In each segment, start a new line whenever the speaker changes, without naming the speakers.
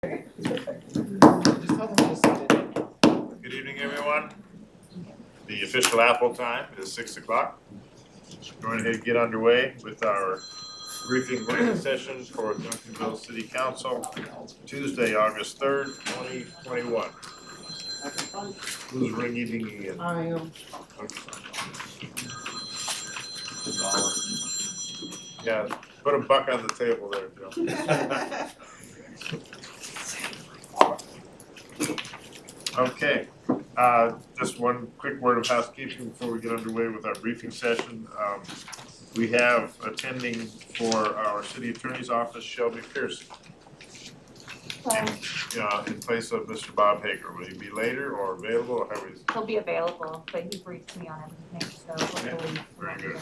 Good evening, everyone. The official Apple time is 6 o'clock. Go ahead and get underway with our briefing session for Duncanville City Council, Tuesday, August 3rd, 2021. Who's ringing again?
I am.
Yeah, put a buck on the table there, Joe. Okay, just one quick word of housekeeping before we get underway with our briefing session. We have attending for our city attorney's office, Shelby Pearson. In place of Mr. Bob Hager. Will he be later or available, or how is?
He'll be available, but he briefed me on everything, so hopefully.
Very good.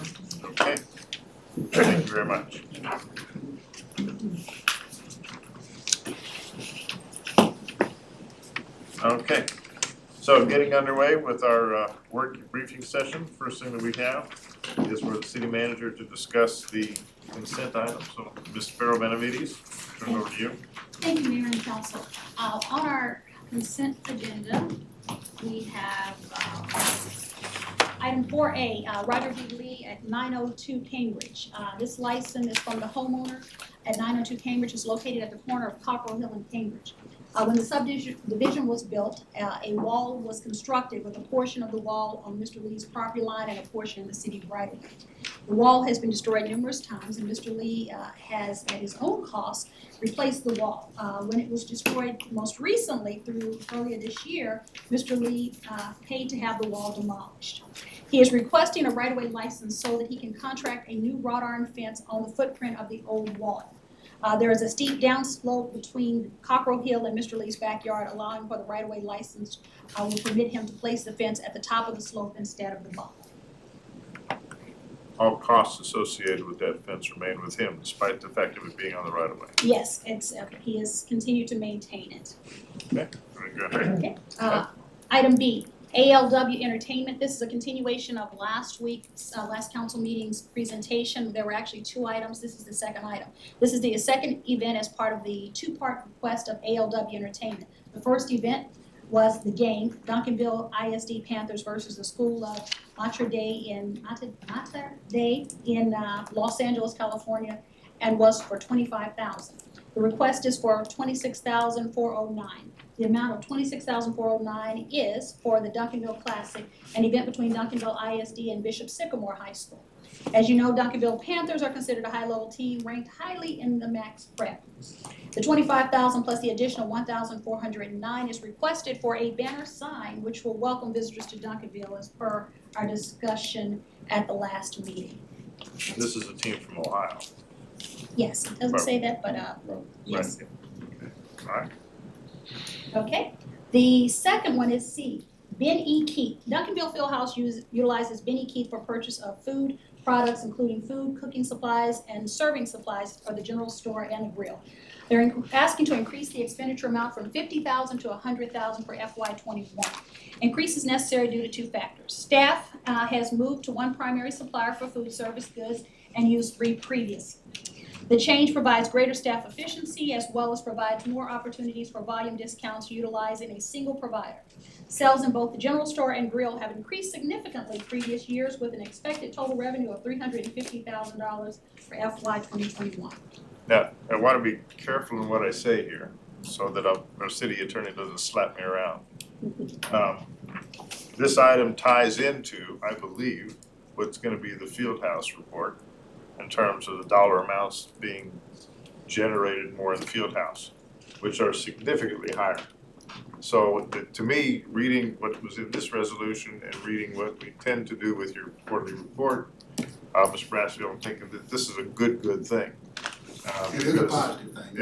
Okay. Thank you very much. Okay. So getting underway with our work briefing session, first thing that we have is for the city manager to discuss the consent items. So Ms. Farrell Benavides, turn it over to you.
Thank you, Mayor and Council. On our consent agenda, we have item 4A, Roger D. Lee at 902 Cambridge. This license is from the homeowner at 902 Cambridge. It's located at the corner of Cockrell Hill and Cambridge. When the subdivision was built, a wall was constructed with a portion of the wall on Mr. Lee's property line and a portion in the city right of way. The wall has been destroyed numerous times, and Mr. Lee has, at his own cost, replaced the wall. When it was destroyed most recently, earlier this year, Mr. Lee paid to have the wall demolished. He is requesting a right-of-way license so that he can contract a new wrought iron fence on the footprint of the old wall. There is a steep downslope between Cockrell Hill and Mr. Lee's backyard, allowing for the right-of-way license will permit him to place the fence at the top of the slope instead of the bottom.
All costs associated with that fence remain with him, despite the fact of it being on the right of way.
Yes, he has continued to maintain it.
Okay, very good.
Okay. Item B, ALW Entertainment. This is a continuation of last council meeting's presentation. There were actually two items. This is the second item. This is the second event as part of the two-part request of ALW Entertainment. The first event was the game, Duncanville ISD Panthers versus the School of Mater Dei in Los Angeles, California, and was for $25,000. The request is for $26,409. The amount of $26,409 is for the Duncanville Classic, an event between Duncanville ISD and Bishop Sycamore High School. As you know, Duncanville Panthers are considered a high-level team ranked highly in the max prep. The $25,000 plus the additional $1,409 is requested for a banner sign which will welcome visitors to Duncanville as per our discussion at the last meeting.
This is a team from Ohio.
Yes, it doesn't say that, but yes.
Right. Okay. All right.
Okay. The second one is C. Ben E. Keith. Duncanville Fieldhouse utilizes Ben E. Keith for purchase of food products, including food, cooking supplies, and serving supplies for the general store and the grill. They're asking to increase the expenditure amount from $50,000 to $100,000 for FY21. Increase is necessary due to two factors. Staff has moved to one primary supplier for food service goods and used 3 previously. The change provides greater staff efficiency as well as provides more opportunities for volume discounts utilizing a single provider. Sales in both the general store and grill have increased significantly previous years with an expected total revenue of $350,000 for FY 2021.
Now, I want to be careful in what I say here so that our city attorney doesn't slap me around. This item ties into, I believe, what's going to be the Fieldhouse report in terms of the dollar amounts being generated more in the Fieldhouse, which are significantly higher. So to me, reading what was in this resolution and reading what we tend to do with your quarterly report, Ms. Brassfield, I'm thinking that this is a good thing.
It is a positive thing.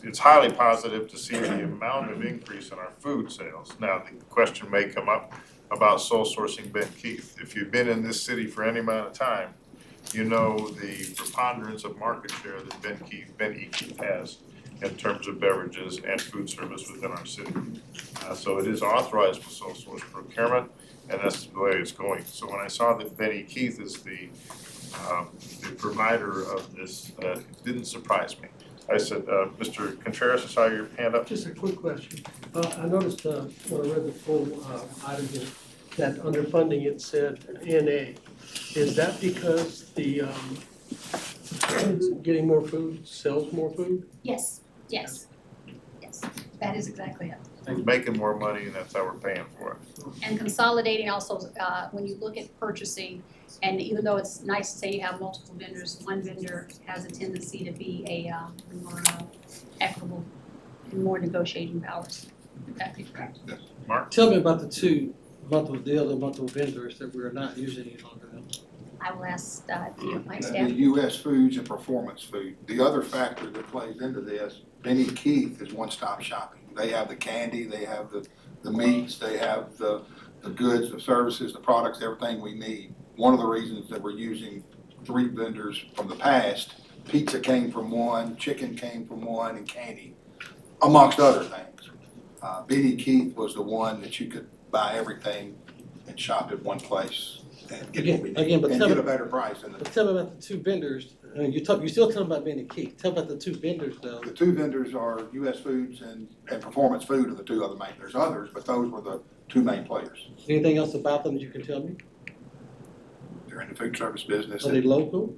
It's highly positive to see the amount of increase in our food sales. Now, the question may come up about sole sourcing Ben Keith. If you've been in this city for any amount of time, you know the preponderance of market share that Ben E. Keith has in terms of beverages and food service within our city. So it is authorized for sole source procurement, and that's the way it's going. So when I saw that Ben E. Keith is the provider of this, it didn't surprise me. I said, Mr. Contreras, I saw your hand up.
Just a quick question. I noticed when I read the full item here, that under funding it said NA. Is that because the getting more food sells more food?
Yes, yes, yes, that is exactly it.
We're making more money and that's how we're paying for it.
And consolidating also, when you look at purchasing, and even though it's nice to say you have multiple vendors, one vendor has a tendency to be a more equitable and more negotiating powers. Exactly correct.
Mark?
Tell me about the two multiple vendors that we're not using any longer.
I will ask my
The
staff.
US Foods and Performance Food. The other factor that plays into this, Benny Keith is one-stop shopping. They have the candy, they have the meats, they have the goods, the services, the products, everything we need. One of the reasons that we're using 3 vendors from the past, pizza came from one, chicken came from one, and candy, amongst other things. Benny Keith was the one that you could buy everything and shop at one place and get what we need,
Again, but
and
tell
get
me-
a better price. And
But tell me about the two vendors. You still talking about Benny Keith. Tell me about the two vendors though.
the 2 vendors are US Foods and Performance Food are the 2 other main. There's others, but those were the 2 main players.
Anything else about them that you can tell me?
They're in the food service business.
Are they local?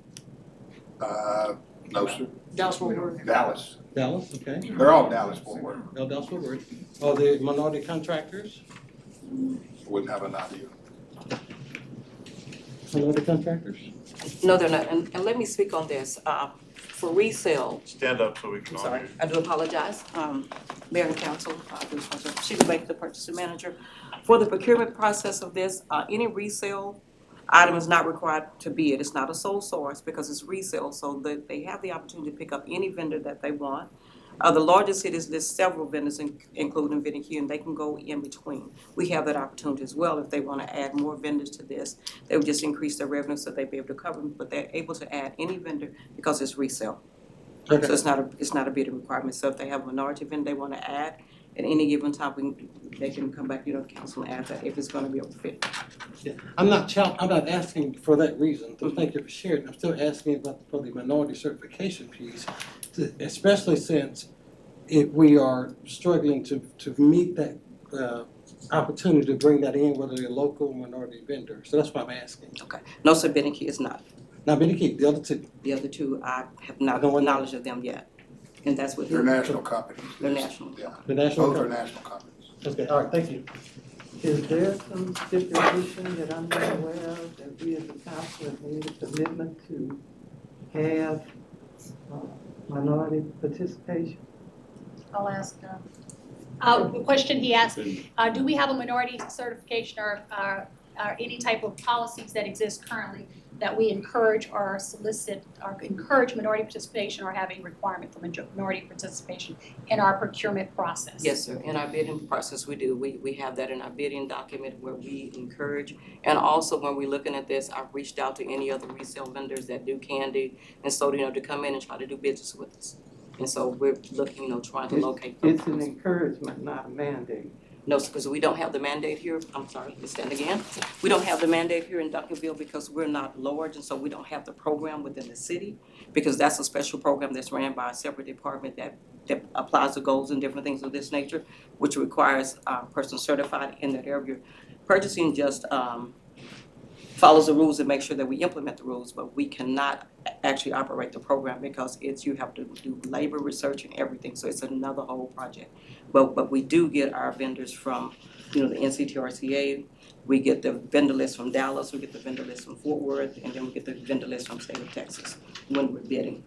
No, sir.
Dallas-Fort Worth.
Dallas.
Dallas, okay.
They're all Dallas-Fort Worth.
No, Dallas-Fort Worth. Are they minority contractors?
Wouldn't have an idea.
Minority contractors?
No, they're not, and let me speak on this, for resale,
Stand up so we can
I'm
all
sorry,
hear you.
I do apologize, Mayor and Council, Chief Bank, the purchasing manager. For the procurement process of this, any resale item is not required to bid, it's not a sole source because it's resale, so that they have the opportunity to pick up any vendor that they want. The largest cities list several vendors, including Vinnie and they can go in between. We have that opportunity as well. If they want to add more vendors to this, they would just increase their revenue so they'd be able to cover them, but they're able to add any vendor because it's resale.
Okay.
So it's not a bidding requirement. So if they have a minority vendor they want to add, at any given time, they can come back, to council and add that if it's going to be a fit.
Yeah. I'm not asking for that reason. So thank you for sharing. I'm still asking for the minority certification piece, especially since we are struggling to meet that opportunity to bring that in, whether they're local or minority vendor. So that's why I'm asking.
Okay. No, sir, Benny is not.
Now, Benny Keith, the other two.
The other 2, I have not
I don't want-
knowledge of them yet. And that's what
They're national companies.
They're national.
Yeah,
The national
those are
company.
national companies.
Okay, all right, thank you.
Is there some stipulation that I'm not aware of that we as a council have made a commitment to have minority participation?
I'll ask, the question he asked, do we have a minority certification or any type of policies that exist currently that we encourage or solicit or encourage minority participation or have a requirement for minority participation in our procurement process?
Yes, sir. In our bidding process, we do. We have that in our bidding document where we encourage. And also when we're looking at this, I've reached out to any other resale vendors that do candy and so, to come in and try to do business with us. And so we're looking, trying to locate those.
It's an encouragement, not a mandate.
No, because we don't have the mandate here. I'm sorry, let's stand again. We don't have the mandate here in Duncanville because we're not large, and so we don't have the program within the city, because that's a special program that's ran by a separate department that applies to goals and different things of this nature, which requires a person certified in that area. Purchasing just follows the rules and makes sure that we implement the rules, but we cannot actually operate the program because you have to do labor research and everything, so it's another whole project. But we do get our vendors from, the NCTRCA, we get the vendor list from Dallas, we get the vendor list from Fort Worth, and then we get the vendor list from state of Texas when we're bidding.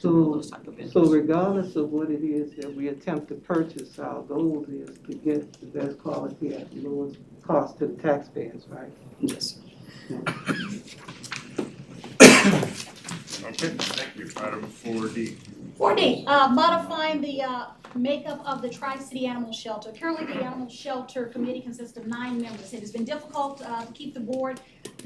Those type of vendors.
So regardless of what it is that we attempt to purchase, our goal is to get the best quality at the lowest cost to the taxpayers, right?
Yes.
Okay, thank you. Item 4D.
4D, modifying the makeup of the Tri-City Animal Shelter. Currently, the Animal Shelter Committee consists of 9 members. It has been difficult to keep the board,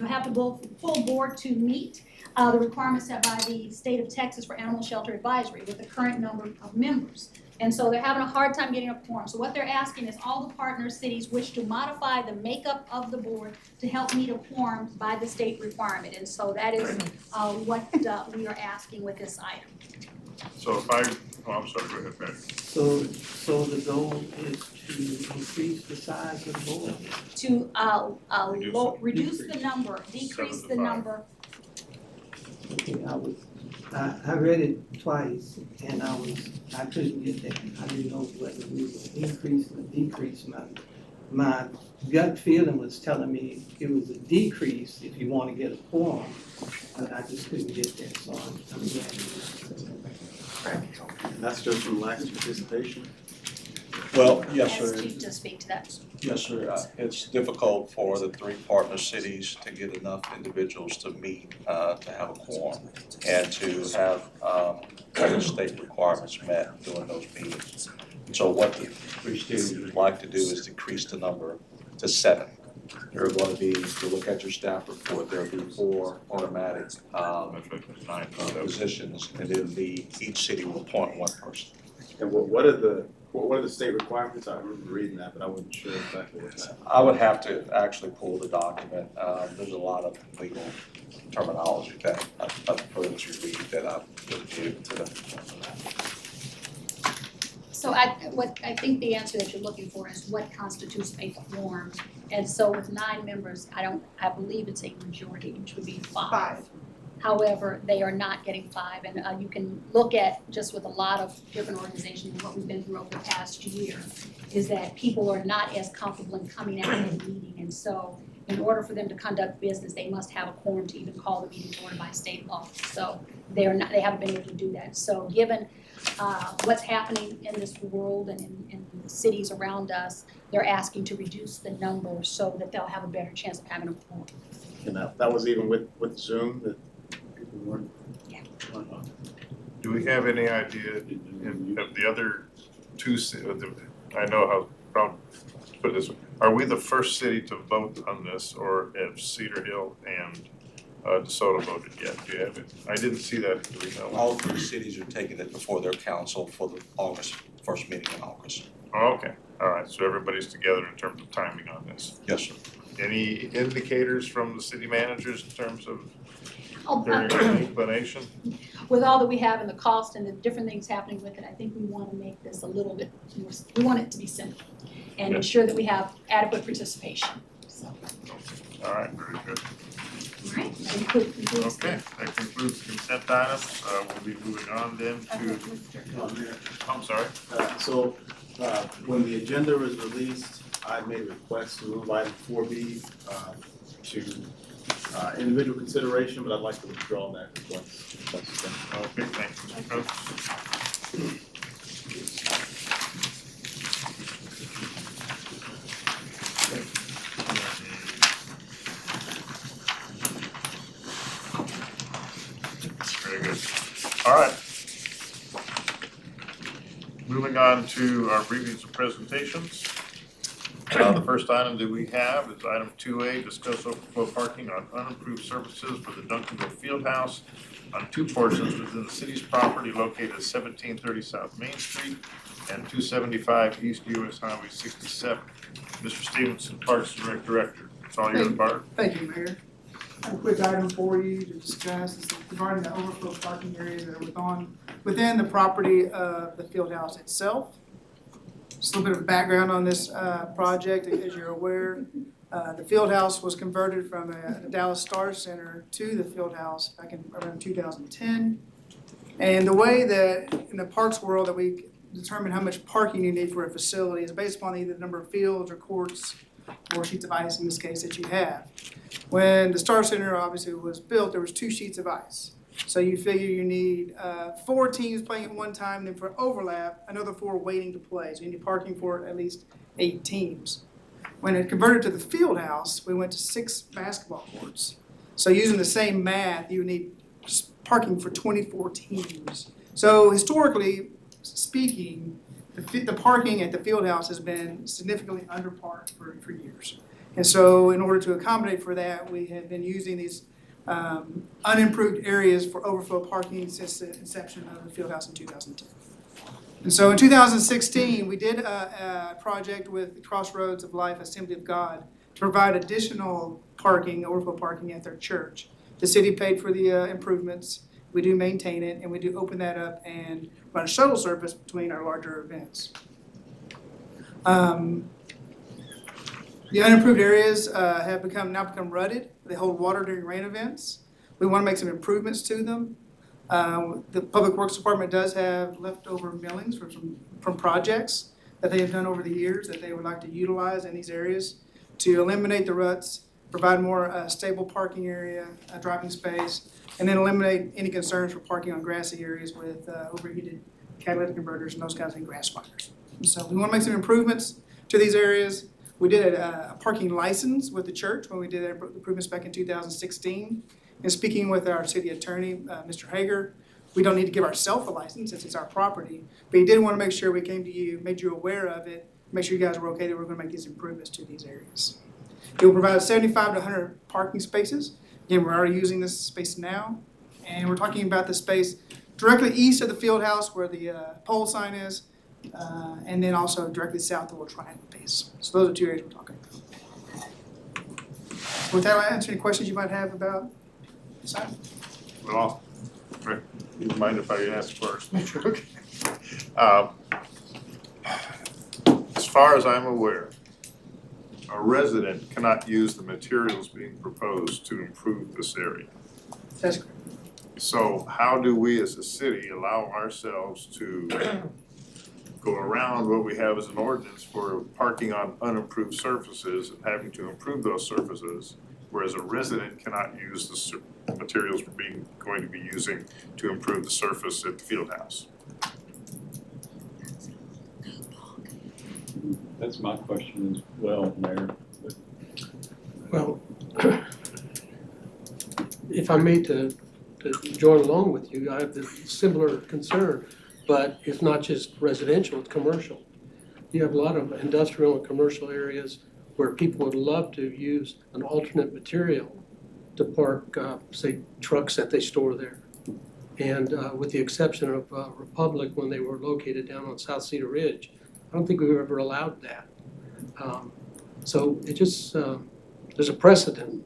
have the full board to meet. the requirements set by the state of Texas for animal shelter advisory with the current number of members. And so they're having a hard time getting a quorum. So what they're asking is all the partner cities wish to modify the makeup of the board to help meet a quorum by the state requirement. And so that is what we are asking with this item.
So if I'm sorry, go ahead, Barry.
So the goal is to increase the size of the board?
To reduce the number, decrease the number.
Okay, I read it twice and I couldn't get that. I didn't know whether we were increasing or decreasing. My gut feeling was telling me it was a decrease if you want to get a quorum, but I just couldn't get that, so I'm glad you said that.
That's just from lack of participation?
Well, yes,
As
sir.
to speak to that.
Yes, sir. It's difficult for the 3 partner cities to get enough individuals to meet, to have a quorum and to have state requirements met during those meetings. So what the 3 cities would like to do is decrease the number to 7. There are going to be, if you look at your staff report, there will be 4 automatic positions, and then each city will appoint 1 person.
And what are the state requirements? I remember reading that, but I wasn't sure exactly what that.
I would have to actually pull the document. There's a lot of legal terminology that I prefer that you read that I wouldn't be able to.
So I think the answer that you're looking for is what constitutes a quorum. And so with 9 members, I believe it's a majority, which would be 5. However, they are not getting 5, and you can look at, just with a lot of different organizations and what we've been through over the past year, is that people are not as comfortable in coming out and meeting. And so in order for them to conduct business, they must have a quorum to even call the meeting to order by state law. So they haven't been able to do that. So given what's happening in this world and in the cities around us, they're asking to reduce the number so that they'll have a better chance of having a quorum.
And that was even with Zoom that people weren't.
Yeah.
Do we have any idea of the other 2 I know how, probably put it this way, are we the first city to vote on this, or have Cedar Hill and DeSoto voted yet? Do you have it? I didn't see that. Do we know?
All 3 cities are taking it before their council for the first meeting in August.
Oh, okay, all right, so everybody's together in terms of timing on this.
Yes, sir.
Any indicators from the city managers in terms of
Oh,
their inclination?
with all that we have and the cost and the different things happening with it, I think we want to make this a little bit more, we want it to be simple and ensure that we have adequate participation, so.
All right, very good.
All right, that concludes
Okay, that concludes consent items. We'll be moving on then to, I'm sorry.
So when the agenda was released, I made a request to move item 4B to individual consideration, but I'd like to withdraw that request.
Okay, thank you, Mr. Coates. Very good. All right. Moving on to our briefings and presentations. The first item that we have is item 2A, discuss overflow parking on unimproved surfaces for the Duncanville Fieldhouse on 2 portions within the city's property located at 1730 South Main Street and 275 East US Highway 67. Mr. Stevenson, Parks Director, it's all yours, Bart.
Thank you, Mayor. I have a quick item for you to discuss is regarding the overflow parking areas that are within the property of the field house itself. Just a little bit of background on this project, as you're aware. The field house was converted from a Dallas Star Center to the field house back in around 2010. And the way that in the parks world that we determine how much parking you need for a facility is based upon either the number of fields or courts or sheets of ice in this case that you have. When the Star Center obviously was built, there was 2 sheets of ice. So you figure you need 4 teams playing at one time, then for overlap, another 4 waiting to play. So you need parking for at least 8 teams. When it converted to the field house, we went to 6 basketball courts. So using the same math, you need parking for 24 teams. So historically speaking, the parking at the field house has been significantly underparked for years. And so in order to accommodate for that, we have been using these unimproved areas for overflow parking since the inception of the field house in 2010. And so in 2016, we did a project with Crossroads of Life Assembly of God to provide additional parking, overflow parking at their church. The city paid for the improvements. We do maintain it, and we do open that up and run a shuttle service between our larger events. The unimproved areas have now become rutted. They hold water during rain events. We want to make some improvements to them. The Public Works Department does have leftover millings from projects that they have done over the years that they would like to utilize in these areas to eliminate the ruts, provide more stable parking area, driving space, and then eliminate any concerns for parking on grassy areas with overheated catalytic converters and those kinds of grass fires. So we want to make some improvements to these areas. We did a parking license with the church when we did our improvements back in 2016. And speaking with our city attorney, Mr. Hager, we don't need to give ourselves a license since it's our property, but he did want to make sure we came to you, made you aware of it, make sure you guys were okay that we're going to make these improvements to these areas. It will provide 75 to 100 parking spaces. Again, we're already using this space now, and we're talking about the space directly east of the field house where the pole sign is, and then also directly south of the little triangle piece. So those are 2 areas we're talking about. With that, I'll answer any questions you might have about the sign.
Well, Rick, you mind if I ask first? Okay. As far as I'm aware, a resident cannot use the materials being proposed to improve this area.
That's correct.
So how do we as a city allow ourselves to go around what we have as an ordinance for parking on unimproved surfaces and having to improve those surfaces, whereas a resident cannot use the materials we're going to be using to improve the surface at the field house?
That's my question as well, Mayor.
Well, if I may to join along with you, I have the similar concern, but it's not just residential, it's commercial. You have a lot of industrial and commercial areas where people would love to use an alternate material to park, say, trucks that they store there. And with the exception of Republic, when they were located down on South Cedar Ridge, I don't think we were ever allowed that. So it just, there's a precedent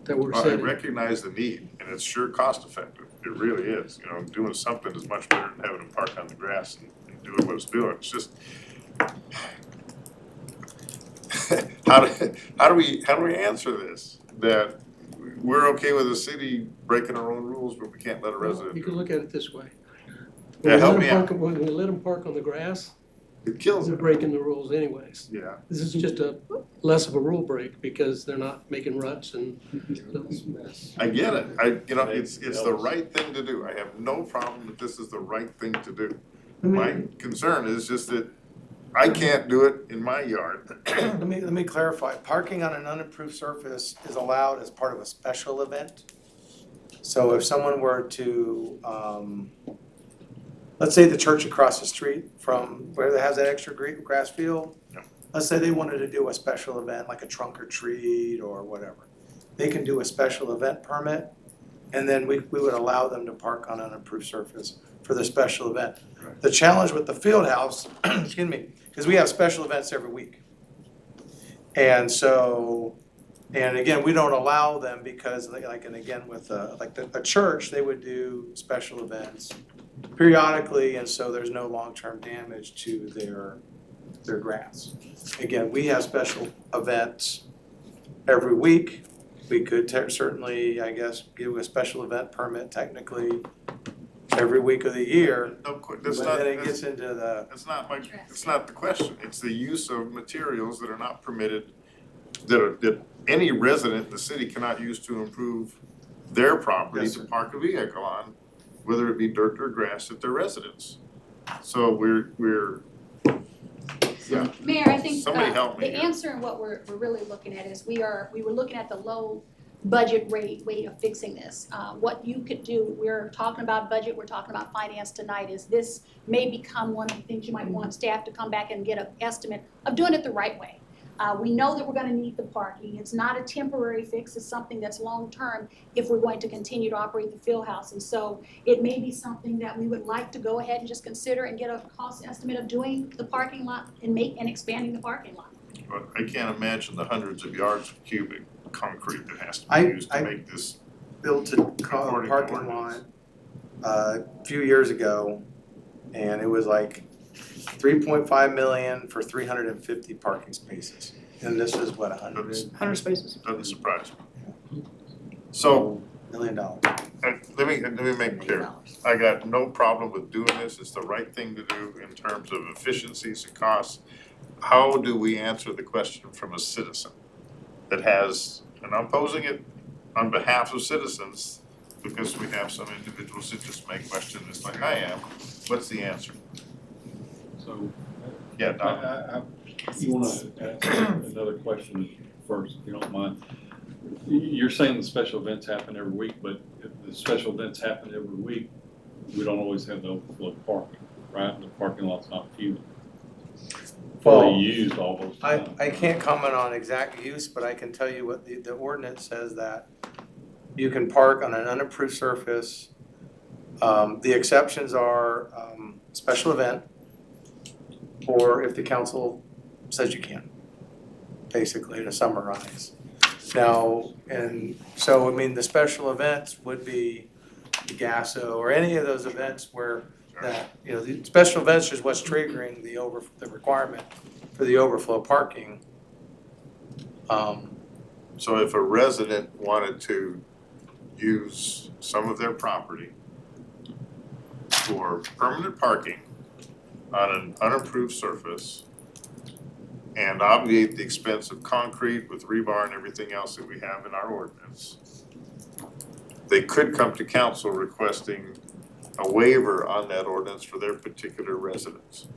that we're
Well, I
setting.
recognize the need, and it's sure cost effective. It really is. You know, doing something is much better than having them park on the grass and doing what it's doing. It's just, how do we answer this? That we're okay with the city breaking our own rules, but we can't let a resident
You
do
can look at it this way.
Yeah, help me out.
When we let them park on the grass,
it kills
they're
it.
breaking the rules anyways.
Yeah.
This is just a less of a rule break because they're not making ruts and those mess.
I get it. It's the right thing to do. I have no problem that this is the right thing to do. My concern is just that I can't do it in my yard.
Let me clarify. Parking on an unimproved surface is allowed as part of a special event. So if someone were to, let's say the church across the street from where it has that extra grass field,
Yep.
Let's say they wanted to do a special event like a trunk or treat or whatever. They can do a special event permit, and then we would allow them to park on an unimproved surface for the special event.
Right.
The challenge with the field house, excuse me, because we have special events every week. And so, and again, we don't allow them because like, and again, with a church, they would do special events periodically, and so there's no long-term damage to their grass. Again, we have special events every week. We could certainly, I guess, give a special event permit technically every week of the year. But then it gets into the.
It's not the question. It's the use of materials that are not permitted, that any resident in the city cannot use to improve their property
Yes,
to
sir.
park a vehicle on, whether it be dirt or grass at their residence. So we're yeah.
Mayor, I think
Somebody help me
the
here.
answer and what we're really looking at is we were looking at the low budget way of fixing this. What you could do, we're talking about budget, we're talking about finance tonight, is this may become one of the things you might want staff to come back and get an estimate of doing it the right way. We know that we're gonna need the parking. It's not a temporary fix, it's something that's long-term if we're going to continue to operate the field house. And so it may be something that we would like to go ahead and just consider and get a cost estimate of doing the parking lot and expanding the parking lot.
But I can't imagine the hundreds of yards of cubic concrete that has to be
I-
used to make this.
Built a
According to
parking lot
ordinance.
a few years ago, and it was like 3.5 million for 350 parking spaces. And this is what, 100
100 spaces.
Doesn't surprise me. So,
million dollars.
let me make it clear. I got no problem with doing this. It's the right thing to do in terms of efficiencies and costs. How do we answer the question from a citizen that has, and I'm posing it on behalf of citizens because we have some individuals that just may question this like I am. What's the answer?
So,
Yeah, Don.
you wanna ask another question first, if you don't mind? You're saying the special events happen every week, but if the special events happen every week, we don't always have the overflow parking, right? The parking lot's not fully used all those times.
I can't comment on exact use, but I can tell you what the ordinance says, that you can park on an unapproved surface. The exceptions are special event, or if the council says you can, basically, to summarize. Now, and so, I mean, the special events would be the GASO or any of those events where that, you know, the special events is what's triggering the requirement for the overflow parking.
So if a resident wanted to use some of their property for permanent parking on an unapproved surface and obviate the expense of concrete with rebar and everything else that we have in our ordinance, they could come to council requesting a waiver on that ordinance for their particular residence.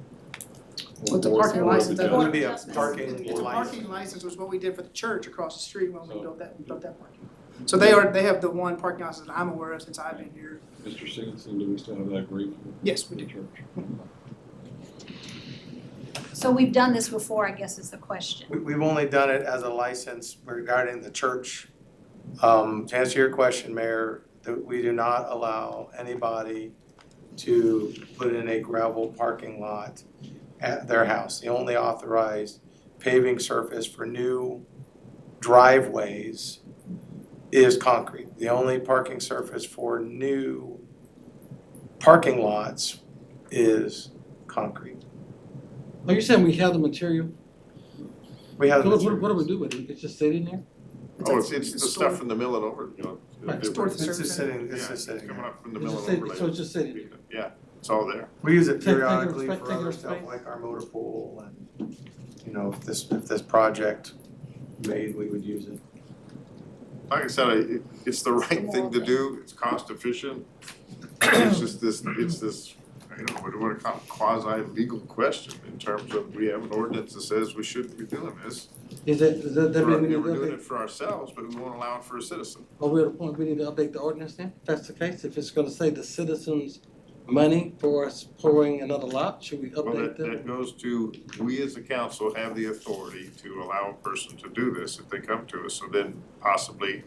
What's a parking license?
That would be a
It's
parking
a
license.
parking license was what we did for the church across the street when we built that parking. So they have the one parking license that I'm aware of since I've been here.
Mr. Stevenson, do we still have that agreement?
Yes, we
with
do.
the church?
So we've done this before, I guess is the question.
We've only done it as a license regarding the church. To answer your question, Mayor, that we do not allow anybody to put in a gravel parking lot at their house. The only authorized paving surface for new driveways is concrete. The only parking surface for new parking lots is concrete.
Are you saying we have the material?
We have.
What do we do with it? It's just sitting there?
Oh, it's the stuff from the mill and over, you know.
Right.
the-
Store the
It's just
service.
sitting,
Yeah,
it's just sitting
coming
there.
up from the
It's
mill
just
and
sitting-
over.
so it's just sitting there.
Yeah, it's all there.
We use it
Take
periodically
your
for
space,
other
take your
stuff
space.
like our motor pool and, you know, if this project made, we would use it.
Like I said, it's the right thing to do, it's cost efficient. It's just this, you know, what do you wanna call it, quasi-legal question in terms of, we have an ordinance that says we shouldn't be doing this.
Does that mean we need
We're doing
to
it for ourselves, but we won't allow it for a citizen.
Are we at a point we need to update the ordinance then? If that's the case, if it's gonna say the citizens' money for us pouring another lot, should we
Well,
update
that goes to, we as a council have the authority to allow a person to do this if they come to us, so then possibly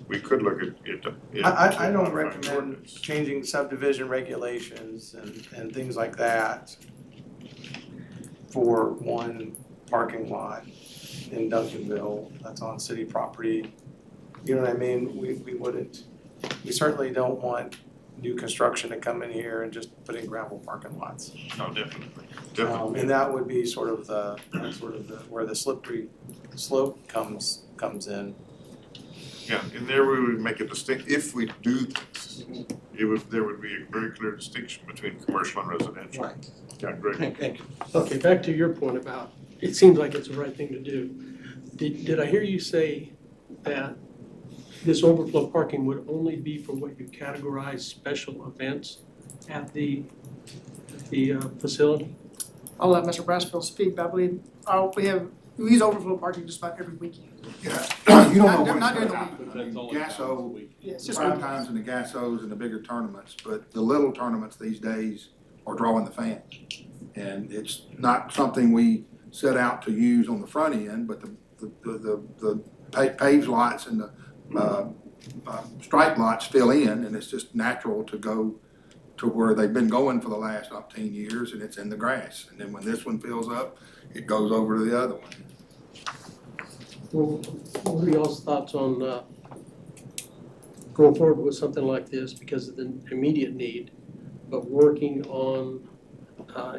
we could look at it.
I don't
modifying the
recommend
ordinance.
changing subdivision regulations and things like that for one parking lot in Duncanville that's on city property. You know what I mean? We wouldn't, we certainly don't want new construction to come in here and just put in gravel parking lots.
No, definitely, definitely.
And that would be sort of the where the slippery slope comes in.
Yeah, and there we would make a distinct, if we do this, there would be a very clear distinction between commercial and residential.
Right.
Yeah, great.
Thank you.
Okay, back to your point about, it seems like it's the right thing to do. Did I hear you say that this overflow parking would only be for what you categorize special events at the facility?
I'll let Mr. Brassfield speak, but I believe, we use overflow parking just about every weekend.
Yeah, you don't know when
Not
it's
during
gonna
the
happen.
But that's only
Gasso,
week.
Yeah, it's just
prime
weekends.
times and the Gassos and the bigger tournaments, but the little tournaments these days are drawing the fan. And it's not something we set out to use on the front end, but the paved lots and the striped lots still in, and it's just natural to go to where they've been going for the last 10 years, and it's in the grass. And then when this one fills up, it goes over to the other one.
Well, what are y'all's thoughts on going forward with something like this because of the immediate need, but working on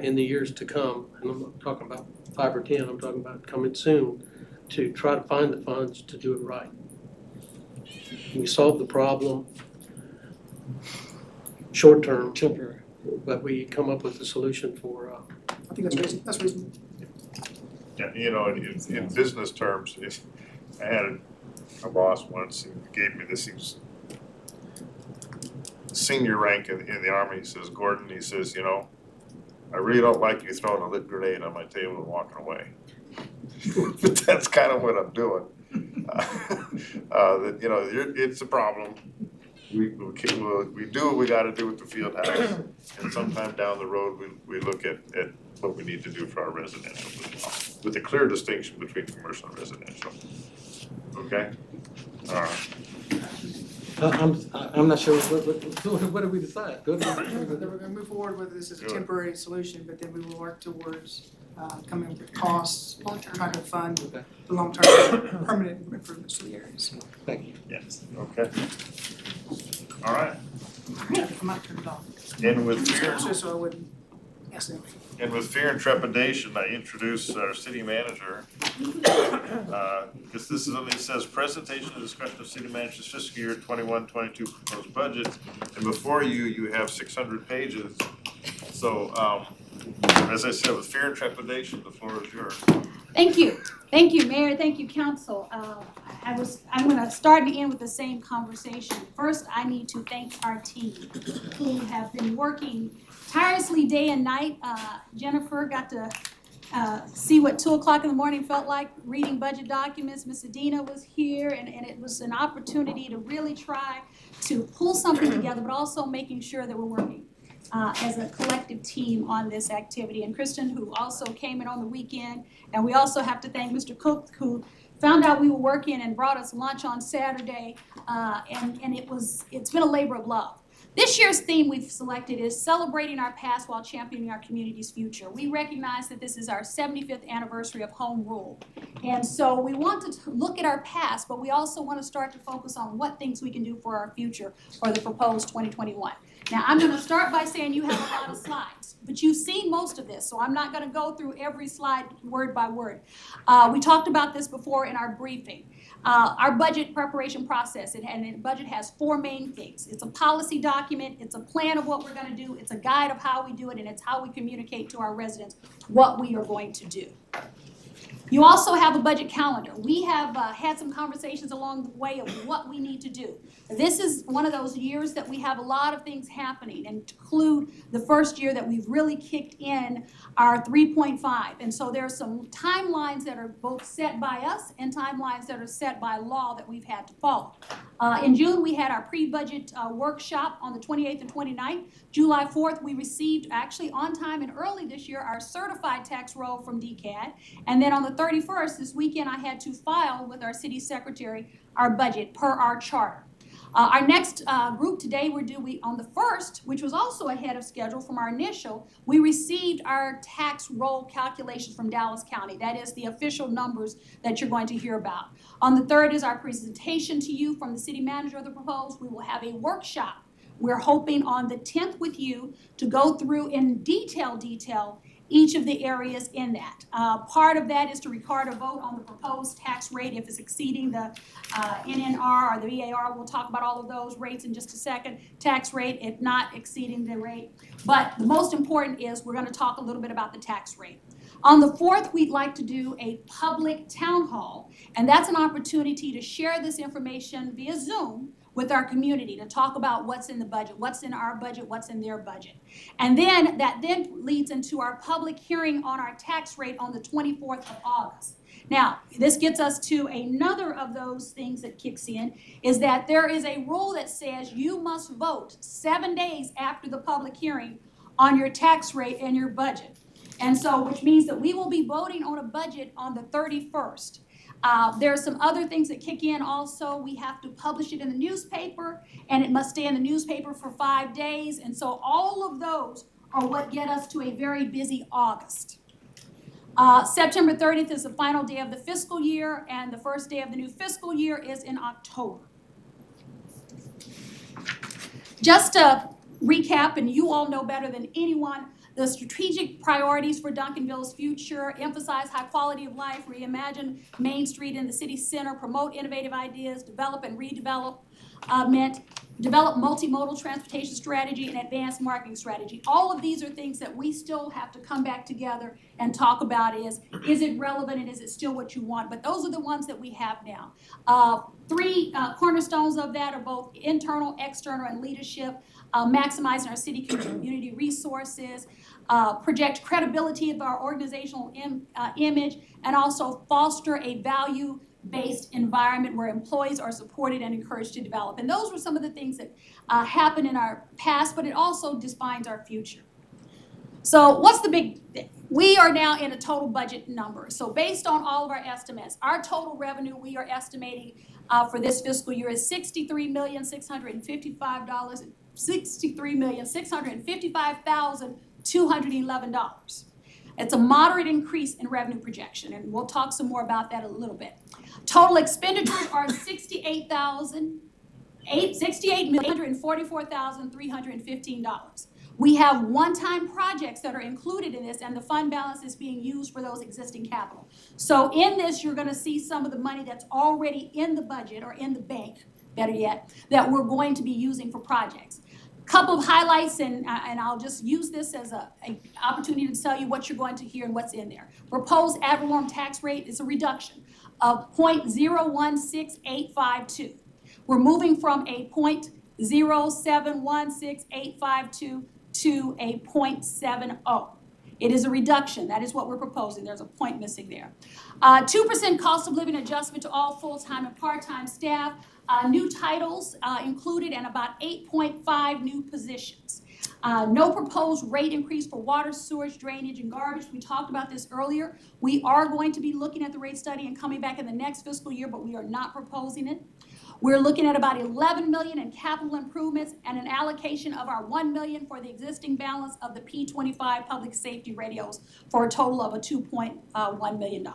in the years to come, and I'm not talking about 5 or 10, I'm talking about coming soon, to try to find the funds to do it right? We solve the problem short term, temporary, but we come up with a solution for.
I think that's reasonable.
Yeah, you know, in business terms, I had a boss once who gave me this, he was senior rank in the Army. He says, Gordon, he says, you know, I really don't like you throwing a lit grenade on my table and walking away. But that's kind of what I'm doing. That, you know, it's a problem. We do what we got to do with the field house, and sometime down the road we look at what we need to do for our residential as well, with a clear distinction between commercial and residential. Okay. All right.
I'm not sure, what do we decide?
We're gonna move forward with this as a temporary solution, but then we will work towards coming up with costs, trying to fund the long-term permanent improvements to the areas.
Thank you.
Yes. Okay. All right.
I might turn it off.
And with fear,
Just so I wouldn't ask them.
and with fear and trepidation, I introduce our city manager. Because this is, it says presentation and discussion of city manager's fiscal year 21-22 proposed budget. And before you have 600 pages. So, as I said, with fear and trepidation, the floor is yours.
Thank you, Mayor, thank you, Council. I'm gonna start and end with the same conversation. First, I need to thank our team who have been working tirelessly day and night. Jennifer got to see what 2 o'clock in the morning felt like, reading budget documents. Miss Adina was here, and it was an opportunity to really try to pull something together, but also making sure that we're working as a collective team on this activity. And Kristen, who also came in on the weekend, and we also have to thank Mr. Cook, who found out we were working and brought us lunch on Saturday, and it's been a labor of love. This year's theme we've selected is celebrating our past while championing our community's future. We recognize that this is our 75th anniversary of home rule. And so we want to look at our past, but we also want to start to focus on what things we can do for our future for the proposed 2021. Now, I'm going to start by saying you have a lot of slides, but you've seen most of this, so I'm not going to go through every slide word by word. We talked about this before in our briefing. Our budget preparation process, and the budget has 4 main things. It's a policy document, it's a plan of what we're going to do, it's a guide of how we do it, and it's how we communicate to our residents what we are going to do. You also have a budget calendar. We have had some conversations along the way of what we need to do. This is one of those years that we have a lot of things happening, and to include the first year that we've really kicked in our 3.5. And so there are some timelines that are both set by us and timelines that are set by law that we've had to follow. In June, we had our pre-budget workshop on the 28th and 29th. July 4th, we received, actually on time and early this year, our certified tax roll from DCAD. And then on the 31st, this weekend, I had to file with our city secretary our budget per our charter. Our next group today, on the 1st, which was also ahead of schedule from our initial, we received our tax roll calculations from Dallas County. That is the official numbers that you're going to hear about. On the 3rd is our presentation to you from the city manager of the proposed. We will have a workshop. We're hoping on the 10th with you to go through in detail each of the areas in that. Part of that is to record a vote on the proposed tax rate if it's exceeding the NNR or the VAR. We'll talk about all of those rates in just a second. Tax rate if not exceeding the rate. But the most important is we're going to talk a little bit about the tax rate. On the 4th, we'd like to do a public town hall, and that's an opportunity to share this information via Zoom with our community to talk about what's in the budget, what's in our budget, what's in their budget. And then that leads into our public hearing on our tax rate on the 24th of August. Now, this gets us to another of those things that kicks in, is that there is a rule that says you must vote 7 days after the public hearing on your tax rate and your budget. And so, which means that we will be voting on a budget on the 31st. There are some other things that kick in also. We have to publish it in the newspaper, and it must stay in the newspaper for 5 days. And so all of those are what get us to a very busy August. September 30th is the final day of the fiscal year, and the first day of the new fiscal year is in October. Just to recap, and you all know better than anyone, the strategic priorities for Duncanville's future: emphasize high quality of life, reimagine Main Street in the city center, promote innovative ideas, develop and redevelop, develop multimodal transportation strategy, and advanced marketing strategy. All of these are things that we still have to come back together and talk about. Is it relevant and is it still what you want? But those are the ones that we have now. Three cornerstones of that are both internal, external, and leadership. Maximizing our city community resources, project credibility of our organizational image, and also foster a value-based environment where employees are supported and encouraged to develop. And those were some of the things that happened in our past, but it also defines our future. So what's the big thing? We are now in a total budget number. So based on all of our estimates, our total revenue we are estimating for this fiscal year is $63,655,211. It's a moderate increase in revenue projection, and we'll talk some more about that a little bit. Total expenditures are $68,144,315. We have one-time projects that are included in this, and the fund balance is being used for those existing capital. So in this, you're going to see some of the money that's already in the budget, or in the bank, better yet, that we're going to be using for projects. Couple of highlights, and I'll just use this as an opportunity to tell you what you're going to hear and what's in there. Proposed ad valorem tax rate is a reduction of 0.016852. We're moving from a 0.0716852 to a 0.70. It is a reduction. That is what we're proposing. There's a point missing there. 2% cost of living adjustment to all full-time and part-time staff. New titles included, and about 8.5 new positions. No proposed rate increase for water, sewage, drainage, and garbage. We talked about this earlier. We are going to be looking at the rate study and coming back in the next fiscal year, but we are not proposing it. We're looking at about $11 million in capital improvements and an allocation of our $1 million for the existing balance of the P25 public safety radios for a total of a $2.1 million.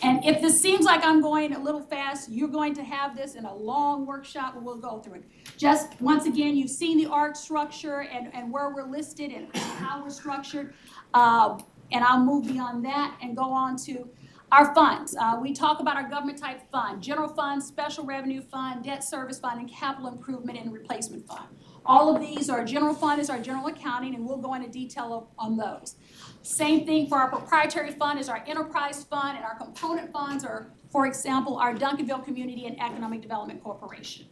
And if this seems like I'm going a little fast, you're going to have this in a long workshop where we'll go through it. Just once again, you've seen the ARC structure and where we're listed and how we're structured. And I'll move beyond that and go on to our funds. We talk about our government type fund: general fund, special revenue fund, debt service fund, and capital improvement and replacement fund. All of these are general fund is our general accounting, and we'll go into detail on those. Same thing for our proprietary fund is our enterprise fund, and our component funds are, for example, our Duncanville Community and Economic Development Corporation.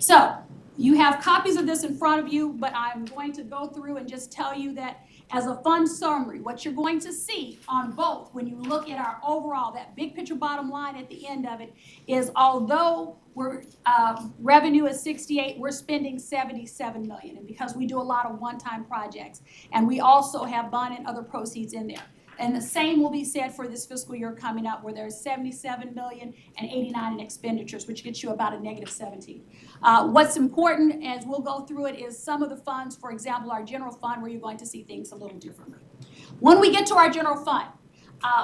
So you have copies of this in front of you, but I'm going to go through and just tell you that as a fund summary, what you're going to see on both, when you look at our overall, that big picture bottom line at the end of it, is although we're revenue is 68, we're spending 77 million, and because we do a lot of one-time projects, and we also have bond and other proceeds in there. And the same will be said for this fiscal year coming up, where there's 77 million and 89 in expenditures, which gets you about a negative 17. What's important, as we'll go through it, is some of the funds, for example, our general fund, where you're going to see things a little differently. When we get to our general fund,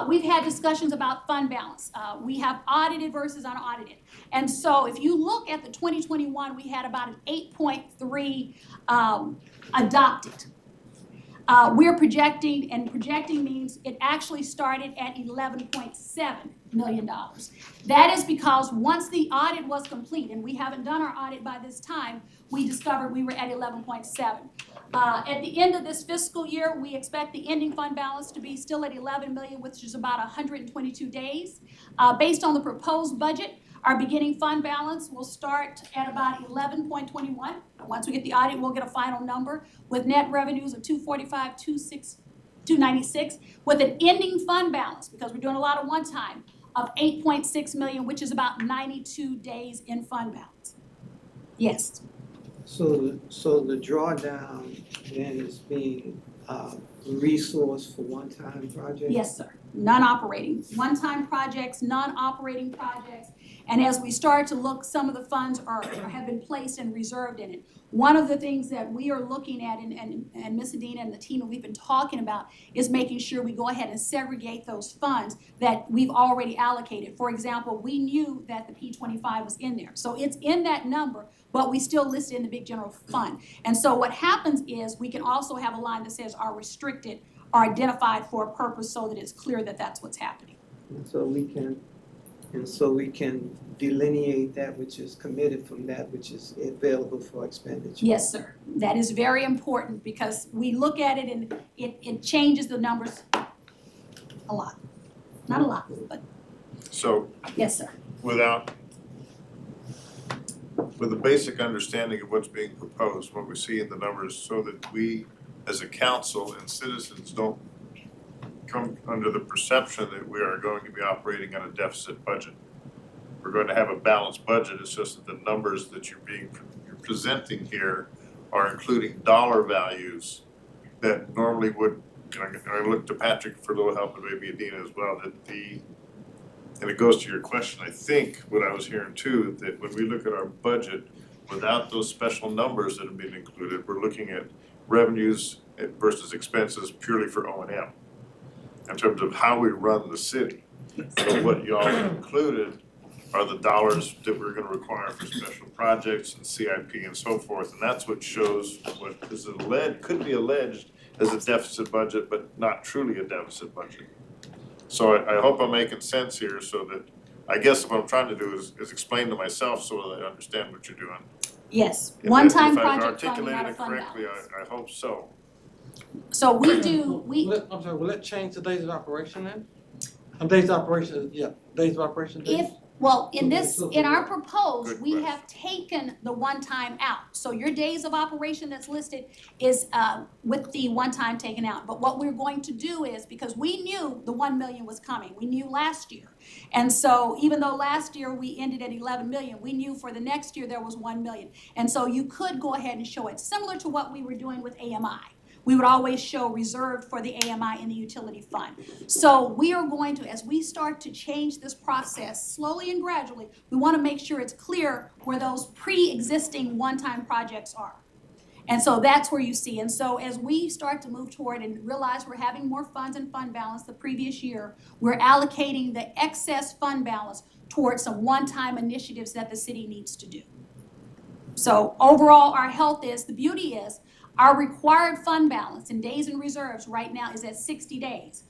we've had discussions about fund balance. We have audited versus unaudited. And so if you look at the 2021, we had about an 8.3 adopted. We're projecting, and projecting means it actually started at $11.7 million. That is because once the audit was complete, and we haven't done our audit by this time, we discovered we were at 11.7. At the end of this fiscal year, we expect the ending fund balance to be still at 11 million, which is about 122 days. Based on the proposed budget, our beginning fund balance will start at about 11.21. Once we get the audit, we'll get a final number with net revenues of 245,296, with an ending fund balance, because we're doing a lot of one-time, of 8.6 million, which is about 92 days in fund balance. Yes.
So the drawdown then is being resourced for one-time projects?
Yes, sir. Non-operating, one-time projects, non-operating projects. And as we start to look, some of the funds have been placed and reserved in it. One of the things that we are looking at, and Ms. Adina and the team that we've been talking about, is making sure we go ahead and segregate those funds that we've already allocated. For example, we knew that the P25 was in there. So it's in that number, but we still list it in the big general fund. And so what happens is we can also have a line that says are restricted, are identified for a purpose, so that it's clear that that's what's happening.
And so we can delineate that which is committed from that which is available for expenditure.
Yes, sir. That is very important because we look at it and it changes the numbers a lot. Not a lot, but
So
yes, sir.
with the basic understanding of what's being proposed, what we see in the numbers, so that we as a council and citizens don't come under the perception that we are going to be operating on a deficit budget. We're going to have a balanced budget. It's just that the numbers that you're presenting here are including dollar values that normally would, and I look to Patrick for a little help and maybe Adina as well, and it goes to your question, I think, what I was hearing too, that when we look at our budget, without those special numbers that have been included, we're looking at revenues versus expenses purely for O&M in terms of how we run the city. So what y'all included are the dollars that we're gonna require for special projects and CIP and so forth, and that's what shows what is could be alleged as a deficit budget, but not truly a deficit budget. So I hope I'm making sense here, so that, I guess what I'm trying to do is explain to myself so that I understand what you're doing.
Yes,
And
one-time
if I've
project fund, not a
articulated
fund
correctly,
balance.
I hope so.
So we,
I'm sorry, will that change the days of operation then? Days of operation, yeah, days of operation days?
in our proposed,
Good
we
question.
have taken the one-time out. So your days of operation that's listed is with the one-time taken out. But what we're going to do is, because we knew the 1 million was coming, we knew last year. And so even though last year we ended at 11 million, we knew for the next year there was 1 million. And so you could go ahead and show it, similar to what we were doing with AMI. We would always show reserved for the AMI in the utility fund. So we are going to, as we start to change this process slowly and gradually, we want to make sure it's clear where those pre-existing one-time projects are. And so that's where you see. And so as we start to move toward and realize we're having more funds and fund balance the previous year, we're allocating the excess fund balance towards some one-time initiatives that the city needs to do. So overall, our health is, the beauty is, our required fund balance in days and reserves right now is at 60 days.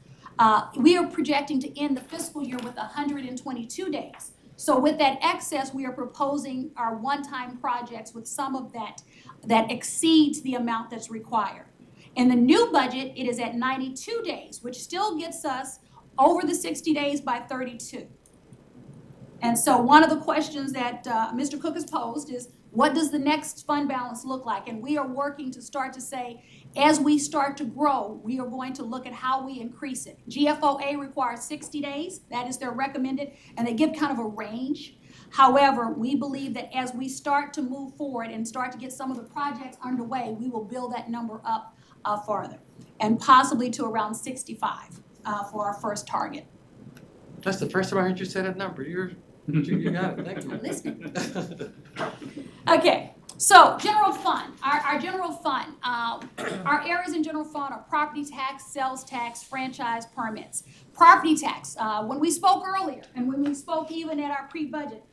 We are projecting to end the fiscal year with 122 days. So with that excess, we are proposing our one-time projects with some of that exceeds the amount that's required. In the new budget, it is at 92 days, which still gets us over the 60 days by 32. And so one of the questions that Mr. Cook has posed is, what does the next fund balance look like? And we are working to start to say, as we start to grow, we are going to look at how we increase it. GFOA requires 60 days. That is their recommended, and they give kind of a range. However, we believe that as we start to move forward and start to get some of the projects underway, we will build that number up farther, and possibly to around 65 for our first target.
That's the first time I heard you say that number. You got it, thank you.
I'm listening. Okay, so general fund, our general fund, our areas in general fund are property tax, sales tax, franchise permits. Property tax, when we spoke earlier and when we spoke even at our pre-budget,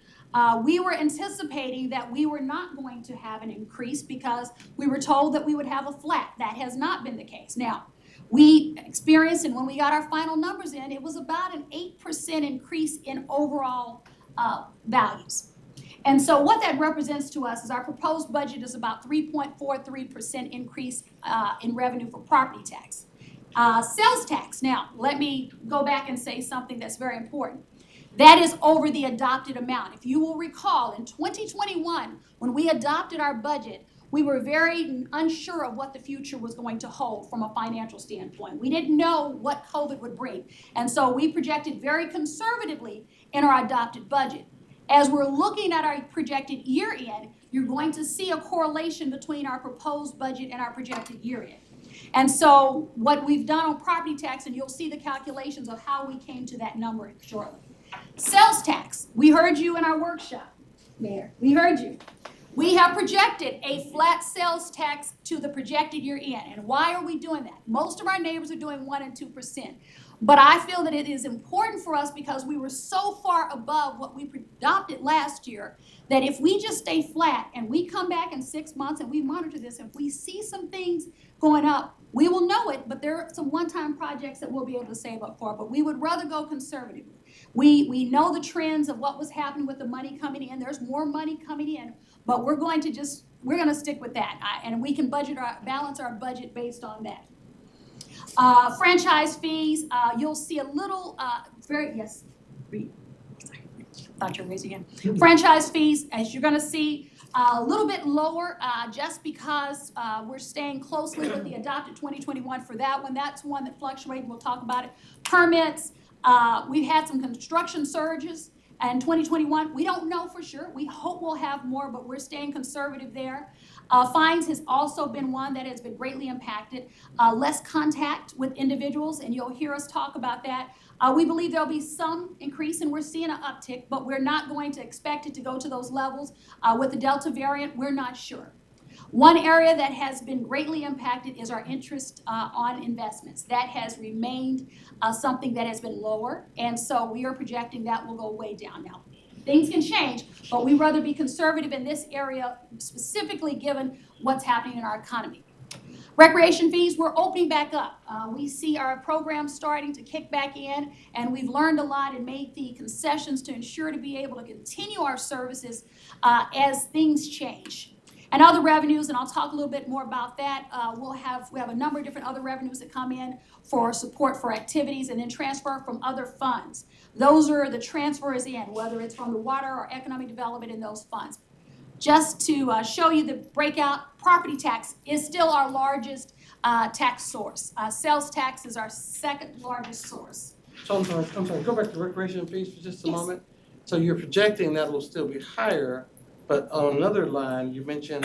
we were anticipating that we were not going to have an increase because we were told that we would have a flat. That has not been the case. Now, we experienced, and when we got our final numbers in, it was about an 8% increase in overall values. And so what that represents to us is our proposed budget is about 3.43% increase in revenue for property tax. Sales tax, now let me go back and say something that's very important. That is over the adopted amount. If you will recall, in 2021, when we adopted our budget, we were very unsure of what the future was going to hold from a financial standpoint. We didn't know what COVID would bring. And so we projected very conservatively in our adopted budget. As we're looking at our projected year end, you're going to see a correlation between our proposed budget and our projected year end. And so what we've done on property tax, and you'll see the calculations of how we came to that number shortly. Sales tax, we heard you in our workshop, Mayor, we heard you. We have projected a flat sales tax to the projected year end. And why are we doing that? Most of our neighbors are doing 1% and 2%. But I feel that it is important for us because we were so far above what we adopted last year that if we just stay flat and we come back in 6 months and we monitor this, if we see some things going up, we will know it, but there are some one-time projects that we'll be able to save up for. But we would rather go conservatively. We know the trends of what was happening with the money coming in. There's more money coming in, but we're going to stick with that. And we can balance our budget based on that. Franchise fees, you'll see a little, yes, read. Sorry, thought you were raising your hand. Franchise fees, as you're gonna see, a little bit lower, just because we're staying closely with the adopted 2021 for that one. That's one that fluctuates, we'll talk about it. Permits, we've had some construction surges in 2021. We don't know for sure. We hope we'll have more, but we're staying conservative there. Fines has also been one that has been greatly impacted. Less contact with individuals, and you'll hear us talk about that. We believe there'll be some increase, and we're seeing an uptick, but we're not going to expect it to go to those levels. With the Delta variant, we're not sure. One area that has been greatly impacted is our interest on investments. That has remained something that has been lower, and so we are projecting that will go way down now. Things can change, but we'd rather be conservative in this area, specifically given what's happening in our economy. Recreation fees, we're opening back up. We see our program starting to kick back in, and we've learned a lot and made the concessions to ensure to be able to continue our services as things change. And other revenues, and I'll talk a little bit more about that. We have a number of different other revenues that come in for support for activities and then transfer from other funds. Those are the transfers in, whether it's from the water or economic development in those funds. Just to show you the breakout, property tax is still our largest tax source. Sales tax is our second largest source.
So I'm sorry, go back to recreation fees for just a
Yes.
moment. So you're projecting that will still be higher, but on another line, you mentioned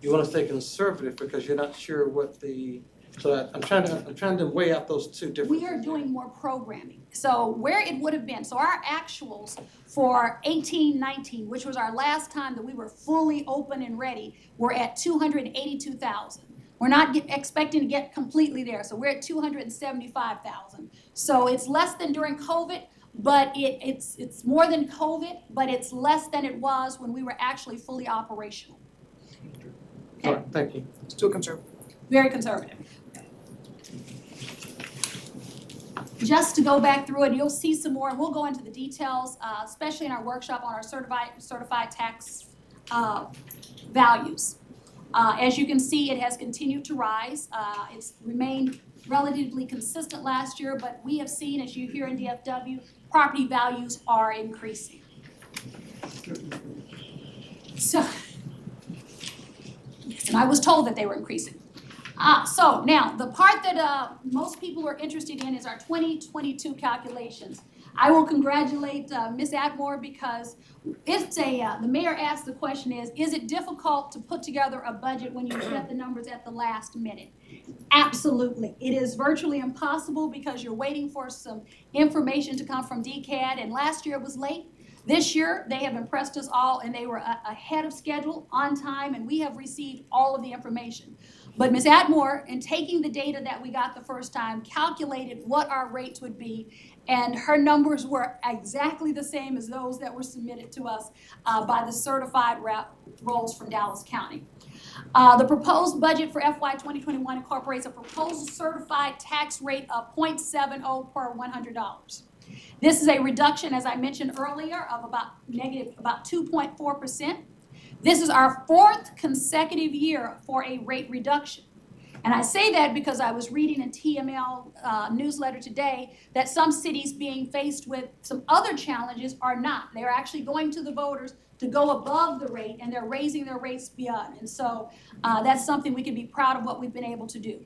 you want to stay conservative because you're not sure what the, so I'm trying to weigh out those two different.
We are doing more programming. So where it would have been, so our actuals for 18-19, which was our last time that we were fully open and ready, were at 282,000. We're not expecting to get completely there, so we're at 275,000. So it's less than during COVID, but it's more than COVID, but it's less than it was when we were actually fully operational.
All right, thank you.
Still conservative.
Very conservative. Just to go back through it, you'll see some more, and we'll go into the details, especially in our workshop on our certified tax values. As you can see, it has continued to rise. It's remained relatively consistent last year, but we have seen, as you hear in DFW, property values are increasing. So, yes, and I was told that they were increasing. So now, the part that most people are interested in is our 2022 calculations. I will congratulate Ms. Atmore because it's the mayor asked the question is it difficult to put together a budget when you get the numbers at the last minute? Absolutely. It is virtually impossible because you're waiting for some information to come from DCAD, and last year it was late. This year, they have impressed us all, and they were ahead of schedule, on time, and we have received all of the information. But Ms. Atmore, in taking the data that we got the first time, calculated what our rates would be, and her numbers were exactly the same as those that were submitted to us by the certified rolls from Dallas County. The proposed budget for FY 2021 incorporates a proposed certified tax rate of 0.70 per $100. This is a reduction, as I mentioned earlier, of about 2.4%. This is our fourth consecutive year for a rate reduction. And I say that because I was reading in TML newsletter today that some cities being faced with some other challenges are not. They're actually going to the voters to go above the rate, and they're raising their rates beyond. And so that's something we can be proud of what we've been able to do.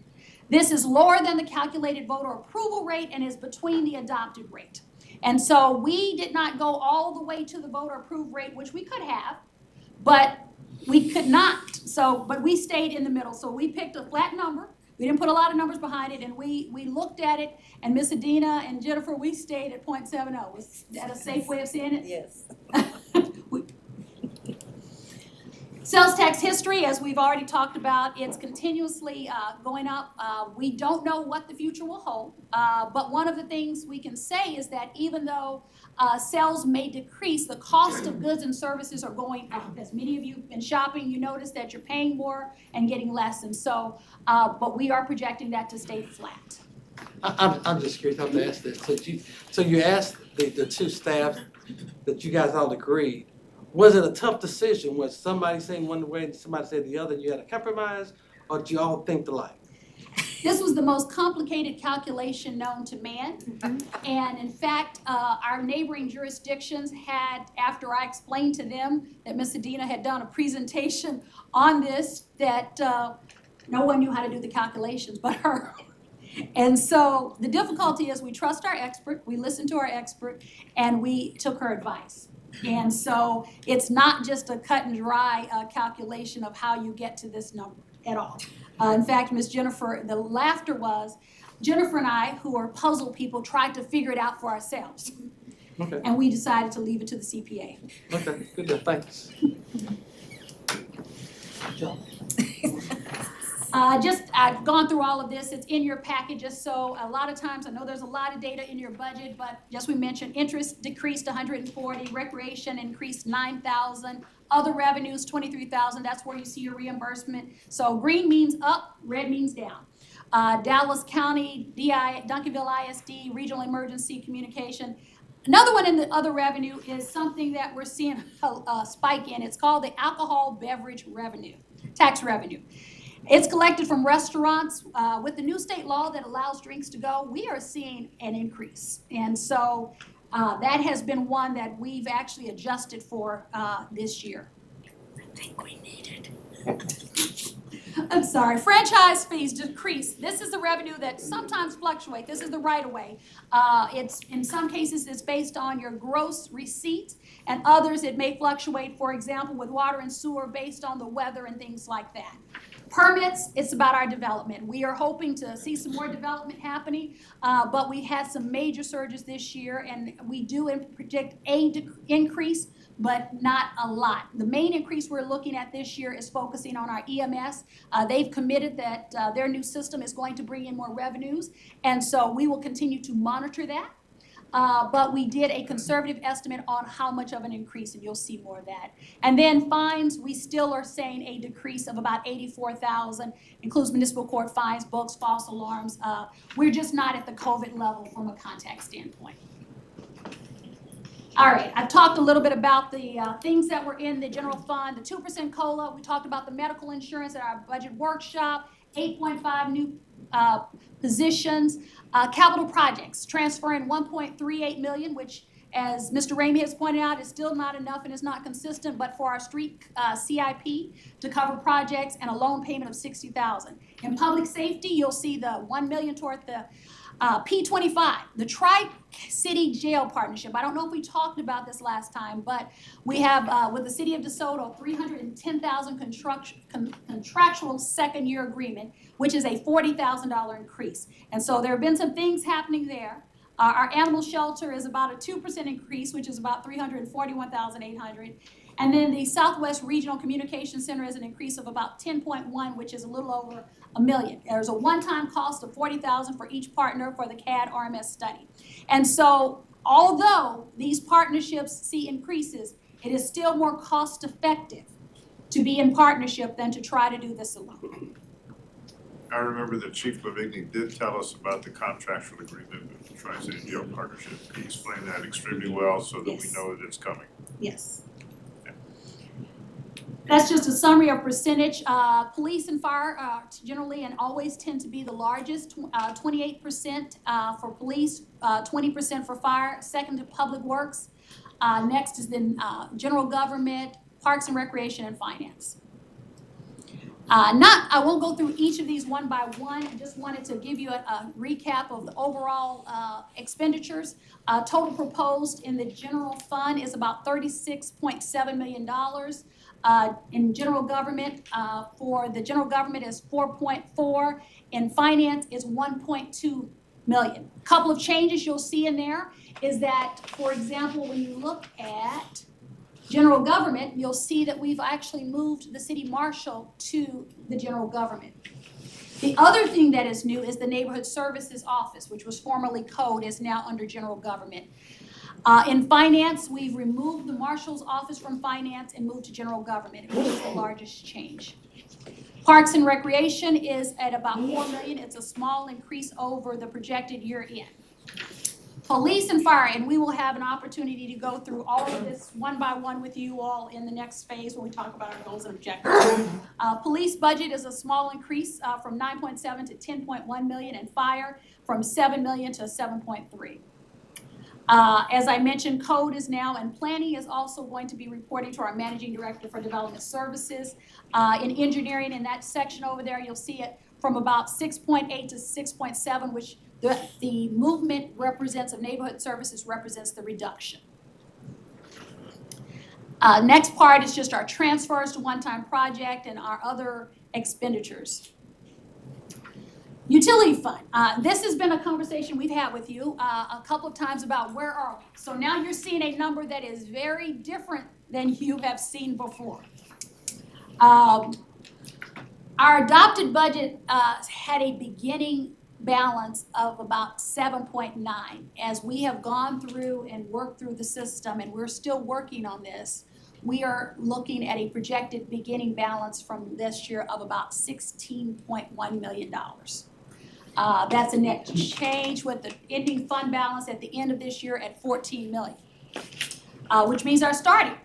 This is lower than the calculated voter approval rate and is between the adopted rate. And so we did not go all the way to the voter approved rate, which we could have, but We could not, so, but we stayed in the middle, so we picked a flat number. We didn't put a lot of numbers behind it, and we looked at it, and Miss Adina and Jennifer, we stayed at .70. Was that a safe way of saying it?
Yes.
Sales tax history, as we've already talked about, it's continuously going up. We don't know what the future will hold, but one of the things we can say is that even though sales may decrease, the cost of goods and services are going up. As many of you have been shopping, you notice that you're paying more and getting less, and so, but we are projecting that to stay flat.
I'm just curious, I have to ask this. So you asked the two staff that you guys all agreed. Was it a tough decision? Was somebody saying one way and somebody said the other, and you had a compromise, or did you all think alike?
This was the most complicated calculation known to man. And in fact, our neighboring jurisdictions had, after I explained to them that Ms. Adina had done a presentation on this, that no one knew how to do the calculations but her. And so the difficulty is we trust our expert, we listened to our expert, and we took her advice. And so it's not just a cut and dry calculation of how you get to this number at all. In fact, Ms. Jennifer, the laughter was, Jennifer and I, who are puzzle people, tried to figure it out for ourselves.
Okay.
And we decided to leave it to the CPA.
Okay, good, thanks.
I've gone through all of this. It's in your packages. So a lot of times, I know there's a lot of data in your budget, but just we mentioned, interest decreased 140, recreation increased 9,000, other revenues 23,000. That's where you see your reimbursement. So green means up, red means down. Dallas County, Duncanville ISD, Regional Emergency Communication. Another one in the other revenue is something that we're seeing a spike in. It's called the alcohol beverage revenue, tax revenue. It's collected from restaurants. With the new state law that allows drinks to go, we are seeing an increase. And so that has been one that we've actually adjusted for this year. I think we need it. I'm sorry, franchise fees decrease. This is the revenue that sometimes fluctuate. This is the right of way. It's in some cases it's based on your gross receipt, and others it may fluctuate, for example, with water and sewer based on the weather and things like that. Permits, it's about our development. We are hoping to see some more development happening, but we had some major surges this year, and we do predict an increase, but not a lot. The main increase we're looking at this year is focusing on our EMS. They've committed that their new system is going to bring in more revenues, and so we will continue to monitor that. But we did a conservative estimate on how much of an increase, and you'll see more of that. And then fines, we still are saying a decrease of about 84,000, includes municipal court fines, books, false alarms. We're just not at the COVID level from a contact standpoint. All right, I've talked a little bit about the things that were in the general fund, the 2% COLA. We talked about the medical insurance at our budget workshop, 8.5 new positions. Capital projects, transferring $1.38 million, which, as Mr. Ramey has pointed out, is still not enough and is not consistent, but for our street CIP to cover projects, and a loan payment of $60,000. In public safety, you'll see the $1 million toward the P25, the Tri-City Jail Partnership. I don't know if we talked about this last time, but we have, with the City of DeSoto, $310,000 contractual second-year agreement, which is a $40,000 increase. And so there have been some things happening there. Our animal shelter is about a 2% increase, which is about $341,800. And then the Southwest Regional Communication Center is an increase of about 10.1, which is a little over $1 million. There's a one-time cost of $40,000 for each partner for the CAD RMS study. And so, although these partnerships see increases, it is still more cost-effective to be in partnership than to try to do this alone.
I remember that Chief Levigny did tell us about the contractual agreement with the Tri-City Jail Partnership. He explained that extremely well so that we know that it's coming.
Yes. That's just a summary of percentage. Police and fire generally and always tend to be the largest, 28% for police, 20% for fire, second to public works. Next is then general government, parks and recreation, and finance. I won't go through each of these one by one. I just wanted to give you a recap of the overall expenditures. Total proposed in the general fund is about $36.7 million. in general government, for the general government is 4.4, in finance is 1.2 million. Couple of changes you'll see in there is that, for example, when you look at general government, you'll see that we've actually moved the city marshal to the general government. The other thing that is new is the neighborhood services office, which was formerly code, is now under general government. In finance, we've removed the marshal's office from finance and moved to general government, which is the largest change. Parks and recreation is at about 4 million. It's a small increase over the projected year end. Police and fire, and we will have an opportunity to go through all of this one by one with you all in the next phase when we talk about our goals and objectives. Police budget is a small increase from 9.7 to 10.1 million, and fire from 7 million to 7.3. As I mentioned, code is now, and planning is also going to be reporting to our managing director for development services. In engineering, in that section over there, you'll see it from about 6.8 to 6.7, which the movement represents of neighborhood services represents the reduction. Next part is just our transfers to one-time project and our other expenditures. Utility fund. This has been a conversation we've had with you a couple of times about where are we. So now you're seeing a number that is very different than you have seen before. Our adopted budget had a beginning balance of about 7.9. As we have gone through and worked through the system, and we're still working on this, we are looking at a projected beginning balance from this year of about $16.1 million. That's a net change with the ending fund balance at the end of this year at 14 million, which means our starting.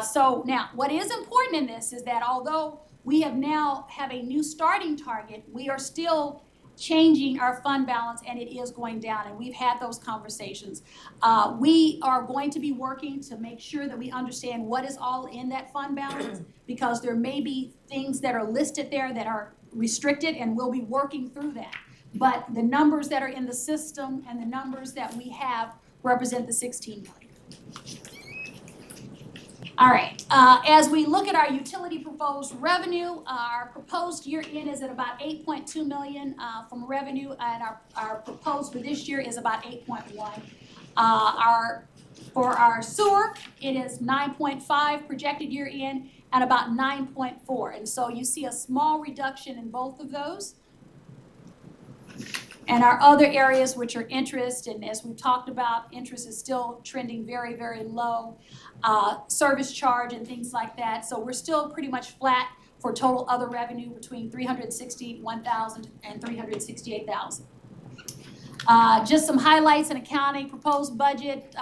So now, what is important in this is that although we have a new starting target, we are still changing our fund balance, and it is going down, and we've had those conversations. We are going to be working to make sure that we understand what is all in that fund balance, because there may be things that are listed there that are restricted, and we'll be working through that. But the numbers that are in the system and the numbers that we have represent the 16 million. All right, as we look at our utility proposed revenue, our proposed year end is at about 8.2 million from revenue, and our proposed for this year is about 8.1. For our sewer, it is 9.5 projected year end and about 9.4. And so you see a small reduction in both of those. And our other areas, which are interest, and as we've talked about, interest is still trending very, very low. Service charge and things like that. So we're still pretty much flat for total other revenue between 361,000 and 368,000. Just some highlights in accounting, proposed budget,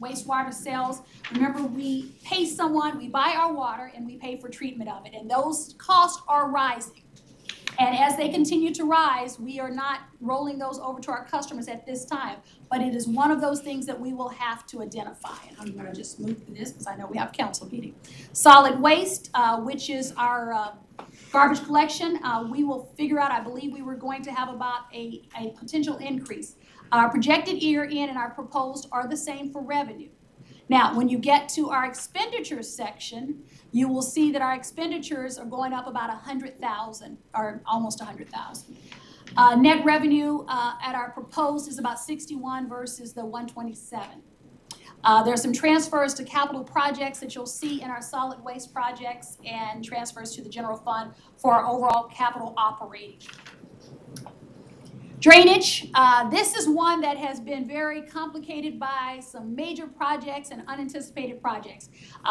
wastewater sales. Remember, we pay someone, we buy our water, and we pay for treatment of it, and those costs are rising. And as they continue to rise, we are not rolling those over to our customers at this time. But it is one of those things that we will have to identify. And I'm going to just move through this because I know we have council meeting. Solid waste, which is our garbage collection, we will figure out, I believe we were going to have about a potential increase. Our projected year end and our proposed are the same for revenue. Now, when you get to our expenditures section, you will see that our expenditures are going up about 100,000 or almost 100,000. Net revenue at our proposed is about 61 versus the 127. There's some transfers to capital projects that you'll see in our solid waste projects and transfers to the general fund for our overall capital operating. Drainage, this is one that has been very complicated by some major projects and unanticipated projects.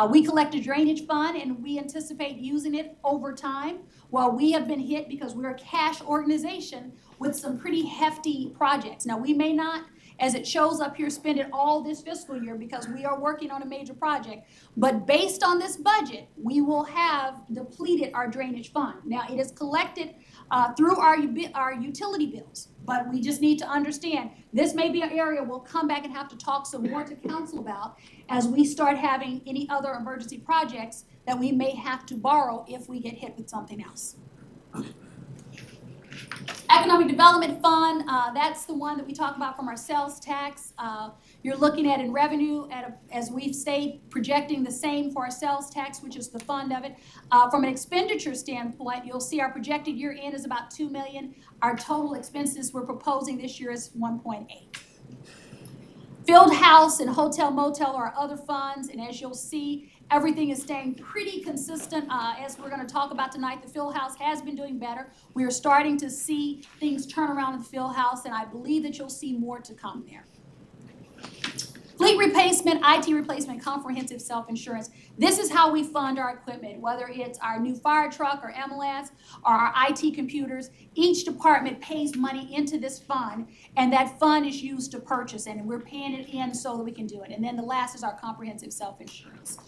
We collect a drainage fund and we anticipate using it over time. Well, we have been hit because we're a cash organization with some pretty hefty projects. Now, we may not, as it shows up here, spend it all this fiscal year because we are working on a major project. But based on this budget, we will have depleted our drainage fund. Now, it is collected through our utility bills. But we just need to understand this may be an area we'll come back and have to talk some more to council about as we start having any other emergency projects that we may have to borrow if we get hit with something else. Economic Development Fund, that's the one that we talk about from our sales tax. You're looking at in revenue, as we've stayed projecting the same for our sales tax, which is the fund of it. From an expenditure standpoint, you'll see our projected year end is about $2 million. Our total expenses we're proposing this year is 1.8. Field house and hotel motel are other funds, and as you'll see, everything is staying pretty consistent. As we're going to talk about tonight, the field house has been doing better. We are starting to see things turn around in the field house, and I believe that you'll see more to come there. Fleet replacement, IT replacement, comprehensive self-insurance. This is how we fund our equipment, whether it's our new fire truck or MLS or our IT computers. Each department pays money into this fund, and that fund is used to purchase it, and we're paying it in so that we can do it. And then the last is our comprehensive self-insurance.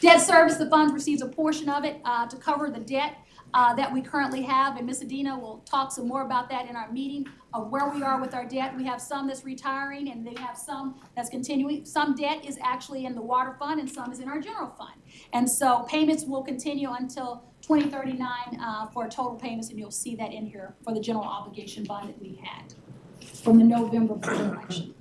Debt service, the fund receives a portion of it to cover the debt that we currently have, and Ms. Adina will talk some more about that in our meeting of where we are with our debt. We have some that's retiring, and they have some that's continuing. Some debt is actually in the water fund, and some is in our general fund. And so payments will continue until 2039 for total payments, and you'll see that in here for the general obligation bond that we had from the November board election.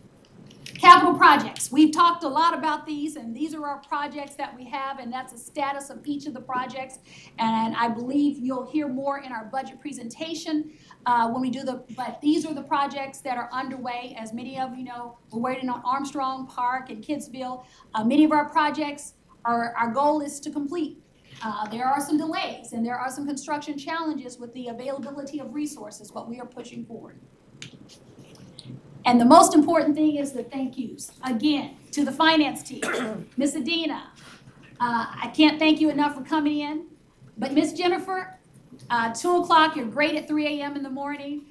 Capital projects. We've talked a lot about these, and these are our projects that we have, and that's the status of each of the projects. And I believe you'll hear more in our budget presentation when we do but these are the projects that are underway. As many of you know, we're waiting on Armstrong Park and Kidsville. Many of our projects, our goal is to complete. There are some delays, and there are some construction challenges with the availability of resources, but we are pushing forward. And the most important thing is the thank yous. Again, to the finance team, Miss Adina, I can't thank you enough for coming in. But Miss Jennifer, 2 o'clock, you're great at 3 a.m. in the morning.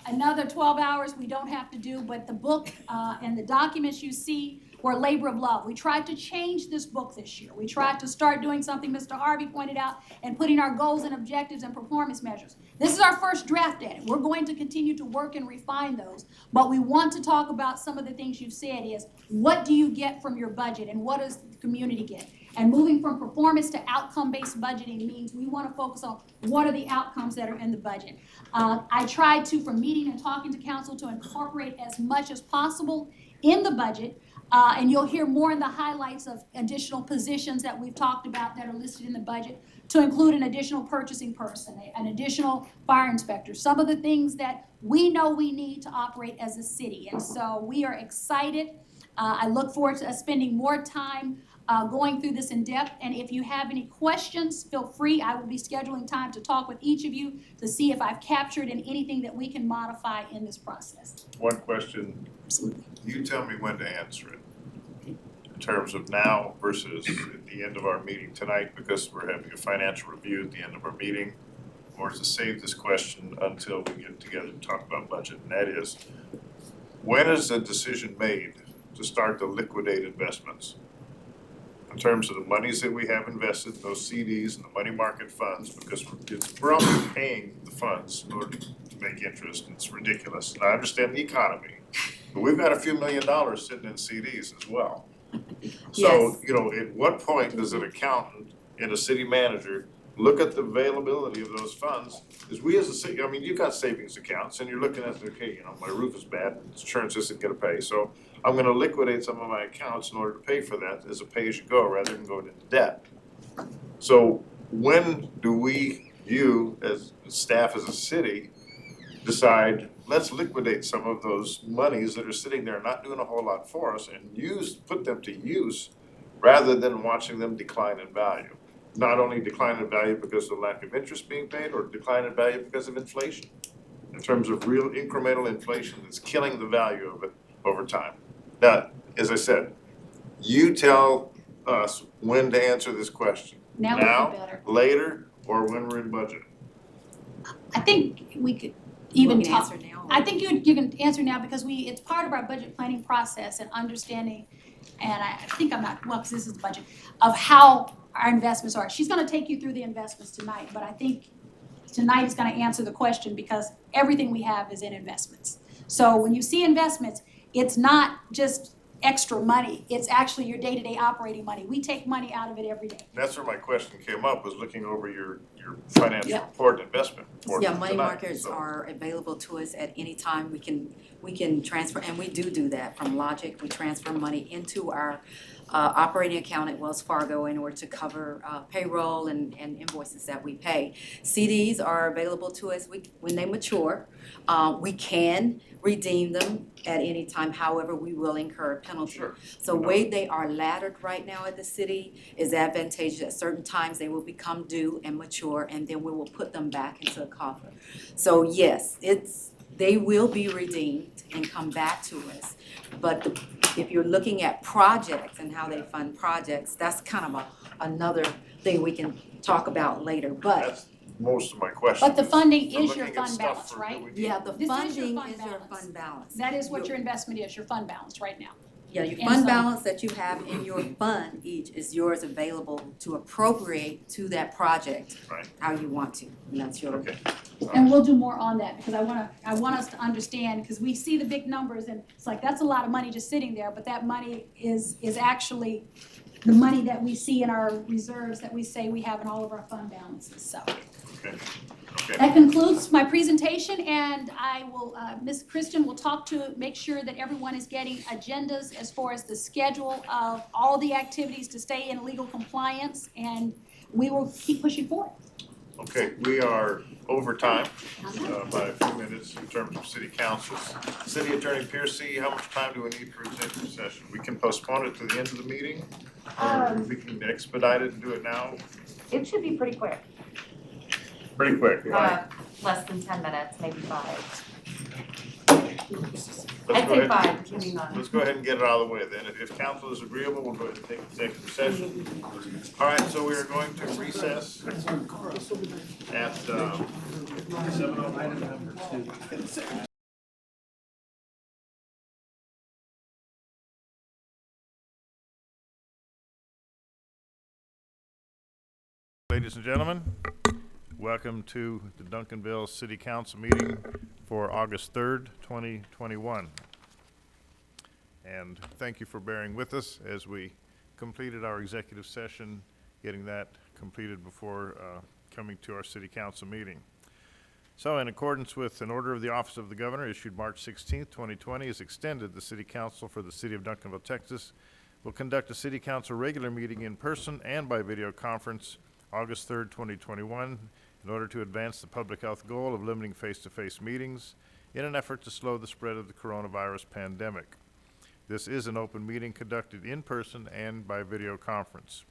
Another 12 hours we don't have to do, but the book and the documents you see were a labor of love. We tried to change this book this year. We tried to start doing something Mr. Harvey pointed out and putting our goals and objectives and performance measures. This is our first draft at it. We're going to continue to work and refine those, but we want to talk about some of the things you've said is, what do you get from your budget and what does the community get? And moving from performance to outcome-based budgeting means we want to focus on what are the outcomes that are in the budget. I tried to, from meeting and talking to council, to incorporate as much as possible in the budget. And you'll hear more in the highlights of additional positions that we've talked about that are listed in the budget, to include an additional purchasing person, an additional fire inspector, some of the things that we know we need to operate as a city. And so we are excited. I look forward to us spending more time going through this in depth. And if you have any questions, feel free. I will be scheduling time to talk with each of you to see if I've captured in anything that we can modify in this process.
One question.
Absolutely.
You tell me when to answer it. In terms of now versus at the end of our meeting tonight, because we're having a financial review at the end of our meeting, or to save this question until we get together and talk about budget, and that is, when is the decision made to start to liquidate investments? In terms of the monies that we have invested, those CDs and the money market funds, because we're only paying the funds in order to make interest. It's ridiculous. And I understand the economy, but we've got a few $1 million sitting in CDs as well. So, you know, at what point does an accountant and a city manager look at the availability of those funds? Because we as a city, I mean, you've got savings accounts and you're looking at, okay, you know, my roof is bad, insurance isn't gonna pay, so I'm gonna liquidate some of my accounts in order to pay for that as a pay-as-you-go rather than going into debt. So when do we, you as staff as a city, decide, let's liquidate some of those monies that are sitting there not doing a whole lot for us and put them to use rather than watching them decline in value? Not only decline in value because of the lack of interest being paid, or decline in value because of inflation, in terms of real incremental inflation that's killing the value of it over time. Now, as I said, you tell us when to answer this question.
Now would be better.
Later, or when we're in budget?
I think we could even
We can
talk.
answer now.
I think you can answer now because it's part of our budget planning process and understanding, and I think I'm not, well, because this is the budget, of how our investments are. She's gonna take you through the investments tonight, but I think tonight is gonna answer the question because everything we have is in investments. So when you see investments, it's not just extra money, it's actually your day-to-day operating money. We take money out of it every day.
That's where my question came up, was looking over your your financial
Yeah.
report, investment report
Yeah,
for
money
tonight,
markets
so.
are available to us at any time. We can transfer, and we do that from Logic. We transfer money into our operating account at Wells Fargo in order to cover payroll and invoices that we pay. CDs are available to us when they mature. We can redeem them at any time, however, we will incur a penalty.
Sure.
So way they are laddered right now at the city is advantageous. At certain times, they will become due and mature, and then we will put them back into a coffer. So yes, they will be redeemed and come back to us. But if you're looking at projects and how they fund projects, that's kind of another thing we can talk about later, but.
That's most of my questions.
But the funding
We're
is your
looking at
fund
stuff
balance,
for-
right?
that we need.
Yeah, the
This is your
funding
fund
is your
balance.
fund balance.
That is what your investment is, your fund balance right now.
Yeah, your
And
fund
so-
balance that you have in your fund each is yours available to appropriate to that project.
Right.
How you want to, and that's your.
Okay.
And we'll do more on that, because I want us to understand, because we see the big numbers, and it's like, that's a lot of money just sitting there, but that money is actually the money that we see in our reserves that we say we have in all of our fund balances, so.
Okay. Okay.
That concludes my presentation, and I will, Ms. Kristen will talk to make sure that everyone is getting agendas as far as the schedule of all the activities to stay in legal compliance, and we will keep pushing forward.
Okay, we are over time by a few minutes in terms of city councils. City Attorney Piercy, how much time do we need for executive session? We can postpone it to the end of the meeting, or we can expedite it and do it now,
It should be pretty quick,
pretty quick.
less than 10 minutes, maybe 5.
Let's
I'd
go
say
ahead-
5, depending on.
Let's go ahead and get it out of the way then. If council is agreeable, we'll go ahead and take executive session. All right, so we are going to recess at 7:01. Ladies and gentlemen, welcome to the Duncanville City Council meeting for August 3rd, 2021. And thank you for bearing with us as we completed our executive session, getting that completed before coming to our City Council meeting. So in accordance with an order of the Office of the Governor issued March 16th, 2020, is extended, the City Council for the City of Duncanville, Texas, will conduct a City Council regular meeting in person and by video conference August 3rd, 2021, in order to advance the public health goal of limiting face-to-face meetings in an effort to slow the spread of the coronavirus pandemic. This is an open meeting conducted in person and by video conference.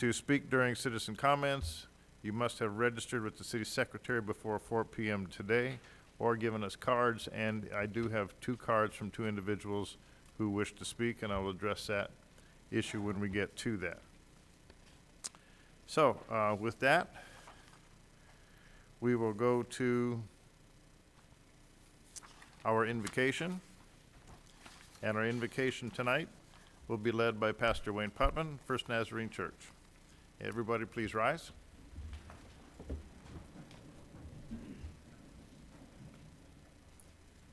To speak during citizen comments, you must have registered with the city secretary before 4 p.m. today or given us cards, and I do have 2 cards from 2 individuals who wish to speak, and I will address that issue when we get to that. So, with that, we will go to our invocation. And our invocation tonight will be led by Pastor Wayne Putman, First Nazarene Church. Everybody please rise.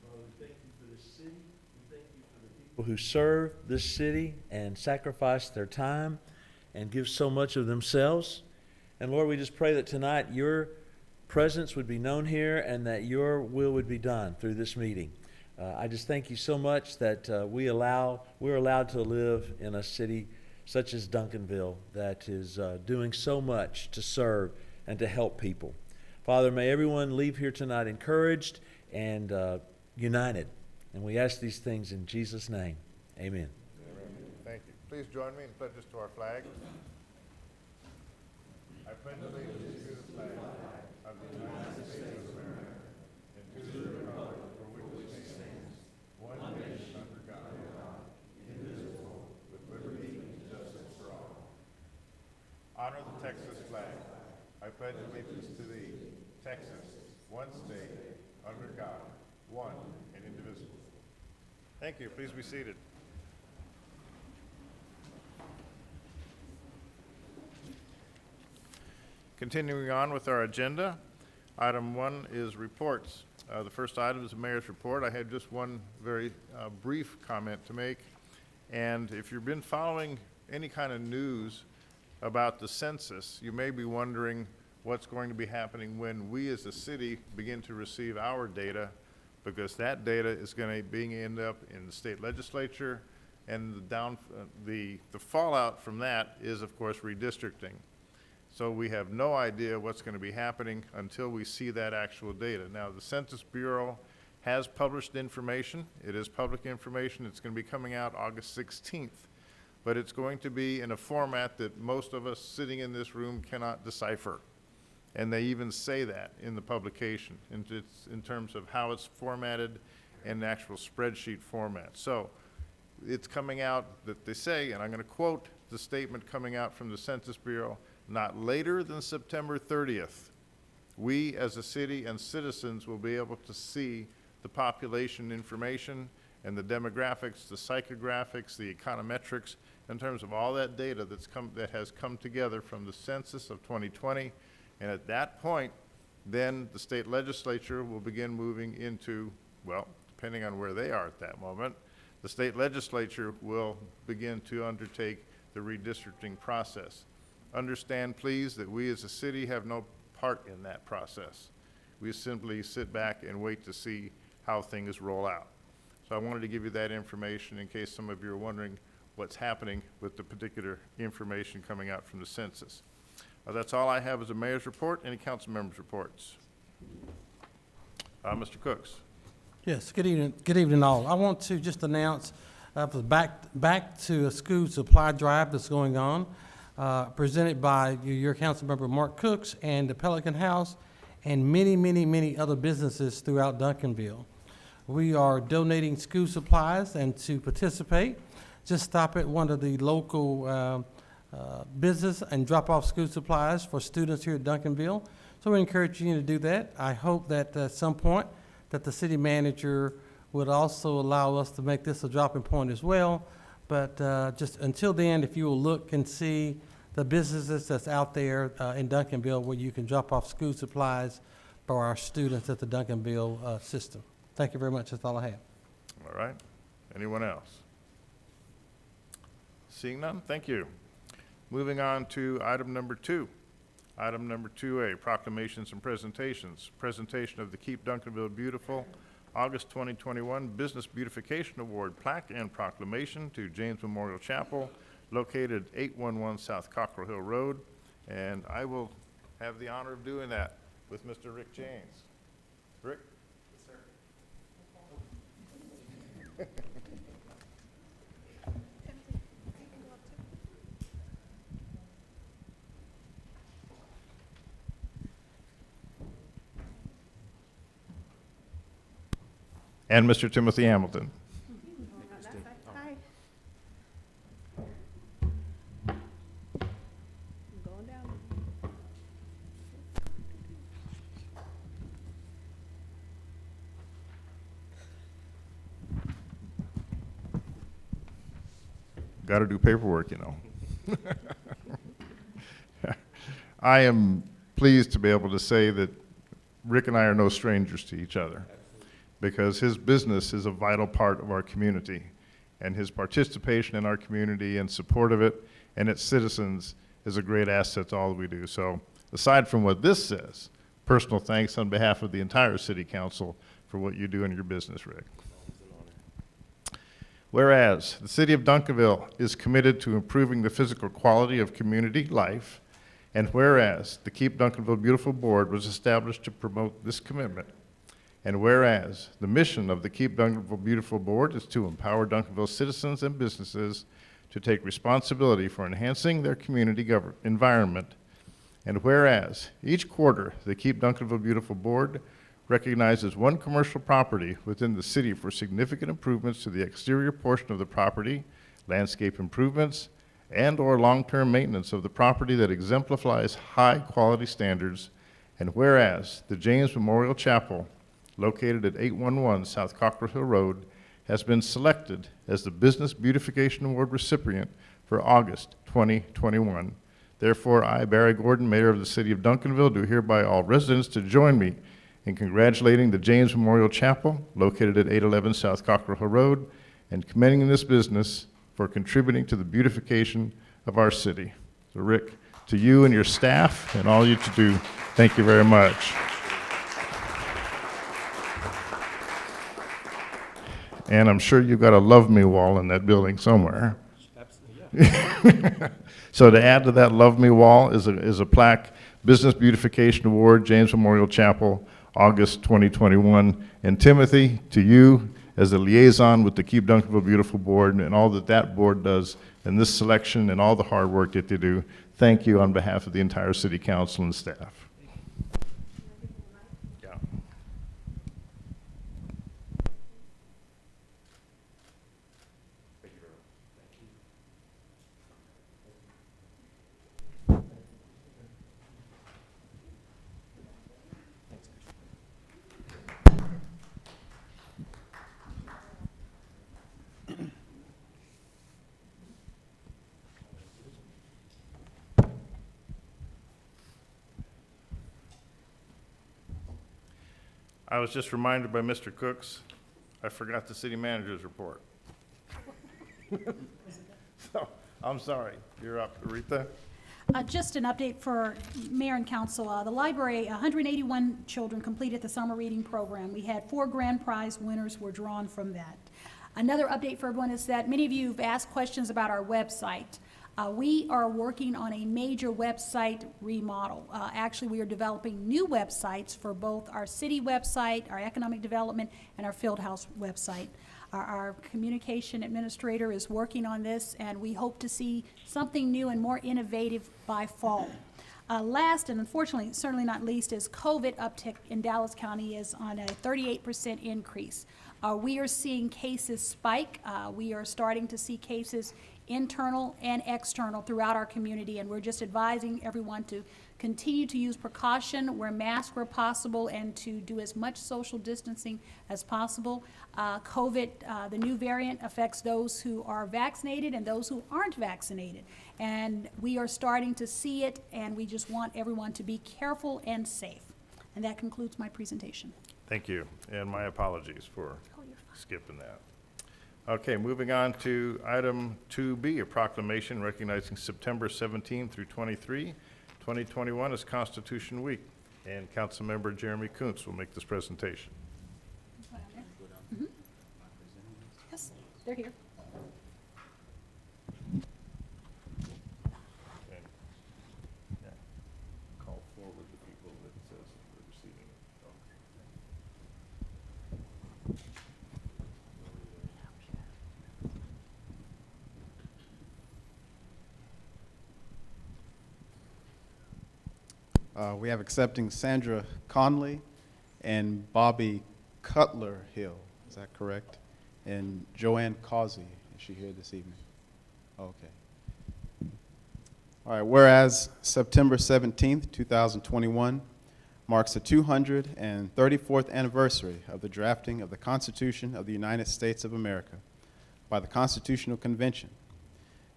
Father, we thank you for this city. We thank you for the people who serve this city and sacrifice their time and give so much of themselves. And Lord, we just pray that tonight your presence would be known here and that your will would be done through this meeting. I just thank you so much that we're allowed to live in a city such as Duncanville that is doing so much to serve and to help people. Father, may everyone leave here tonight encouraged and united. And we ask these things in Jesus' name. Amen.
Thank you. Please join me in pledges to our flag. I pledge allegiance to the flag of the United States of America and to the republic for which it stands, one nation under God, indivisible, with liberty and justice for all. Honor the Texas flag. I pledge allegiance to thee, Texas, one state, under God, one and indivisible. Thank you. Please be seated. Continuing on with our agenda, item 1 is reports. The first item is the mayor's report. I had just one very brief comment to make. And if you've been following any kind of news about the census, you may be wondering what's going to be happening when we as a city begin to receive our data, because that data is going to end up in the state legislature, and the fallout from that is, of course, redistricting. So we have no idea what's going to be happening until we see that actual data. Now, the Census Bureau has published information. It is public information. It's going to be coming out August 16th. But it's going to be in a format that most of us sitting in this room cannot decipher. And they even say that in the publication, in terms of how it's formatted in the actual spreadsheet format. So it's coming out that they say, and I'm going to quote the statement coming out from the Census Bureau, not later than September 30th, we as a city and citizens will be able to see the population information and the demographics, the psychographics, the econometrics, in terms of all that data that has come together from the census of 2020. And at that point, then the state legislature will begin moving into, well, depending on where they are at that moment, the state legislature will begin to undertake the redistricting process. Understand, please, that we as a city have no part in that process. We simply sit back and wait to see how things roll out. So I wanted to give you that information in case some of you are wondering what's happening with the particular information coming out from the census. That's all I have as a mayor's report. Any council members' reports? Mr. Cooks.
Yes, good evening all. I want to just announce back to a school supply drive that's going on, presented by your council member Mark Cooks and the Pelican House and many other businesses throughout Duncanville. We are donating school supplies, and to participate, just stop at one of the local business and drop off school supplies for students here at Duncanville. So we encourage you to do that. I hope that at some point that the city manager would also allow us to make this a dropping point as well. But just until then, if you will look and see the businesses that's out there in Duncanville where you can drop off school supplies for our students at the Duncanville system. Thank you very much. That's all I have.
All right. Anyone else? Seeing none, thank you. Moving on to item number 2. Item number 2A, proclamations and presentations. Presentation of the Keep Duncanville Beautiful August 2021 Business Beautification Award plaque and proclamation to James Memorial Chapel, located 811 South Cockrell Hill Road. And I will have the honor of doing that with Mr. Rick James. Rick? Yes, sir. And Mr. Timothy Hamilton.
Hi. Going down.
Got to do paperwork, you know. I am pleased to be able to say that Rick and I are no strangers to each other, because his business is a vital part of our community, and his participation in our community and support of it and its citizens is a great asset to all that we do. So aside from what this says, personal thanks on behalf of the entire city council for what you do in your business, Rick. Whereas the city of Duncanville is committed to improving the physical quality of community life, and whereas the Keep Duncanville Beautiful Board was established to promote this commitment, and whereas the mission of the Keep Duncanville Beautiful Board is to empower Duncanville citizens and businesses to take responsibility for enhancing their community environment, and whereas each quarter the Keep Duncanville Beautiful Board recognizes one commercial property within the city for significant improvements to the exterior portion of the property, landscape improvements, and/or long-term maintenance of the property that exemplifies high-quality standards, and whereas the James Memorial Chapel, located at 811 South Cockrell Hill Road, has been selected as the Business Beautification Award recipient for August 2021. Therefore, I, Barry Gordon, Mayor of the City of Duncanville, do hereby all residents to join me in congratulating the James Memorial Chapel, located at 811 South Cockrell Hill Road, and commending this business for contributing to the beautification of our city. So Rick, to you and your staff and all you to do, thank you very much. And I'm sure you've got a love me wall in that building somewhere. So to add to that love me wall is a plaque, Business Beautification Award, James Memorial Chapel, August 2021. And Timothy, to you as a liaison with the Keep Duncanville Beautiful Board and all that that board does in this selection and all the hard work that they do, thank you on behalf of the entire city council and staff. Yeah. I was just reminded by Mr. Cooks, I forgot the city manager's report. So, I'm sorry, you're up, Aretha.
Just an update for Mayor and Council. The library, 181 children completed the summer reading program. We had 4 grand prize winners were drawn from that. Another update for everyone is that many of you have asked questions about our website. We are working on a major website remodel. Actually, we are developing new websites for both our city website, our economic development, and our field house website. Our communication administrator is working on this, and we hope to see something new and more innovative by fall. Last, and unfortunately, certainly not least, is COVID uptick in Dallas County is on a 38% increase. We are seeing cases spike. We are starting to see cases internal and external throughout our community, and we're just advising everyone to continue to use precaution, wear masks where possible, and to do as much social distancing as possible. COVID, the new variant, affects those who are vaccinated and those who aren't vaccinated, and we are starting to see it, and we just want everyone to be careful and safe. And that concludes my presentation.
Thank you, and my apologies for skipping that. Okay, moving on to item 2B, a proclamation recognizing September 17 through 23, 2021 as Constitution Week. And Councilmember Jeremy Kuntz will make this presentation.
Mm-hmm. Yes, they're here.
Call forward the people that says we're receiving it.
We have accepting Sandra Conley and Bobby Cutler Hill, is that correct? And Joanne Causey, is she here this evening? Okay. All right, whereas September 17th, 2021 marks the 234th anniversary of the drafting of the Constitution of the United States of America by the Constitutional Convention.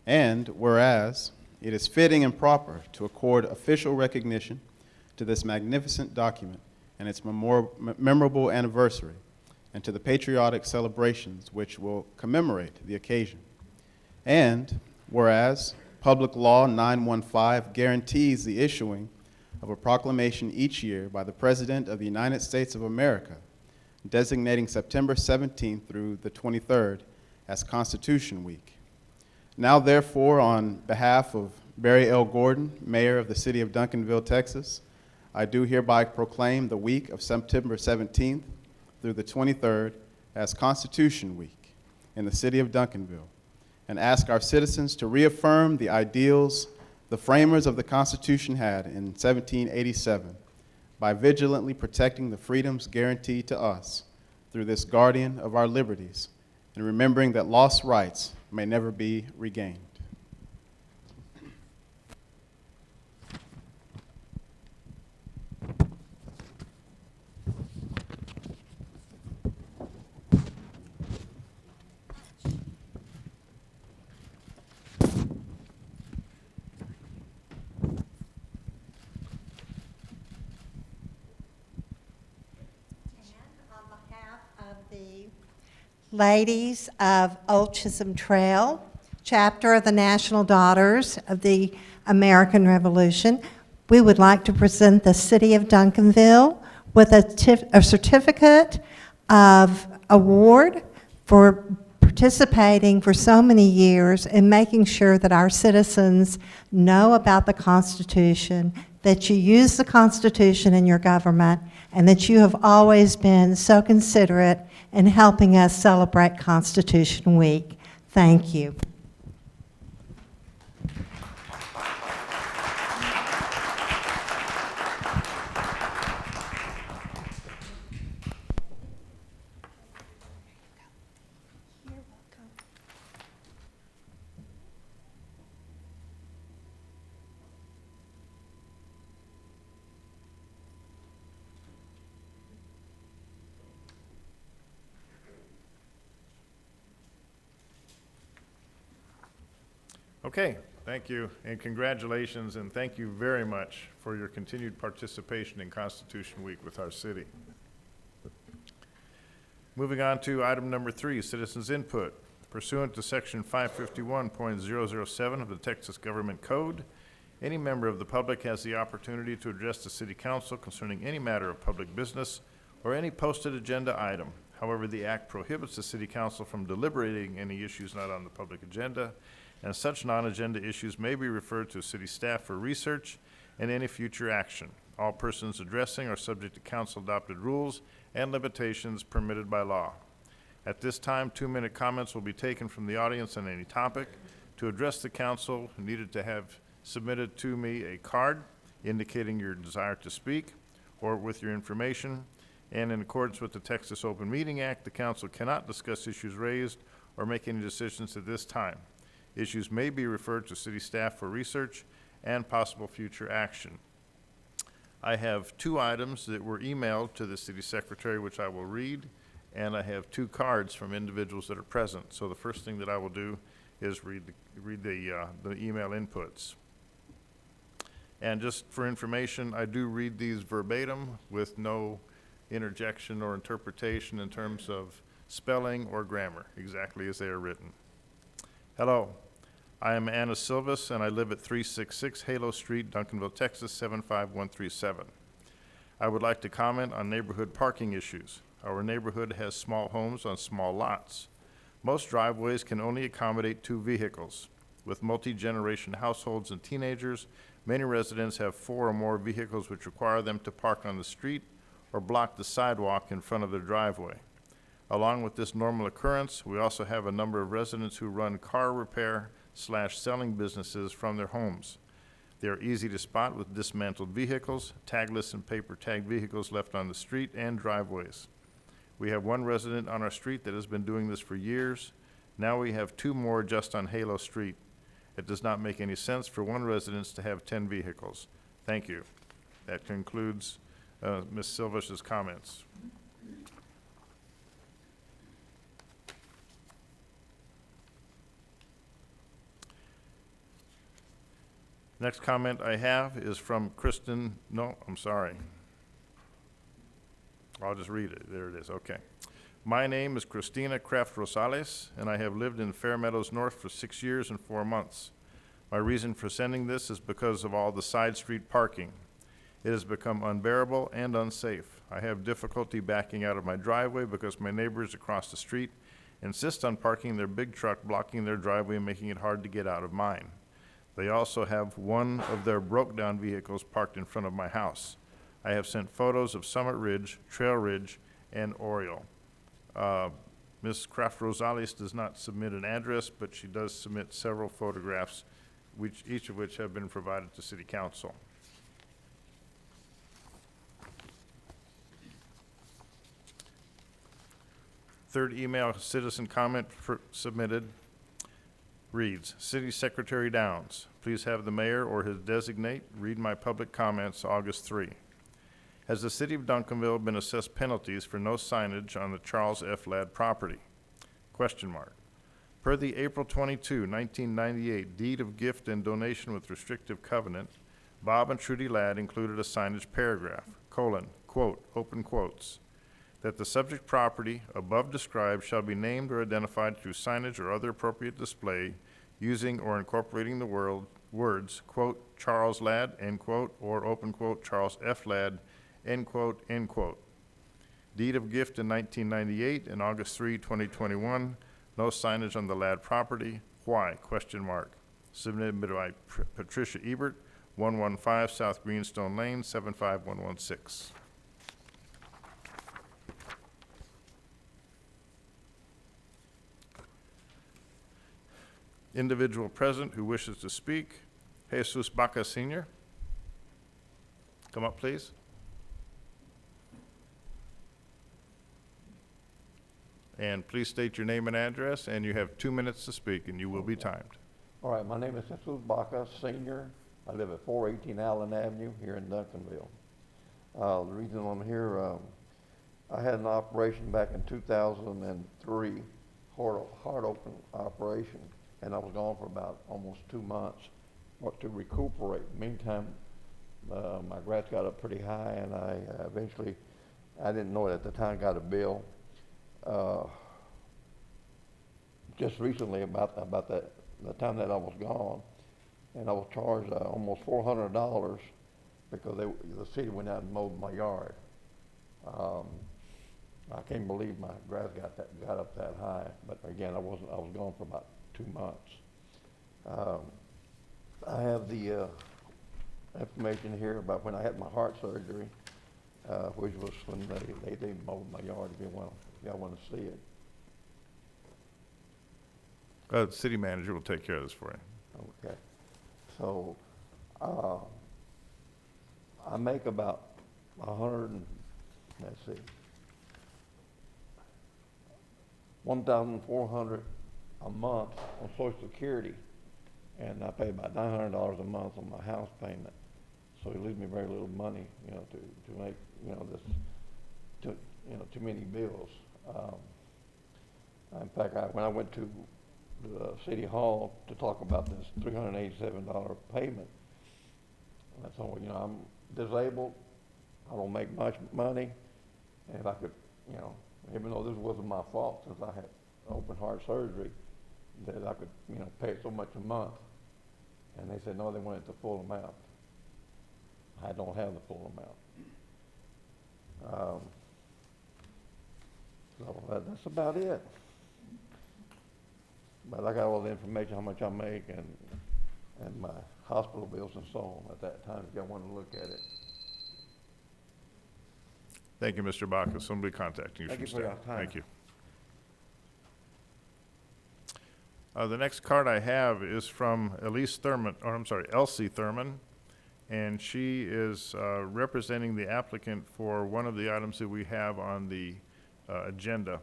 And whereas it is fitting and proper to accord official recognition to this magnificent document and its memorable anniversary, and to the patriotic celebrations which will commemorate the occasion. And whereas Public Law 915 guarantees the issuing of a proclamation each year by the President of the United States of America, designating September 17th through the 23rd as Constitution Week. Now, therefore, on behalf of Barry L. Gordon, Mayor of the City of Duncanville, Texas, I do hereby proclaim the week of September 17th through the 23rd as Constitution Week in the City of Duncanville, and ask our citizens to reaffirm the ideals the framers of the Constitution had in 1787 by vigilantly protecting the freedoms guaranteed to us through this guardian of our liberties, and remembering that lost rights may never be regained.
Ladies of Old Chisholm Trail, chapter of the National Daughters of the American Revolution, we would like to present the City of Duncanville with a certificate of award for participating for so many years in making sure that our citizens know about the Constitution, that you use the Constitution in your government, and that you have always been so considerate in helping us celebrate Constitution Week. Thank you.
Okay, thank you, and congratulations, and thank you very much for your continued participation in Constitution Week with our city. Moving on to item number 3, citizens' input. Pursuant to section 551.007 of the Texas Govt Code, any member of the public has the opportunity to address the City Council concerning any matter of public business or any posted agenda item. However, the act prohibits the City Council from deliberating any issues not on the public agenda, and such non-agenda issues may be referred to city staff for research and any future action. All persons addressing are subject to council-adopted rules and limitations permitted by law. At this time, 2-minute comments will be taken from the audience on any topic. To address the council, you needed to have submitted to me a card indicating your desire to speak or with your information. And in accordance with the Texas Open Meeting Act, the council cannot discuss issues raised or make any decisions at this time. Issues may be referred to city staff for research and possible future action. I have 2 items that were emailed to the city secretary, which I will read, and I have 2 cards from individuals that are present. So the first thing that I will do is read the email inputs. And just for information, I do read these verbatim with no interjection or interpretation in terms of spelling or grammar, exactly as they are written. Hello, I am Anna Silvas, and I live at 366 Halo Street, Duncanville, Texas, 75137. I would like to comment on neighborhood parking issues. Our neighborhood has small homes on small lots. Most driveways can only accommodate 2 vehicles. With multi-generation households and teenagers, many residents have 4 or more vehicles, which require them to park on the street or block the sidewalk in front of their driveway. Along with this normal occurrence, we also have a number of residents who run car repair/selling businesses from their homes. They are easy to spot with dismantled vehicles, tagless and paper tagged vehicles left on the street and driveways. We have 1 resident on our street that has been doing this for years. Now we have 2 more just on Halo Street. It does not make any sense for 1 resident to have 10 vehicles. Thank you. That concludes Ms. Silvas' comments. Next comment I have is from Kristen, no, I'm sorry. I'll just read it, there it is, okay. My name is Christina Kraft Rosales, and I have lived in Fair Meadows North for 6 years and 4 months. My reason for sending this is because of all the side street parking. It has become unbearable and unsafe. I have difficulty backing out of my driveway because my neighbors across the street insist on parking their big truck blocking their driveway and making it hard to get out of mine. They also have 1 of their broke-down vehicles parked in front of my house. I have sent photos of Summit Ridge, Trail Ridge, and Oriole. Ms. Kraft Rosales does not submit an address, but she does submit several photographs, each of which have been provided to City Council. Third email citizen comment submitted reads, City Secretary Downs, please have the mayor or his designate read my public comments August 3. Has the City of Duncanville been assessed penalties for no signage on the Charles F. Ladd property? Question mark. Per the April 22, 1998 deed of gift and donation with restrictive covenant, Bob and Trudy Ladd included a signage paragraph, quote, open quotes, that the subject property above described shall be named or identified through signage or other appropriate display using or incorporating the words, quote, Charles Ladd, end quote, or open quote, Charles F. Ladd, end quote, end quote. Deed of gift in 1998 and August 3, 2021. No signage on the Ladd property. Why? Question mark. Submitted by Patricia Ebert, 115 South Greenstone Lane, 75116. Individual present who wishes to speak, Jesus Baca Sr. Come up, please. And please state your name and address, and you have 2 minutes to speak, and you will be timed.
All right, my name is Jesus Baca Sr. I live at 418 Allen Avenue here in Duncanville. The reason I'm here, I had an operation back in 2003, heart open operation, and I was gone for about almost 2 months to recuperate. Meantime, my grass got up pretty high, and I eventually, I didn't know it at the time, got a bill. Just recently about that, the time that I was gone, and I was charged almost $400 because the city went out and mowed my yard. I can't believe my grass got up that high, but again, I was gone for about 2 months. I have the information here about when I had my heart surgery, which was when they mowed my yard. If y'all want to see it.
The city manager will take care of this for you.
Okay. So, I make about 1,400 a month on Social Security, and I pay about $900 a month on my house payment. So it leaves me very little money, to make, too many bills. In fact, when I went to the City Hall to talk about this $387 payment, I told them, I'm disabled, I don't make much money, and if I could, even though this wasn't my fault since I had open heart surgery, that I could, pay so much a month. And they said, no, they wanted the full amount. I don't have the full amount. So that's about it. But I got all the information, how much I make, and my hospital bills and so on at that time, if y'all want to look at it.
Thank you, Mr. Baca. Somebody contacting you
Thank
from
you for your
staff.
time.
Thank you. The next card I have is from Elsie Thurman, and she is representing the applicant for one of the items that we have on the agenda,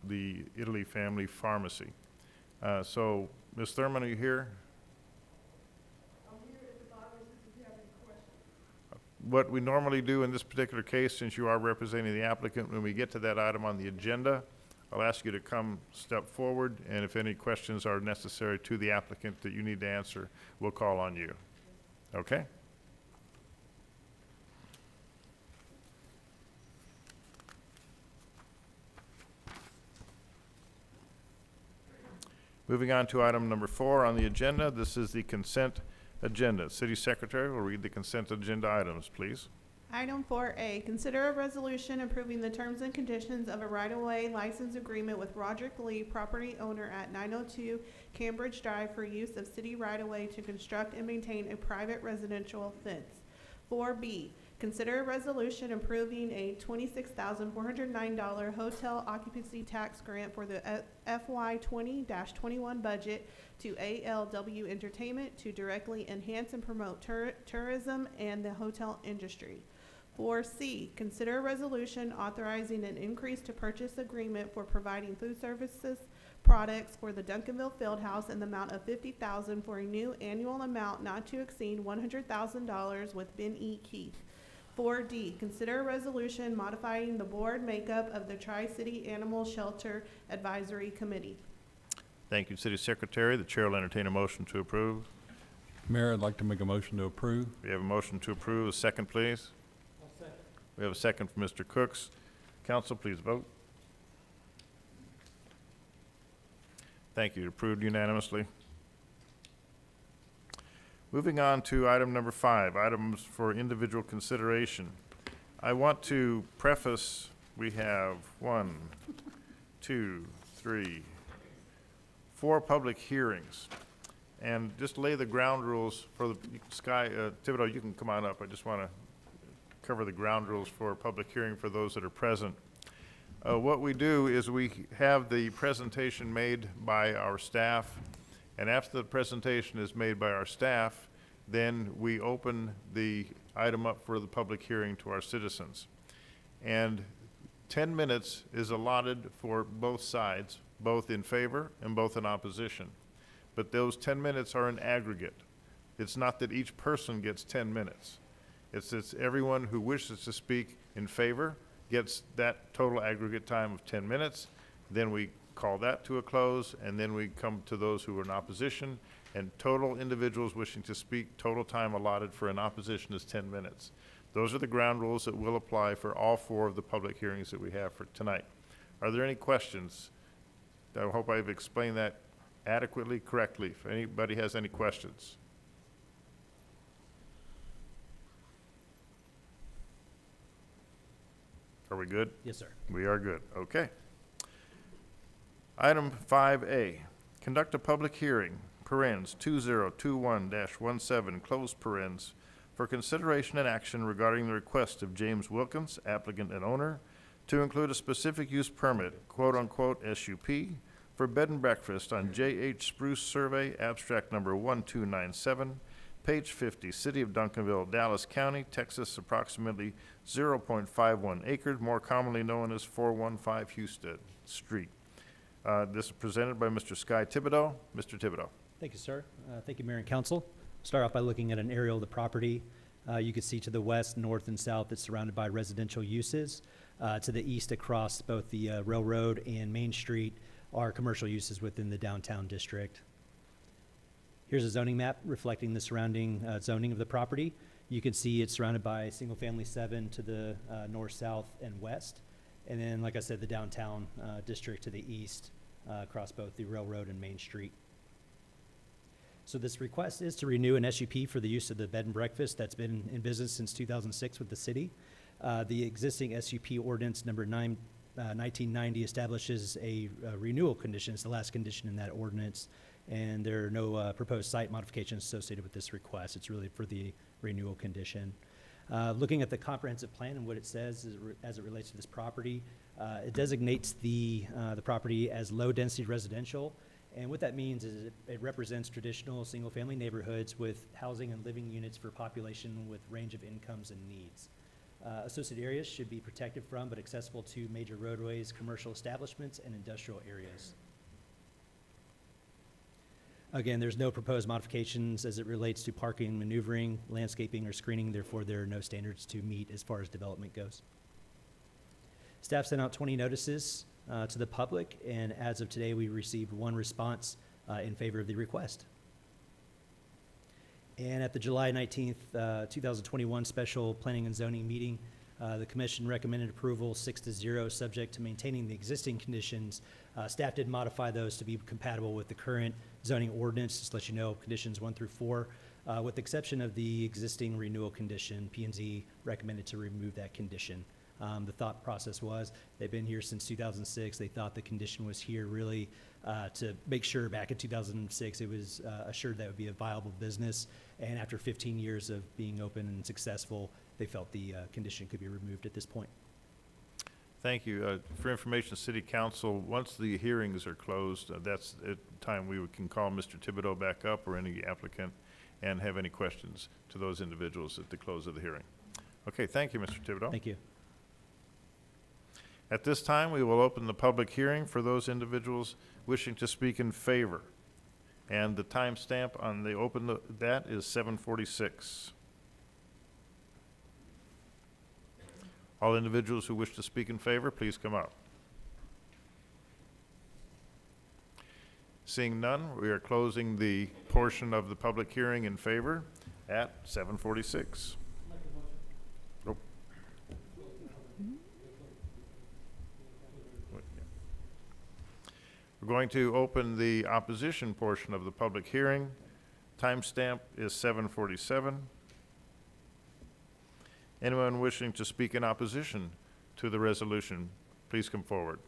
the Italy Family Pharmacy. So, Ms. Thurman, are you here?
I'm here at the bottom if you have any questions.
What we normally do in this particular case, since you are representing the applicant, when we get to that item on the agenda, I'll ask you to come step forward, and if any questions are necessary to the applicant that you need to answer, we'll call on you. Okay? Moving on to item number 4 on the agenda. This is the consent agenda. City Secretary will read the consent agenda items, please.
Item 4A, consider a resolution approving the terms and conditions of a right-of-way license agreement with Roderick Lee, property owner at 902 Cambridge Drive for use of city right-of-way to construct and maintain a private residential fence. 4B, consider a resolution approving a $26,409 hotel occupancy tax grant for the FY 20-21 budget to ALW Entertainment to directly enhance and promote tourism and the hotel industry. 4C, consider a resolution authorizing an increase to purchase agreement for providing food services products for the Duncanville Fieldhouse in the amount of $50,000 for a new annual amount not to exceed $100,000 with Ben E. Keith. 4D, consider a resolution modifying the board makeup of the Tri-City Animal Shelter Advisory Committee.
Thank you, City Secretary. The chair will entertain a motion to approve.
Mayor, I'd like to make a motion to approve.
We have a motion to approve. A second, please. We have a second from Mr. Cooks. Council, please vote. Thank you. Approved unanimously. Moving on to item number 5, items for individual consideration. I want to preface, we have 1, 2, 3, 4 public hearings. And just lay the ground rules for the, Thibodeau, you can come on up. I just want to cover the ground rules for a public hearing for those that are present. What we do is we have the presentation made by our staff, and after the presentation is made by our staff, then we open the item up for the public hearing to our citizens. And 10 minutes is allotted for both sides, both in favor and both in opposition. But those 10 minutes are an aggregate. It's not that each person gets 10 minutes. It's everyone who wishes to speak in favor gets that total aggregate time of 10 minutes. Then we call that to a close, and then we come to those who are in opposition, and total individuals wishing to speak, total time allotted for an opposition is 10 minutes. Those are the ground rules that will apply for all 4 of the public hearings that we have for tonight. Are there any questions? I hope I've explained that adequately, correctly. If anybody has any questions. Are we good?
Yes, sir.
We are good. Okay. Item 5A, conduct a public hearing, parens 2021-17, close parens, for consideration and action regarding the request of James Wilkins, applicant and owner, to include a specific use permit, quote-unquote SUP, for bed and breakfast on J.H. Spruce Survey, abstract number 1297, page 50, City of Duncanville, Dallas County, Texas, approximately 0.51 acres, more commonly known as 415 Houston Street. This is presented by Mr. Sky Thibodeau. Mr. Thibodeau.
Thank you, sir. Thank you, Mayor and Council. Start off by looking at an aerial of the property. You can see to the west, north, and south it's surrounded by residential uses. To the east across both the railroad and Main Street are commercial uses within the downtown district. Here's a zoning map reflecting the surrounding zoning of the property. You can see it's surrounded by single-family 7 to the north, south, and west. And then, like I said, the downtown district to the east across both the railroad and Main Street. So this request is to renew an SUP for the use of the bed and breakfast that's been in business since 2006 with the city. The existing SUP ordinance number 1990 establishes a renewal condition. It's the last condition in that ordinance. And there are no proposed site modifications associated with this request. It's really for the renewal condition. Looking at the comprehensive plan and what it says as it relates to this property, it designates the property as low-density residential. And what that means is it represents traditional single-family neighborhoods with housing and living units for population with range of incomes and needs. Associated areas should be protected from but accessible to major roadways, commercial establishments, and industrial areas. Again, there's no proposed modifications as it relates to parking, maneuvering, landscaping, or screening. Therefore, there are no standards to meet as far as development goes. Staff sent out 20 notices to the public, and as of today, we received 1 response in favor of the request. And at the July 19th, 2021 special planning and zoning meeting, the commission recommended approval 6-0, subject to maintaining the existing conditions. Staff did modify those to be compatible with the current zoning ordinance, just to let you know, conditions 1 through 4. With the exception of the existing renewal condition, P&Z recommended to remove that condition. The thought process was they've been here since 2006. They thought the condition was here really to make sure back in 2006 it was assured that it would be a viable business. And after 15 years of being open and successful, they felt the condition could be removed at this point.
Thank you. For information, City Council, once the hearings are closed, that's the time we can call Mr. Thibodeau back up or any applicant and have any questions to those individuals at the close of the hearing. Okay, thank you, Mr. Thibodeau.
Thank you.
At this time, we will open the public hearing for those individuals wishing to speak in favor. And the timestamp on the open that is 7:46. All individuals who wish to speak in favor, please come up. Seeing none, we are closing the portion of the public hearing in favor at 7:46. Nope. We're going to open the opposition portion of the public hearing. Timestamp is 7:47. Anyone wishing to speak in opposition to the resolution, please come forward.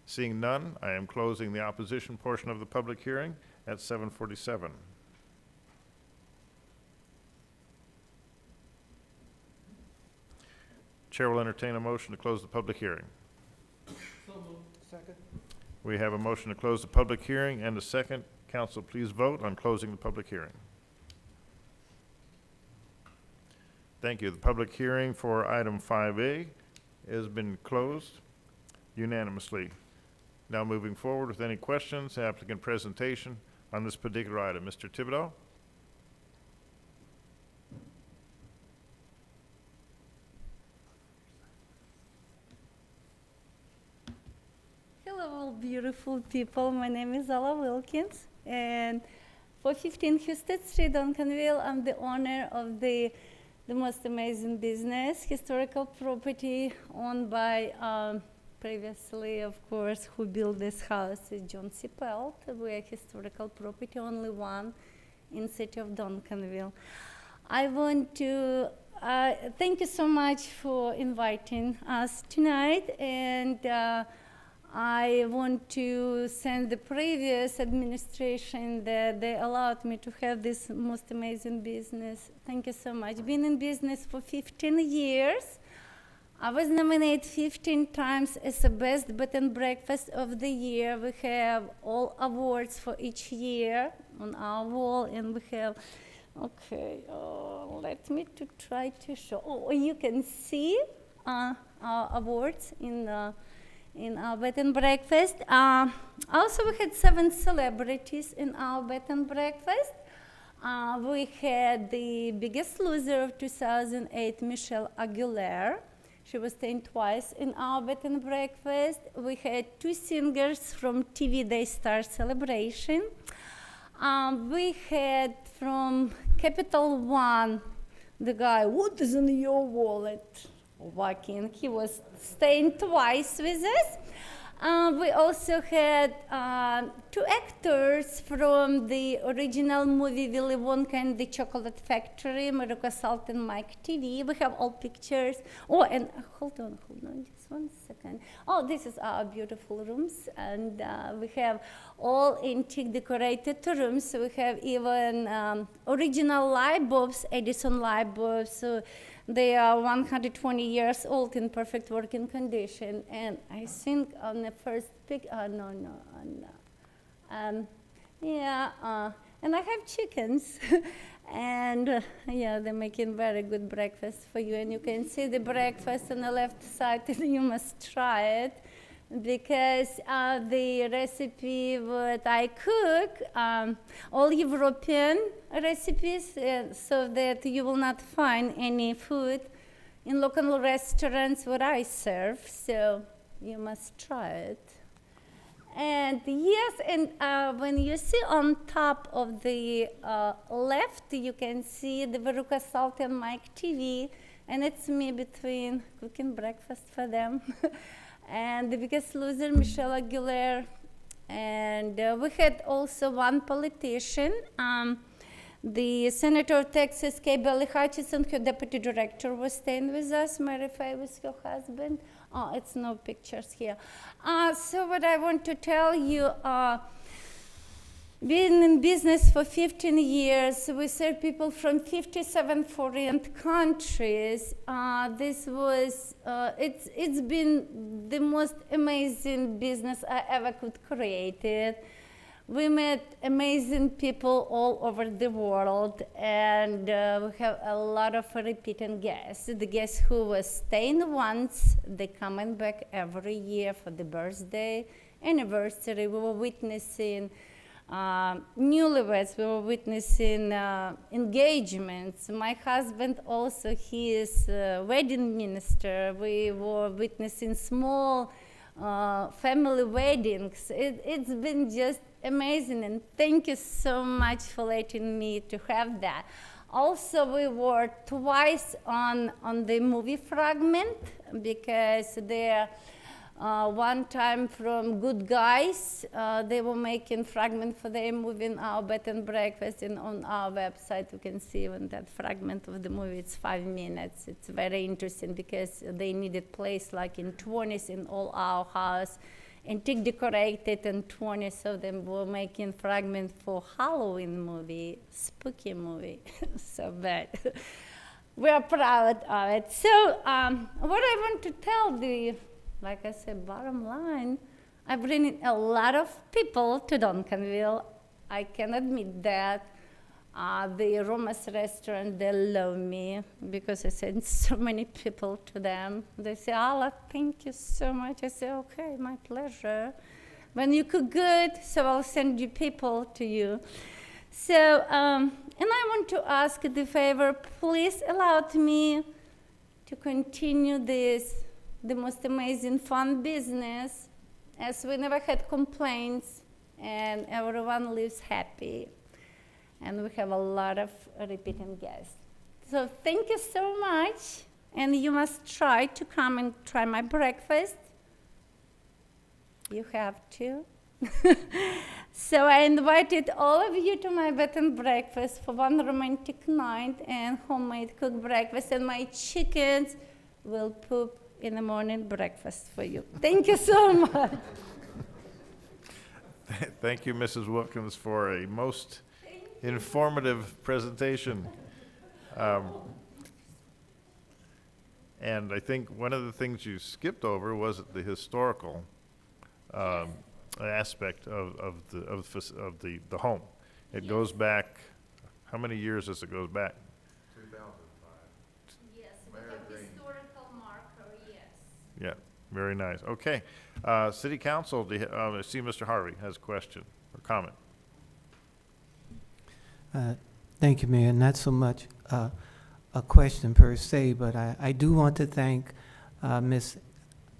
Seeing none, I am closing the opposition portion of the public hearing at 7:47. Chair will entertain a motion to close the public hearing.
Second.
We have a motion to close the public hearing and a second. Council, please vote on closing the public hearing. Thank you. The public hearing for item 5A has been closed unanimously. Now moving forward with any questions, applicant presentation on this particular item. Mr. Thibodeau?
Hello, beautiful people. My name is Ala Wilkins, and for 15 Houston Street, Duncanville, I'm the owner of the most amazing business, historical property owned by previously, of course, who built this house is John C. Pelt. We're a historical property, only one in city of Duncanville. I want to thank you so much for inviting us tonight, and I want to thank the previous administration that they allowed me to have this most amazing business. Thank you so much. Been in business for 15 years. I was nominated 15 times as the best bed and breakfast of the year. We have all awards for each year on our wall, and we have, okay, let me to try to show. Oh, you can see our awards in our bed and breakfast. Also, we had 7 celebrities in our bed and breakfast. We had the biggest loser of 2008, Michelle Aguilera. She was staying twice in our bed and breakfast. We had 2 singers from TV Day Star Celebration. We had from Capital One, the guy, what is in your wallet? Walking. He was staying twice with us. We also had 2 actors from the original movie Willy Wonka and the Chocolate Factory, Maruka Salt and Mike TV. We have all pictures. Oh, and hold on, just 1 second. Oh, this is our beautiful rooms, and we have all antique decorated rooms. So we have even original light bulbs, Edison light bulbs. So they are 120 years old in perfect working condition. And I think on the first pic, and I have chickens. And yeah, they're making very good breakfast for you. And you can see the breakfast on the left side, and you must try it, because the recipe that I cook, all European recipes, so that you will not find any food in local restaurants what I serve, so you must try it. And yes, and when you see on top of the left, you can see the Veruca Salt and Mike TV, and it's me between cooking breakfast for them. And the biggest loser, Michelle Aguilera. And we had also 1 politician, the Senator of Texas, Belly Hutchison, her deputy director, was staying with us. Mary Faye was her husband. Oh, it's no pictures here. So what I want to tell you, being in business for 15 years, we serve people from 57 foreign countries. This was, it's been the most amazing business I ever could create it. We met amazing people all over the world, and we have a lot of repeating guests. The guests who were staying once, they coming back every year for the birthday, anniversary. We were witnessing newlyweds, we were witnessing engagements. My husband also, he is a wedding minister. We were witnessing small family weddings. It's been just amazing, and thank you so much for letting me to have that. Also, we were twice on the movie Fragment, because there One time from Good Guys, they were making fragment for their movie in our bed and breakfast, and on our website you can see even that fragment of the movie. It's 5 minutes. It's very interesting because they needed place like in 20s in all our house, antique decorated, and 20s of them were making fragment for Halloween movie, spooky movie. So bad. We are proud of it. So what I want to tell the, like I said, bottom line, I bring in a lot of people to Duncanville. I can admit that. The Roma's restaurant, they love me because I sent so many people to them. They say, Ala, thank you so much. I say, okay, my pleasure. When you cook good, so I'll send you people to you. So, and I want to ask the favor, please allow me to continue this, the most amazing fun business, as we never had complaints and everyone lives happy. And we have a lot of repeating guests. So thank you so much. And you must try to come and try my breakfast. You have to. So I invited all of you to my bed and breakfast for one romantic night and homemade cooked breakfast. And my chickens will poop in the morning breakfast for you. Thank you so much.
Thank you, Mrs. Wilkins, for a most informative presentation. And I think one of the things you skipped over was the historical aspect of the home. It goes back, how many years does it go back?
2005. Yes, we have historical marker, yes.
Yeah, very nice. Okay. City Council, I see Mr. Harvey has a question or comment.
Thank you, Mayor. Not so much a question per se, but I do want to thank Ms.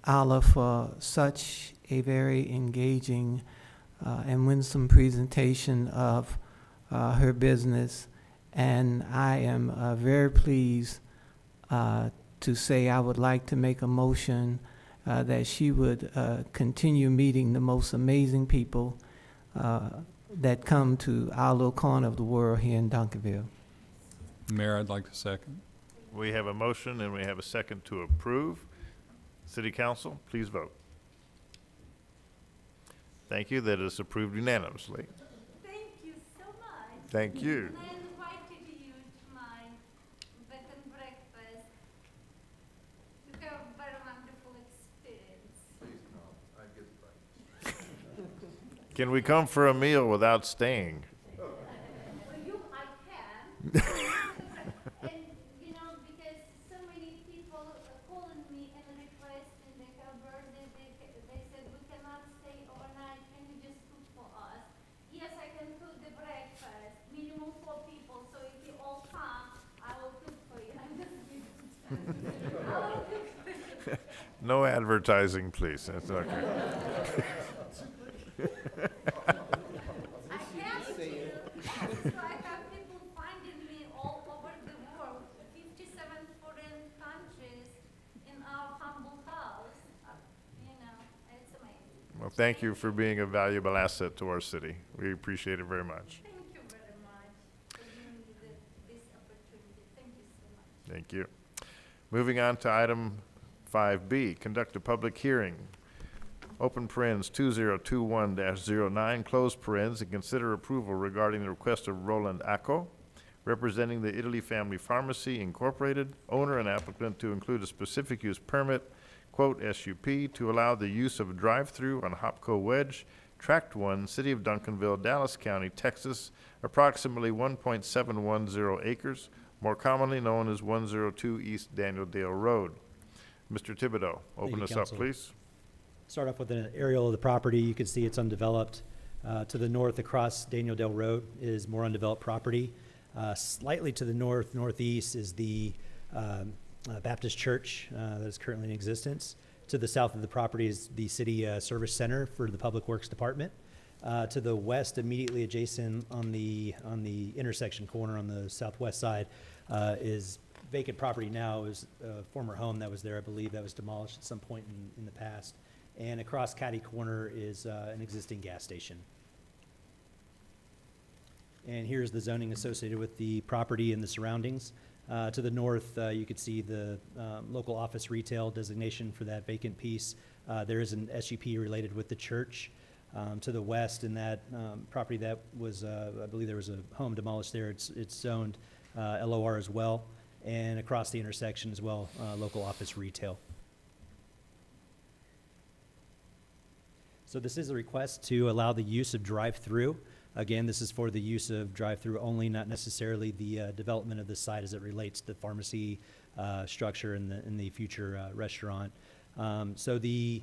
Ala for such a very engaging and winsome presentation of her business. And I am very pleased to say I would like to make a motion that she would continue meeting the most amazing people that come to our little corner of the world here in Duncanville.
Mayor, I'd like to second.
We have a motion and we have a second to approve. City Council, please vote. Thank you. That is approved unanimously.
Thank you so much.
Thank you.
And I invited you to my bed and breakfast to have a very wonderful experience.
Please come. I get the Can we come for a meal without staying?
Well, I can. And, you know, because so many people are calling me and requesting they have birthday, they said we cannot stay overnight, can you just cook for us? Yes, I can cook the breakfast, minimum 4 people, so if you all come, I will cook for you. I'm just kidding. I will cook for you.
No advertising, please. That's okay.
I have to. So I have people finding me all over the world, 57 foreign countries in our humble house. You know, it's amazing.
Well, thank you for being a valuable asset to our city. We appreciate it very much.
Thank you very much for giving me this opportunity. Thank you so much.
Thank you. Moving on to item 5B, conduct a public hearing. Open parens 2021-09, close parens, and consider approval regarding the request of Roland Acco, representing the Italy Family Pharmacy Incorporated, owner and applicant, to include a specific use permit, quote SUP, to allow the use of a drive-through on Hopco Wedge, Tract 1, City of Duncanville, Dallas County, Texas, approximately 1.710 acres, more commonly known as 102 East Daniel Dale Road. Mr. Thibodeau, open us up, please.
Start off with an aerial of the property. You can see it's undeveloped. To the north across Daniel Dale Road is more undeveloped property. Slightly to the northeast is the Baptist Church that is currently in existence. To the south of the property is the City Service Center for the Public Works Department. To the west, immediately adjacent on the intersection corner on the southwest side, is vacant property now. Is a former home that was there, I believe, that was demolished at some point in the past. And across catty corner is an existing gas station. And here's the zoning associated with the property and the surroundings. To the north, you could see the local office retail designation for that vacant piece. There is an SUP related with the church. To the west, in that property that was, I believe there was a home demolished there, it's zoned LOR as well. And across the intersection as well, local office retail. So this is a request to allow the use of drive-through. Again, this is for the use of drive-through only, not necessarily the development of the site as it relates to the pharmacy structure in the future restaurant. So the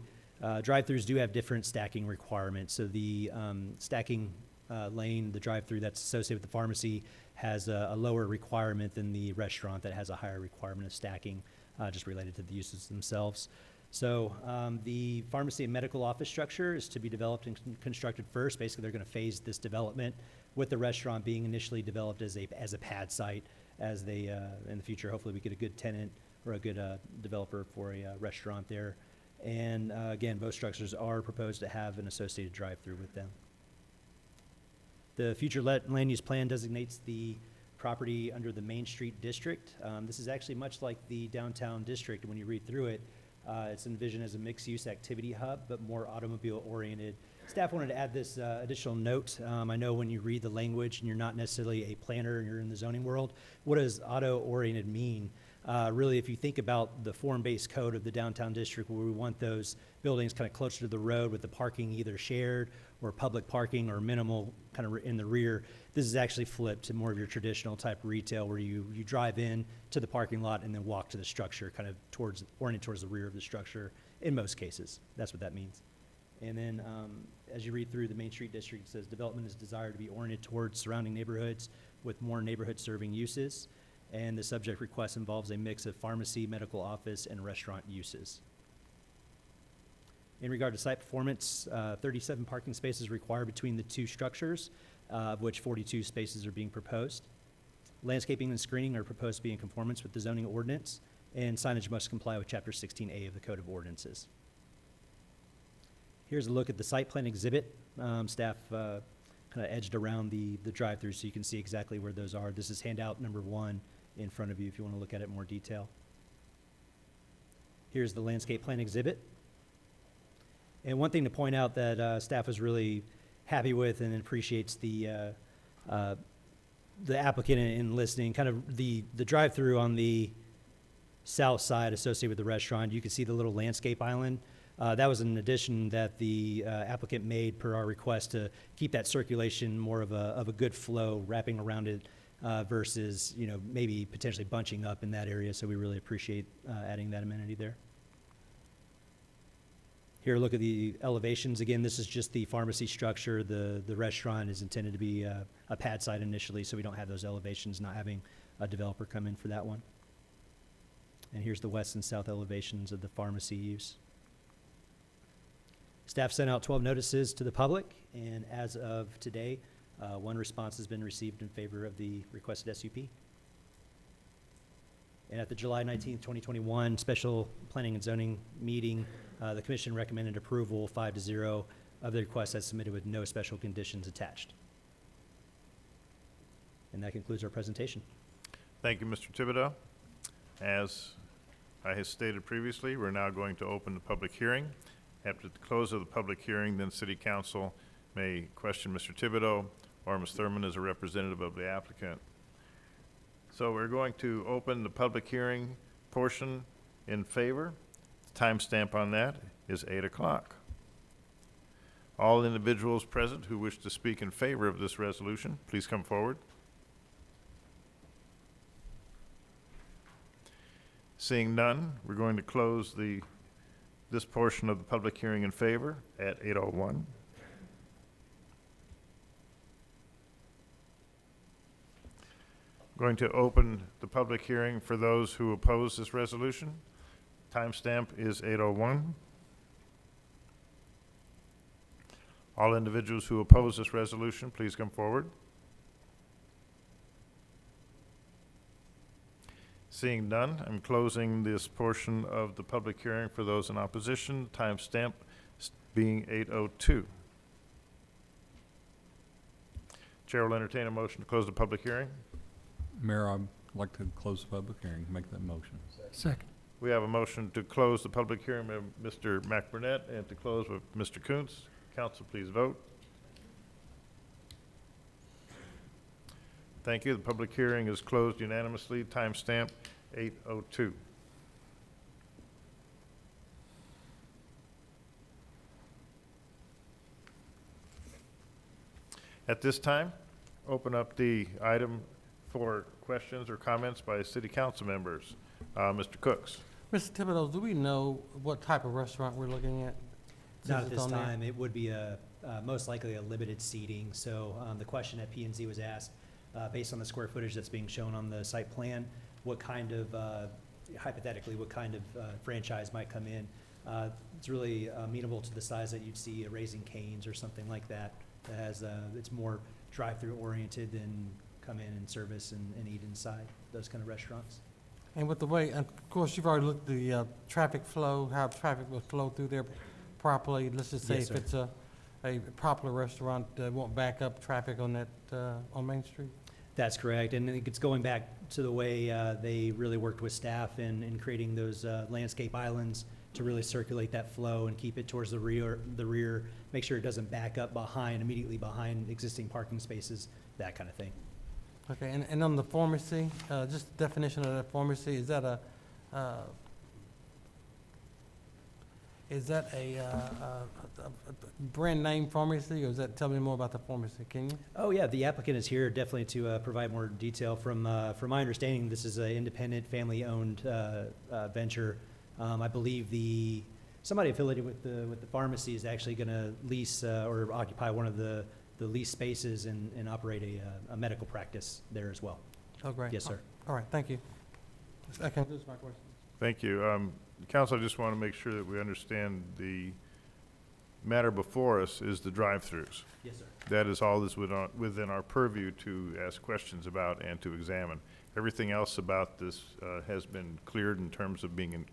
drive-throughs do have different stacking requirements. So the stacking lane, the drive-through that's associated with the pharmacy, has a lower requirement than the restaurant that has a higher requirement of stacking, just related to the uses themselves. So the pharmacy and medical office structure is to be developed and constructed first. Basically, they're going to phase this development, with the restaurant being initially developed as a pad site. As they in the future, hopefully, we get a good tenant or a good developer for a restaurant there. And again, both structures are proposed to have an associated drive-through with them. The future land use plan designates the property under the Main Street District. This is actually much like the downtown district. When you read through it, it's envisioned as a mixed-use activity hub, but more automobile-oriented. Staff wanted to add this additional note. I know when you read the language and you're not necessarily a planner and you're in the zoning world, what does auto-oriented mean? Really, if you think about the form-based code of the downtown district, where we want those buildings kind of closer to the road with the parking either shared or public parking or minimal kind of in the rear, this is actually flipped to more of your traditional type retail, where you drive in to the parking lot and then walk to the structure, kind of oriented towards the rear of the structure in most cases. That's what that means. And then as you read through the Main Street District, it says development is desired to be oriented towards surrounding neighborhoods with more neighborhood-serving uses. And the subject request involves a mix of pharmacy, medical office, and restaurant uses. In regard to site performance, 37 parking spaces required between the two structures, of which 42 spaces are being proposed. Landscaping and screening are proposed to be in conformance with the zoning ordinance, and signage must comply with Chapter 16A of the Code of Ordinances. Here's a look at the site plan exhibit. Staff kind of edged around the drive-through so you can see exactly where those are. This is handout number 1 in front of you if you want to look at it in more detail. Here's the landscape plan exhibit. And one thing to point out that staff was really happy with and appreciates the applicant in listening, kind of the drive-through on the south side associated with the restaurant. You can see the little landscape island. That was an addition that the applicant made per our request to keep that circulation more of a good flow wrapping around it versus, maybe potentially bunching up in that area. So we really appreciate adding that amenity there. Here, look at the elevations. Again, this is just the pharmacy structure. The restaurant is intended to be a pad site initially, so we don't have those elevations, not having a developer come in for that one. And here's the west and south elevations of the pharmacy use. Staff sent out 12 notices to the public, and as of today, 1 response has been received in favor of the requested SUP. And at the July 19th, 2021 special planning and zoning meeting, the commission recommended approval 5-0 of the request as submitted with no special conditions attached. And that concludes our presentation.
Thank you, Mr. Thibodeau. As I have stated previously, we're now going to open the public hearing. After the close of the public hearing, then City Council may question Mr. Thibodeau or Ms. Thurman as a representative of the applicant. So we're going to open the public hearing portion in favor. The timestamp on that is 8 o'clock. All individuals present who wish to speak in favor of this resolution, please come forward. Seeing none, we're going to close this portion of the public hearing in favor at 8:01. Going to open the public hearing for those who oppose this resolution. Timestamp is 8:01. All individuals who oppose this resolution, please come forward. Seeing none, I'm closing this portion of the public hearing for those in opposition. Timestamp being 8:02. Chair will entertain a motion to close the public hearing.
Mayor, I'd like to close the public hearing, make that motion.
Second.
We have a motion to close the public hearing by Mr. McBurnett and to close with Mr. Kuntz. Council, please vote. Thank you. The public hearing is closed unanimously. Timestamp 8:02. At this time, open up the item for questions or comments by city council members. Mr. Cooks.
Mr. Thibodeau, do we know what type of restaurant we're looking at?
Not
Since
at
it's
this
on there?
time. It would be most likely a limited seating. So the question at P&Z was asked, based on the square footage that's being shown on the site plan, what kind of, hypothetically, what kind of franchise might come in? It's really amenable to the size that you'd see a Raising Cane's or something like that. That has, it's more drive-through oriented than come in and service and eat inside, those kind of restaurants.
And with the way, of course, you've already looked at the traffic flow, how traffic will flow through there properly. Let's just say
Yes,
if
sir.
it's a popular restaurant, won't back up traffic on that, on Main Street?
That's correct, and I think it's going back to the way they really worked with staff in creating those landscape islands to really circulate that flow and keep it towards the rear, make sure it doesn't back up immediately behind existing parking spaces, that kind of thing.
Okay, and on the pharmacy, just the definition of that pharmacy, is that a brand name pharmacy, or is that, tell me more about the pharmacy, can you?
Oh, yeah, the applicant is here definitely to provide more detail. From my understanding, this is an independent, family-owned venture. I believe somebody affiliated with the pharmacy is actually going to lease or occupy one of the lease spaces and operate a medical practice there as well.
Oh, great.
Yes, sir.
All right, thank you. That concludes my question.
Thank you. Council, I just want to make sure that we understand the matter before us is the drive-throughs.
Yes, sir.
That is all that's within our purview to ask questions about and to examine. Everything else about this has been cleared in terms of being in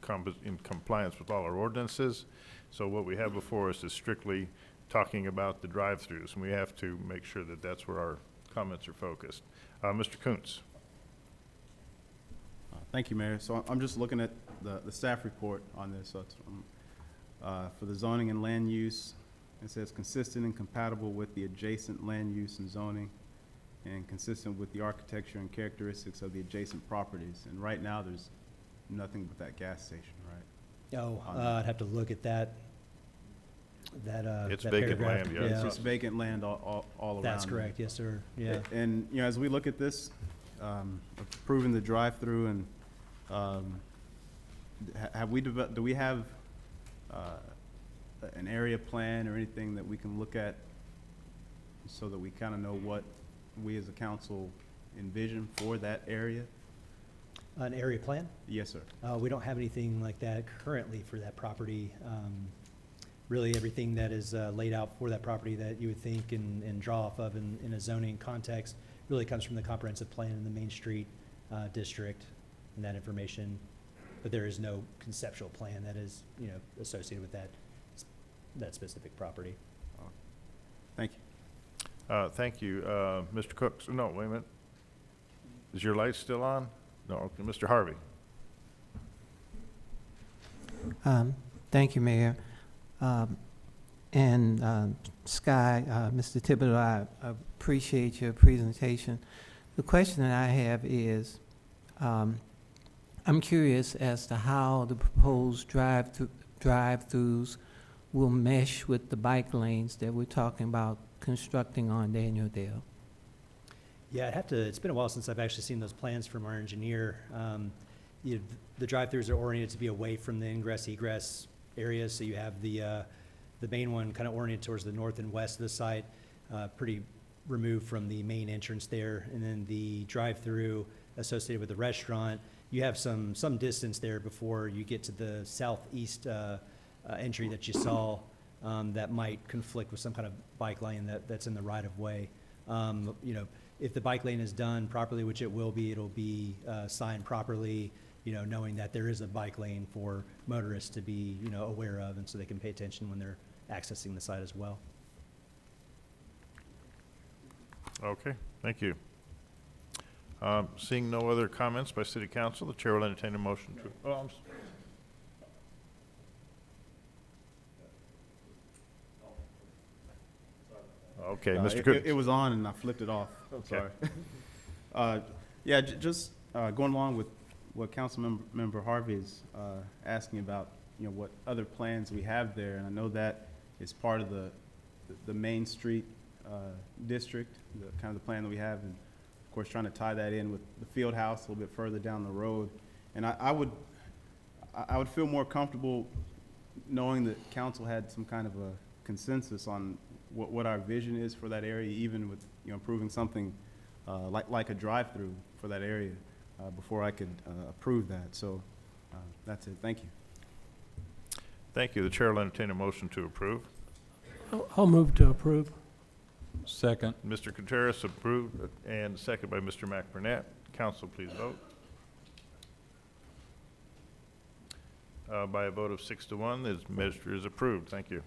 compliance with all our ordinances. So what we have before us is strictly talking about the drive-throughs, and we have to make sure that that's where our comments are focused. Mr. Kuntz.
Thank you, Mayor. So I'm just looking at the staff report on this. So it's for the zoning and land use, it says consistent and compatible with the adjacent land use and zoning and consistent with the architecture and characteristics of the adjacent properties. And right now, there's nothing but that gas station, right?
Oh, I'd have to look at that.
It's
that
vacant
paragraph.
land, yeah.
It's just vacant land all around.
That's correct, yes, sir, yeah.
And, you know, as we look at this, approving the drive-through and, do we have an area plan or anything that we can look at so that we kind of know what we as a council envision for that area?
An area plan?
Yes, sir.
We don't have anything like that currently for that property. Really, everything that is laid out for that property that you would think and draw off of in a zoning context really comes from the comprehensive plan in the Main Street district and that information. But there is no conceptual plan that is, you know, associated with that specific property.
Thank you.
Thank you. Mr. Cooks, no, wait a minute. Is your light still on? No, okay. Mr. Harvey.
Thank you, Mayor. And Sky, Mr. Thibodeau, I appreciate your presentation. The question that I have is, I'm curious as to how the proposed drive-throughs will mesh with the bike lanes that we're talking about constructing on Daniel Dale.
Yeah, it's been a while since I've actually seen those plans from our engineer. The drive-throughs are oriented to be away from the ingress-egress areas, so you have the main one kind of oriented towards the north and west of the site, pretty removed from the main entrance there, and then the drive-through associated with the restaurant, you have some distance there before you get to the southeast entry that you saw that might conflict with some kind of bike lane that's in the right-of-way. You know, if the bike lane is done properly, which it will be, it'll be signed properly, you know, knowing that there is a bike lane for motorists to be, you know, aware of, and so they can pay attention when they're accessing the site as well.
Okay, thank you. Seeing no other comments by City Council, the Chair will entertain a motion to, okay, Mr. Cooper.
It was on and I flipped it off.
Okay.
Sorry. Yeah, just going along with what Councilmember Harvey is asking about, what other plans we have there, and I know that is part of the Main Street district, the kind of the plan that we have, and of course trying to tie that in with the field house a little bit further down the road. And I would feel more comfortable knowing that council had some kind of a consensus on what our vision is for that area, even with improving something like a drive-through for that area before I could approve that. So that's it. Thank you.
Thank you. The Chair will entertain a motion to approve.
I'll move to approve.
Second.
Mr. Contreras approved and second by Mr. McBurnett. Council, please vote. By a vote of 6-1, this measure is approved. Thank you.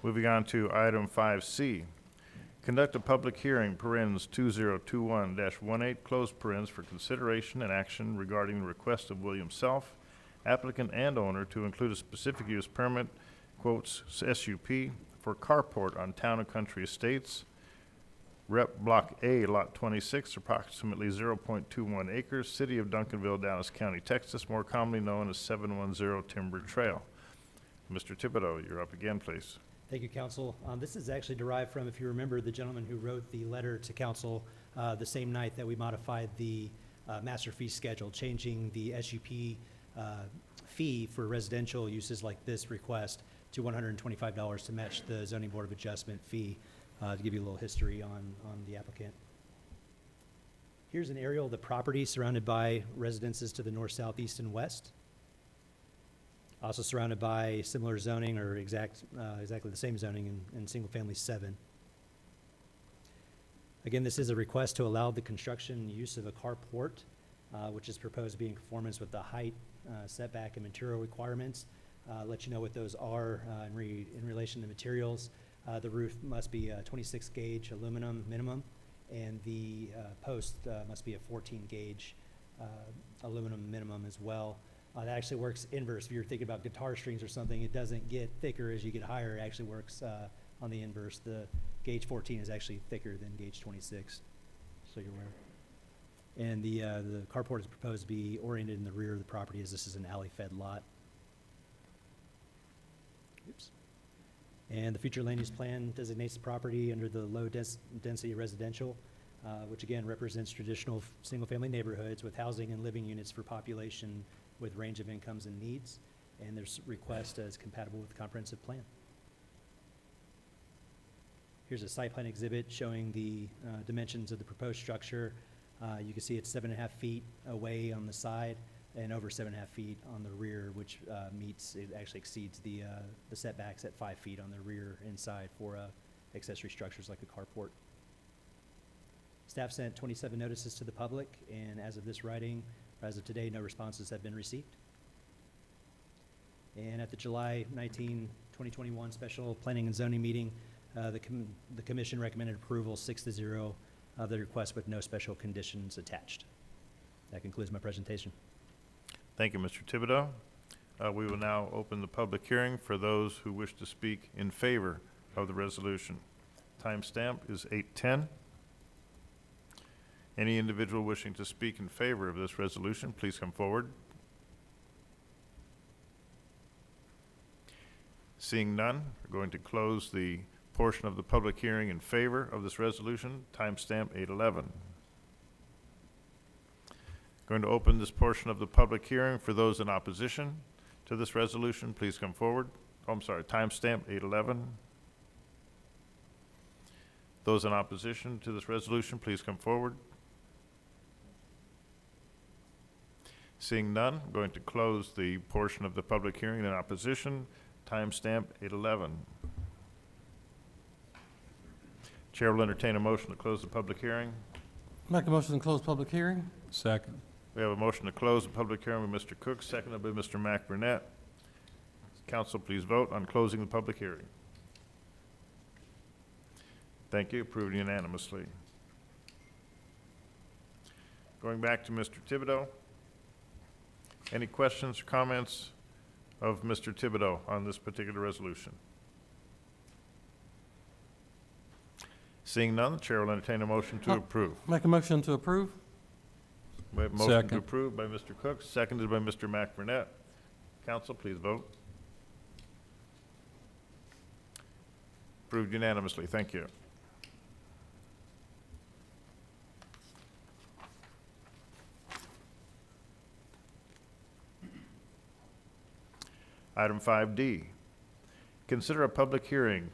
Moving on to item 5C. Conduct a public hearing, parens 2021-18, close parens, for consideration and action regarding the request of William Self, applicant and owner, to include a specific use permit, quotes, SUP, for carport on Town and Country Estates, Rep Block A, Lot 26, approximately 0.21 acres, City of Duncanville, Dallas County, Texas, more commonly known as 710 Timber Trail. Mr. Thibodeau, you're up again, please.
Thank you, Council. This is actually derived from, if you remember, the gentleman who wrote the letter to Council the same night that we modified the master fee schedule, changing the SUP fee for residential uses like this request to $125 to match the Zoning Board of Adjustment fee, to give you a little history on the applicant. Here's an aerial of the property surrounded by residences to the north, south, east, and west. Also surrounded by similar zoning, or exactly the same zoning in single family 7. Again, this is a request to allow the construction and use of a carport, which is proposed to be in conformance with the height, setback, and material requirements. Let you know what those are in relation to materials. The roof must be a 26 gauge aluminum minimum, and the post must be a 14 gauge aluminum minimum as well. That actually works inverse. If you're thinking about guitar strings or something, it doesn't get thicker as you get higher. It actually works on the inverse. The gauge 14 is actually thicker than gauge 26, so you're aware. And the carport is proposed to be oriented in the rear of the property, as this is an alley-fed lot. Oops. And the future land use plan designates the property under the low density residential, which again represents traditional single-family neighborhoods with housing and living units for population with range of incomes and needs, and their request is compatible with the comprehensive plan. Here's a site plan exhibit showing the dimensions of the proposed structure. You can see it's 7.5 feet away on the side and over 7.5 feet on the rear, which it actually exceeds the setbacks at 5 feet on the rear inside for accessory structures like a carport. Staff sent 27 notices to the public, and as of this writing, as of today, no responses have been received. And at the July 19, 2021 special planning and zoning meeting, the commission recommended approval 6-0 of the request with no special conditions attached. That concludes my presentation.
Thank you, Mr. Thibodeau. We will now open the public hearing for those who wish to speak in favor of the resolution. Timestamp is 8:10. Any individual wishing to speak in favor of this resolution, please come forward. Seeing none, we're going to close the portion of the public hearing in favor of this resolution, timestamp 8:11. Going to open this portion of the public hearing for those in opposition to this resolution, please come forward. Oh, I'm sorry, timestamp 8:11. Those in opposition to this resolution, please come forward. Seeing none, I'm going to close the portion of the public hearing in opposition, timestamp 8:11. Chair will entertain a motion to close the public hearing.
Make a motion to close public hearing?
Second.
We have a motion to close the public hearing by Mr. Cook, seconded by Mr. McBurnett. Council, please vote on closing the public hearing. Thank you. Approved unanimously. Going back to Mr. Thibodeau. Any questions or comments of Mr. Thibodeau on this particular resolution? Seeing none, the chair will entertain a motion to approve.
Make a motion to approve?
We have a motion
Second.
to approve by Mr. Cook, seconded by Mr. McBurnett. Council, please vote. Approved unanimously. Thank you. Item 5D, consider a public hearing,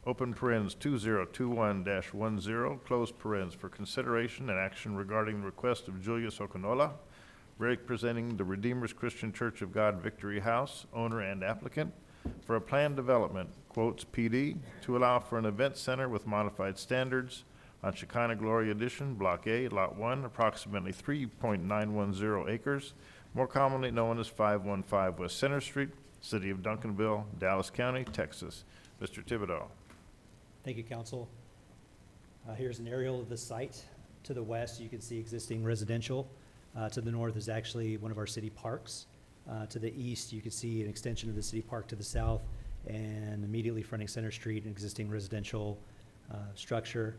open parens 2021-10, close parens, for consideration and action regarding the request of Julius Okonola, representing the Redeemer's Christian Church of God Victory House, owner and applicant, for a planned development, quotes PD, to allow for an event center with modified standards on Shekinah Glory Edition, Block A, Lot 1, approximately 3.910 acres, more commonly known as 515 West Center Street, City of Duncanville, Dallas County, Texas. Mr. Thibodeau.
Thank you, Council. Here's an aerial of the site. To the west, you can see existing residential. To the north is actually one of our city parks. To the east, you can see an extension of the city park to the south, and immediately fronting Center Street, an existing residential structure.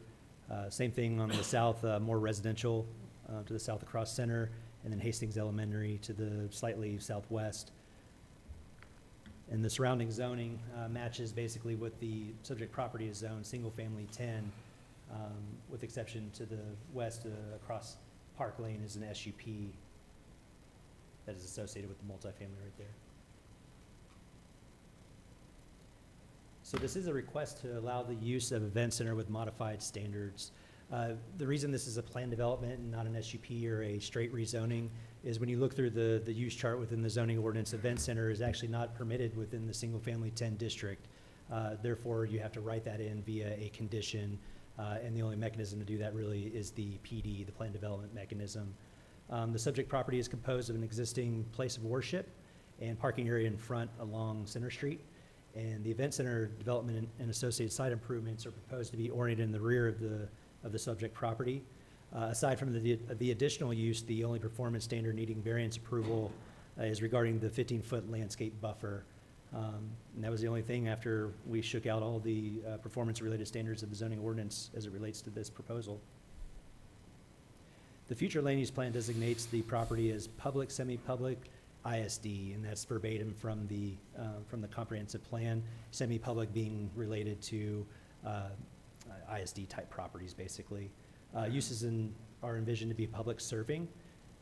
Same thing on the south, more residential to the south across Center, and then Hastings Elementary to the slightly southwest. And the surrounding zoning matches basically what the subject property is zoned, single family 10, with exception to the west across Park Lane is an SUP that is associated with the multifamily right there. So this is a request to allow the use of event center with modified standards. The reason this is a planned development and not an SUP or a straight rezoning is when you look through the use chart within the zoning ordinance, event center is actually not permitted within the single family 10 district. Therefore, you have to write that in via a condition, and the only mechanism to do that really is the PD, the planned development mechanism. The subject property is composed of an existing place of worship and parking area in front along Center Street. And the event center development and associated site improvements are proposed to be oriented in the rear of the subject property. Aside from the additional use, the only performance standard needing variance approval is regarding the 15-foot landscape buffer. And that was the only thing after we shook out all the performance-related standards of the zoning ordinance as it relates to this proposal. The future land use plan designates the property as public, semi-public, ISD, and that's verbatim from the comprehensive plan, semi-public being related to ISD type properties, basically. Uses are envisioned to be public serving,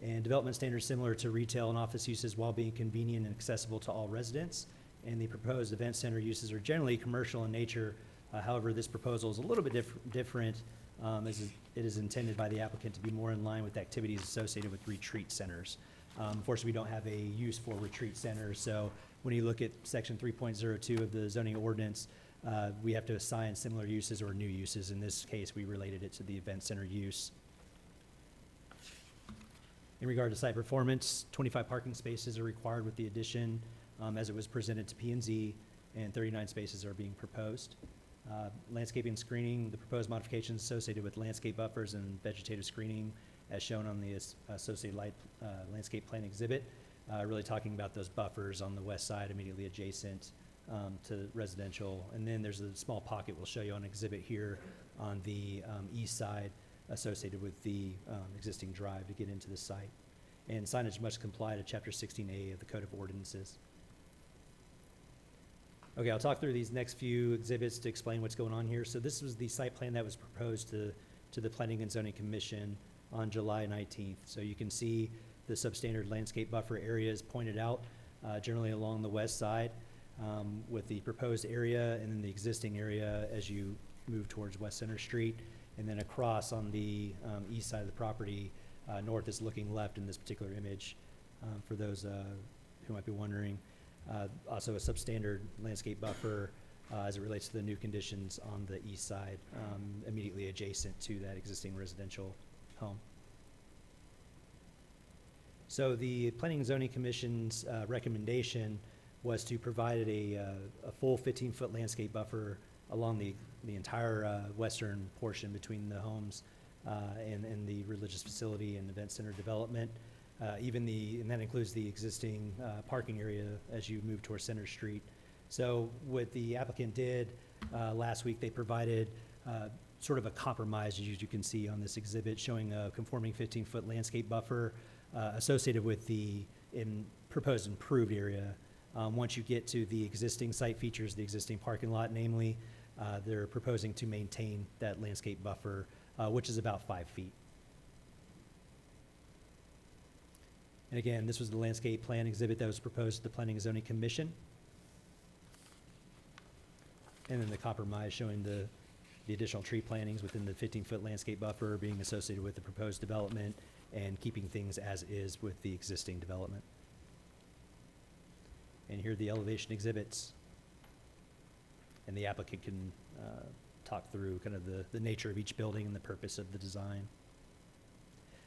and development standards similar to retail and office uses while being convenient and accessible to all residents. And the proposed event center uses are generally commercial in nature. However, this proposal is a little bit different as it is intended by the applicant to be more in line with activities associated with retreat centers. Unfortunately, we don't have a use for retreat centers, so when you look at section 3.02 of the zoning ordinance, we have to assign similar uses or new uses. In this case, we related it to the event center use. In regard to site performance, 25 parking spaces are required with the addition as it was presented to P&Z, and 39 spaces are being proposed. Landscaping screening, the proposed modifications associated with landscape buffers and vegetative screening as shown on the associated landscape plan exhibit, really talking about those buffers on the west side immediately adjacent to residential. And then there's a small pocket we'll show you on exhibit here on the east side associated with the existing drive to get into the site. And signage must comply to Chapter 16A of the Code of Ordinances. Okay, I'll talk through these next few exhibits to explain what's going on here. So this was the site plan that was proposed to the Planning and Zoning Commission on July 19th. So you can see the substandard landscape buffer areas pointed out generally along the west side with the proposed area and then the existing area as you move towards West Center Street. And then across on the east side of the property, north is looking left in this particular image for those who might be wondering. Also a substandard landscape buffer as it relates to the new conditions on the east side, immediately adjacent to that existing residential home. So the Planning and Zoning Commission's recommendation was to provide a full 15-foot landscape buffer along the entire western portion between the homes and the religious facility and event center development. And that includes the existing parking area as you move towards Center Street. So what the applicant did last week, they provided sort of a compromise, as you can see on this exhibit, showing a conforming 15-foot landscape buffer associated with the proposed improved area. Once you get to the existing site features, the existing parking lot, namely, they're proposing to maintain that landscape buffer, which is about 5 feet. And again, this was the landscape plan exhibit that was proposed to the Planning and Zoning Commission. And then the compromise showing the additional tree plantings within the 15-foot landscape buffer being associated with the proposed development and keeping things as is with the existing development. And here are the elevation exhibits. And the applicant can talk through kind of the nature of each building and the purpose of the design.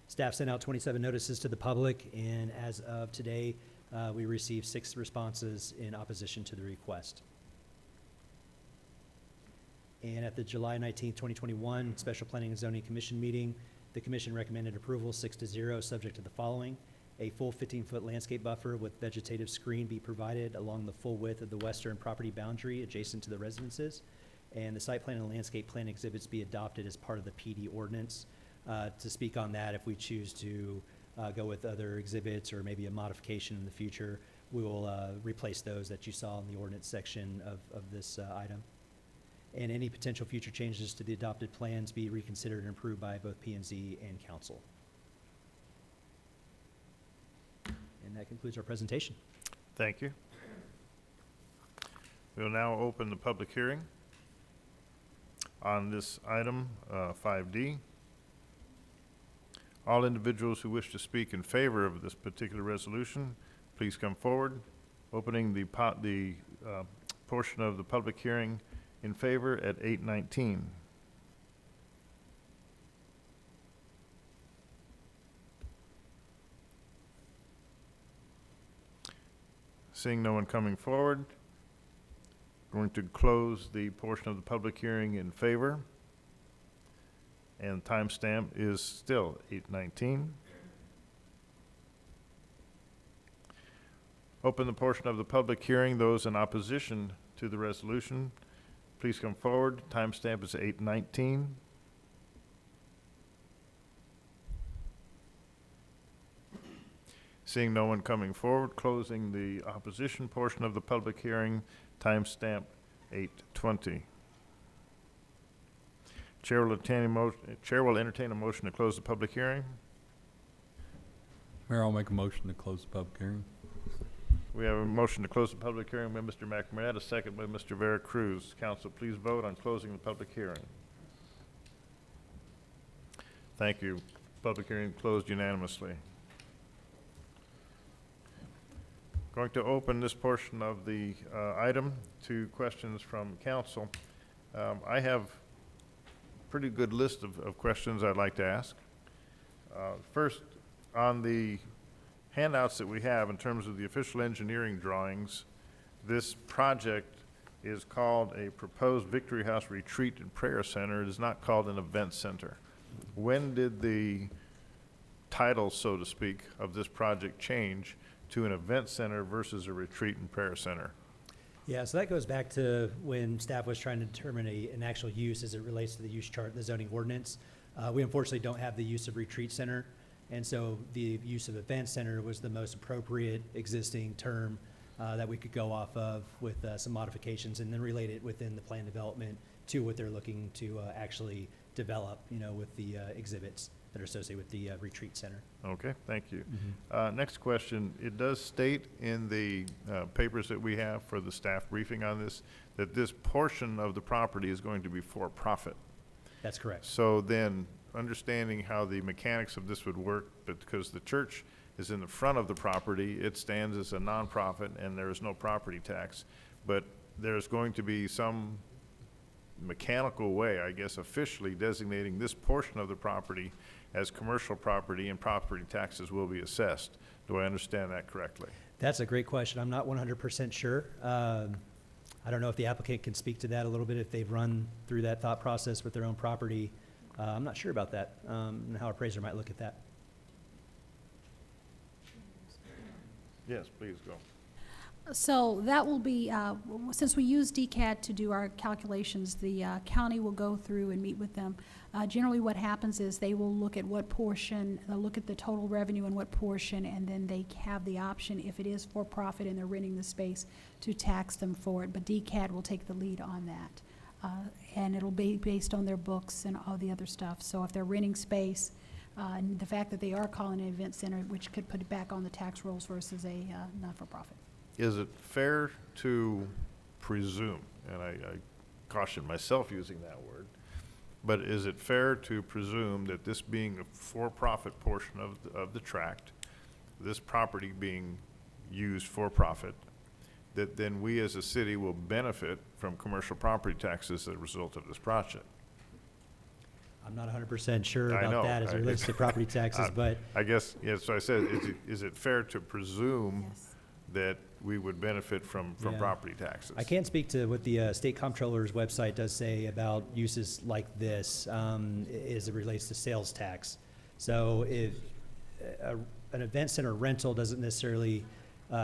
Staff sent out 27 notices to the public, and as of today, we received 6 responses in opposition to the request. And at the July 19th, 2021 Special Planning and Zoning Commission meeting, the commission recommended approval 6-0, subject to the following: a full 15-foot landscape buffer with vegetative screen be provided along the full width of the western property boundary adjacent to the residences, and the site plan and landscape plan exhibits be adopted as part of the PD ordinance. To speak on that, if we choose to go with other exhibits or maybe a modification in the future, we will replace those that you saw in the ordinance section of this item. And any potential future changes to the adopted plans be reconsidered and approved by both P&Z and council. And that concludes our presentation.
Thank you. We will now open the public hearing on this item, 5D. All individuals who wish to speak in favor of this particular resolution, please come forward. Opening the portion of the public hearing in favor at 8:19. Seeing no one coming forward, going to close the portion of the public hearing in favor. And timestamp is still 8:19. Open the portion of the public hearing. Those in opposition to the resolution, please come forward. Timestamp is 8:19. Seeing no one coming forward, closing the opposition portion of the public hearing. Timestamp 8:20. Chair will entertain a motion to close the public hearing.
Mayor, I'll make a motion to close the public hearing.
We have a motion to close the public hearing by Mr. McMurray, a second by Mr. Vera Cruz. Council, please vote on closing the public hearing. Thank you. Public hearing closed unanimously. Going to open this portion of the item to questions from council. I have a pretty good list of questions I'd like to ask. First, on the handouts that we have in terms of the official engineering drawings, this project is called a proposed Victory House Retreat and Prayer Center. It is not called an event center. When did the title, so to speak, of this project change to an event center versus a retreat and prayer center?
Yeah, so that goes back to when staff was trying to determine an actual use as it relates to the use chart in the zoning ordinance. We unfortunately don't have the use of retreat center, and so the use of event center was the most appropriate existing term that we could go off of with some modifications, and then relate it within the plan development to what they're looking to actually develop, with the exhibits that are associated with the retreat center.
Okay, thank you. Next question. It does state in the papers that we have for the staff briefing on this that this portion of the property is going to be for profit.
That's correct.
So then, understanding how the mechanics of this would work, but because the church is in the front of the property, it stands as a nonprofit and there is no property tax. But there's going to be some mechanical way, I guess, officially designating this portion of the property as commercial property and property taxes will be assessed. Do I understand that correctly?
That's a great question. I'm not 100% sure. I don't know if the applicant can speak to that a little bit, if they've run through that thought process with their own property. I'm not sure about that, and how an appraiser might look at that.
Yes, please go.
So that will be, since we use DCAD to do our calculations, the county will go through and meet with them. Generally what happens is they will look at what portion, they'll look at the total revenue and what portion, and then they have the option, if it is for profit and they're renting the space, to tax them for it. But DCAD will take the lead on that. And it'll be based on their books and all the other stuff. So if they're renting space, and the fact that they are calling it an event center, which could put it back on the tax rolls versus a not-for-profit.
Is it fair to presume, and I caution myself using that word, but is it fair to presume that this being a for-profit portion of the tract, this property being used for profit, that then we as a city will benefit from commercial property taxes as a result of this project?
I'm not 100% sure
I
about
know.
that as it relates to property taxes, but
I guess, yeah, so I said, is it fair to presume that we would benefit from
Yeah.
property taxes?
I can't speak to what the state comptroller's website does say about uses like this as it relates to sales tax. So if an event center rental doesn't necessarily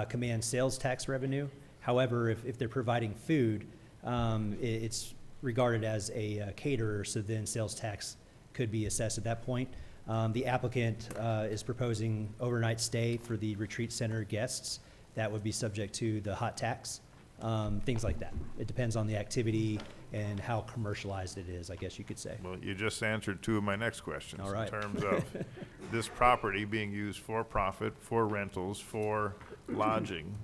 command sales tax revenue. However, if they're providing food, it's regarded as a caterer, so then sales tax could be assessed at that point. The applicant is proposing overnight stay for the retreat center guests. That would be subject to the hot tax, things like that. It depends on the activity and how commercialized it is, I guess you could say.
Well, you just answered two of my next questions.
All right.
In terms of this property being used for profit, for rentals, for lodging,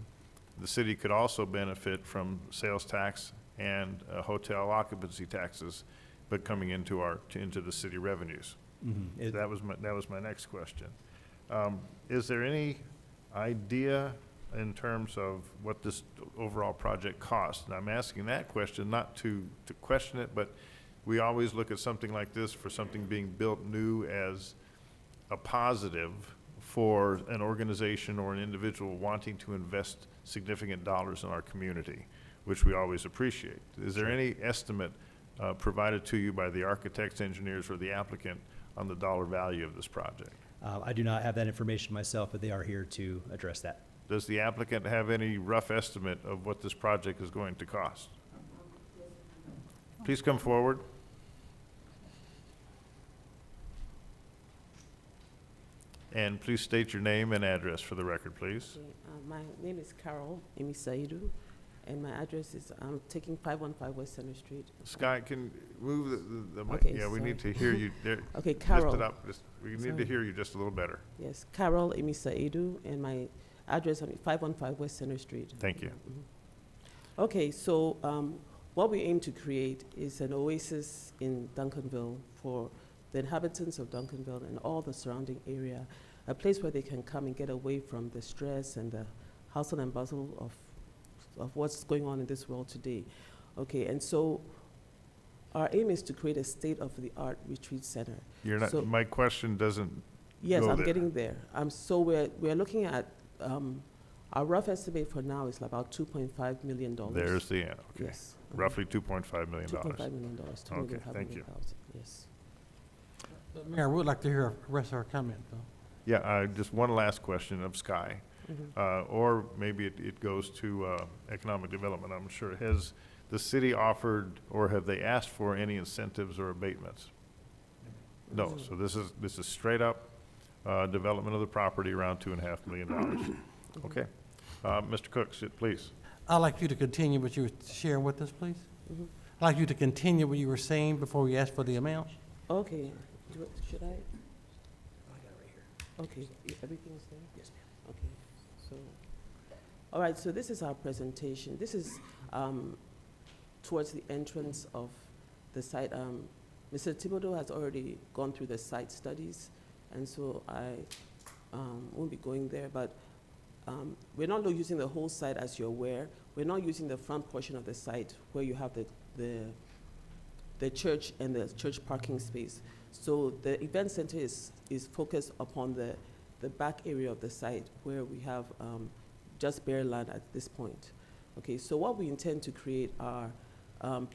the city could also benefit from sales tax and hotel occupancy taxes, but coming into the city revenues.
Mm-hmm.
So that was my next question. Is there any idea in terms of what this overall project costs? And I'm asking that question not to question it, but we always look at something like this for something being built new as a positive for an organization or an individual wanting to invest significant dollars in our community, which we always appreciate. Is there any estimate provided to you by the architects, engineers, or the applicant on the dollar value of this project?
I do not have that information myself, but they are here to address that.
Does the applicant have any rough estimate of what this project is going to cost? Please come forward. And please state your name and address for the record, please.
Okay, my name is Carol Emisaidu, and my address is, I'm taking 515 West Center Street.
Sky, can move the mic.
Okay,
Yeah, we
sorry.
need to hear you. There.
Okay, Carol.
Lift it up. We need to
Sorry.
hear you just a little better.
Yes, Carol Emisaidu, and my address is 515 West Center Street.
Thank you.
Okay, so what we aim to create is an oasis in Duncanville for the inhabitants of Duncanville and all the surrounding area, a place where they can come and get away from the stress and the hustle and bustle of what's going on in this world today. Okay, and so our aim is to create a state-of-the-art retreat center.
You're not,
So-
my question doesn't
Yes,
go
I'm
there.
getting there. So we're looking at, our rough estimate for now is about $2.5 million.
There's the end, okay.
Yes.
Roughly $2.5 million.
$2.5 million,
Okay, thank you.
Yes.
Mayor, we would like to hear the rest of our comment, though.
Yeah, just one last question of Sky. Or maybe it goes to economic development, I'm sure. Has the city offered, or have they asked for any incentives or abatements? No, so this is straight up development of the property, around $2.5 million. Okay. Mr. Cook, please.
I'd like you to continue what you were sharing with us, please. I'd like you to continue what you were saying before we ask for the amount.
Okay, should I? I got it right here. Okay, everything's there? Yes, ma'am. Okay, so, all right, so this is our presentation. This is towards the entrance of the site. Mr. Thibodeau has already gone through the site studies, and so I won't be going there, but we're not using the whole site as you're aware. We're not using the front portion of the site where you have the church and the church parking space. So the event center is focused upon the back area of the site where we have just bare land at this point. Okay, so what we intend to create are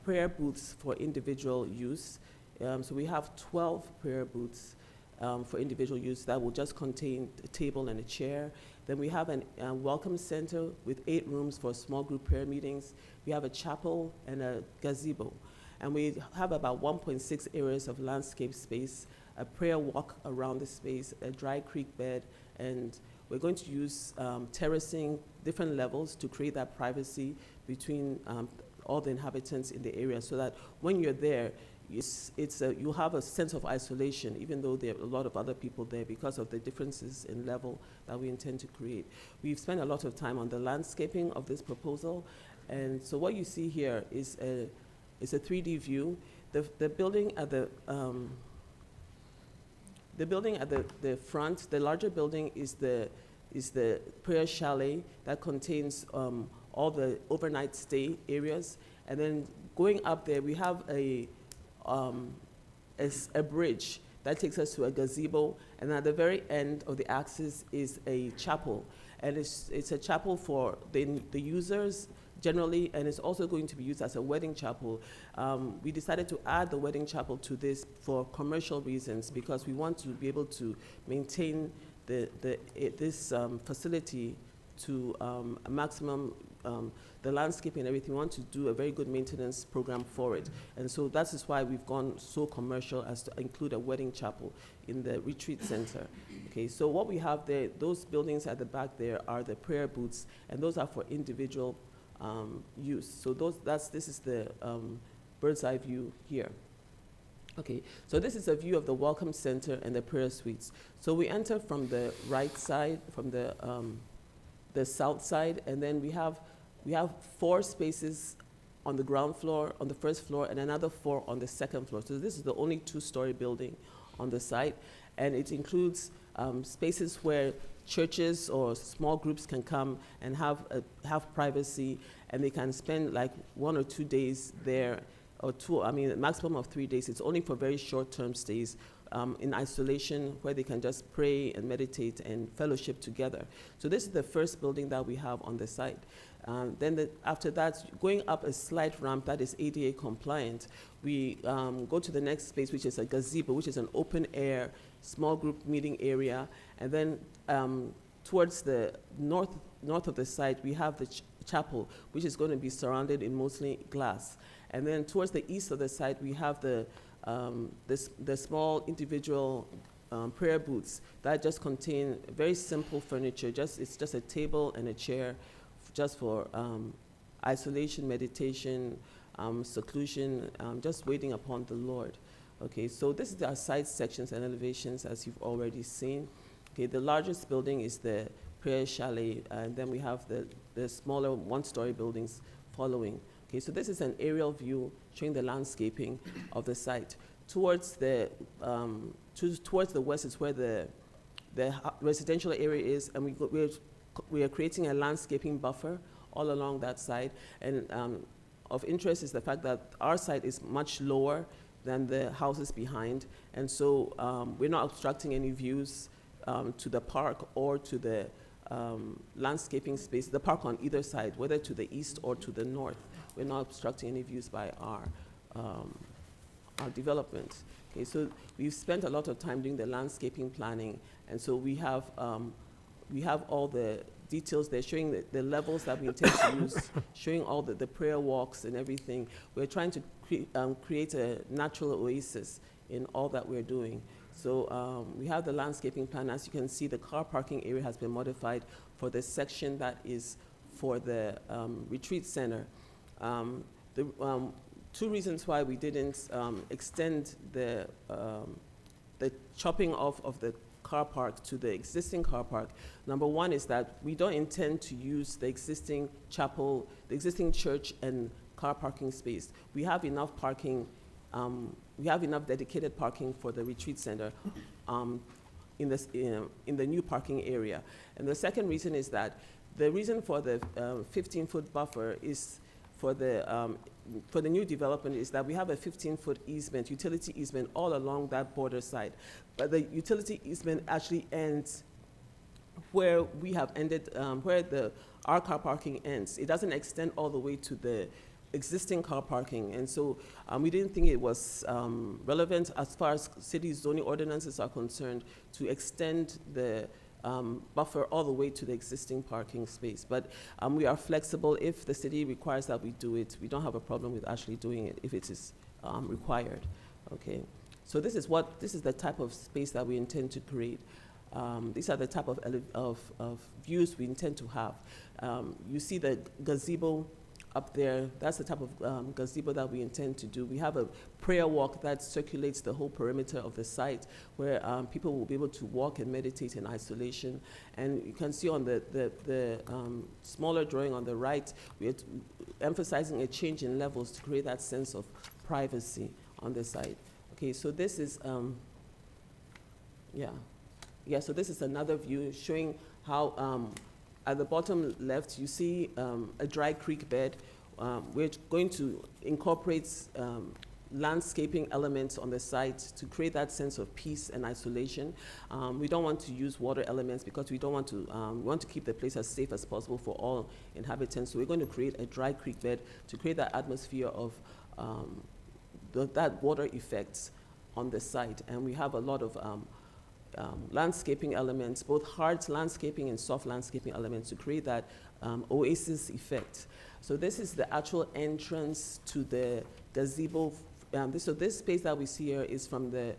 prayer booths for individual use. So we have 12 prayer booths for individual use that will just contain a table and a chair. Then we have a welcome center with 8 rooms for small group prayer meetings. We have a chapel and a gazebo. And we have about 1.6 areas of landscape space, a prayer walk around the space, a dry creek bed, and we're going to use terracing, different levels to create that privacy between all the inhabitants in the area so that when you're there, you'll have a sense of isolation, even though there are a lot of other people there because of the differences in level that we intend to create. We've spent a lot of time on the landscaping of this proposal, and so what you see here is a 3D view. The building at the front, the larger building is the prayer chalet that contains all the overnight stay areas, and then going up there we have a bridge that takes us to a gazebo, and at the very end of the axis is a chapel, and it's a chapel for the users generally, and it's also going to be used as a wedding chapel. We decided to add the wedding chapel to this for commercial reasons because we want to be able to maintain this facility to a maximum, the landscape and everything. We want to do a very good maintenance program for it. And so that is why we've gone so commercial as to include a wedding chapel in the retreat center. Okay, so what we have there, those buildings at the back there are the prayer booths, and those are for individual use. So this is the bird's eye view here. Okay, so this is a view of the welcome center and the prayer suites. So we enter from the right side, from the south side, and then we have 4 spaces on the ground floor, on the first floor, and another 4 on the second floor. So this is the only 2-story building on the site, and it includes spaces where churches or small groups can come and have privacy, and they can spend like 1 or 2 days there, or a maximum of 3 days. It's only for very short-term stays in isolation where they can just pray and meditate and fellowship together. So this is the first building that we have on the site. Then after that, going up a slight ramp that is ADA compliant, we go to the next space, which is a gazebo, which is an open air, small group meeting area. And then towards the north of the site, we have the chapel, which is going to be surrounded in mostly glass. And then towards the east of the site, we have the small individual prayer booths that just contain very simple furniture. It's just a table and a chair just for isolation, meditation, seclusion, just waiting upon the Lord. Okay, so this is our site sections and elevations as you've already seen. Okay, the largest building is the prayer chalet, and then we have the smaller 1-story buildings following. Okay, so this is an aerial view showing the landscaping of the site. Towards the west is where the residential area is, and we are creating a landscaping buffer all along that side. And of interest is the fact that our site is much lower than the houses behind, and so we're not obstructing any views to the park or to the landscaping space, the park on either side, whether to the east or to the north. We're not obstructing any views by our development. Okay, so we've spent a lot of time doing the landscaping planning, and so we have all the details there showing the levels that we intend to use, showing all the prayer walks and everything. We're trying to create a natural oasis in all that we're doing. So we have the landscaping plan. As you can see, the car parking area has been modified for the section that is for the retreat center. The 2 reasons why we didn't extend the chopping off of the car park to the existing car park. Number 1 is that we don't intend to use the existing chapel, the existing church and car parking space. We have enough parking, we have enough dedicated parking for the retreat center. in the new parking area. And the second reason is that the reason for the 15-foot buffer is for the new development is that we have a 15-foot easement, utility easement, all along that border side. But the utility easement actually ends where we have ended, where our car parking ends. It doesn't extend all the way to the existing car parking. And so we didn't think it was relevant as far as city zoning ordinances are concerned to extend the buffer all the way to the existing parking space. But we are flexible. If the city requires that we do it, we don't have a problem with actually doing it if it is required. Okay. So this is the type of space that we intend to create. These are the type of views we intend to have. You see the gazebo up there. That's the type of gazebo that we intend to do. We have a prayer walk that circulates the whole perimeter of the site where people will be able to walk and meditate in isolation. And you can see on the smaller drawing on the right, we're emphasizing a change in levels to create that sense of privacy on the site. Okay, so this is, so this is another view showing how at the bottom left, you see a dry creek bed. We're going to incorporate landscaping elements on the site to create that sense of peace and isolation. We don't want to use water elements because we don't want to, we want to keep the place as safe as possible for all inhabitants. So we're going to create a dry creek bed to create that atmosphere of that water effects on the site. And we have a lot of landscaping elements, both hard landscaping and soft landscaping elements to create that oasis effect. So this is the actual entrance to the gazebo. So this space that we see here is from the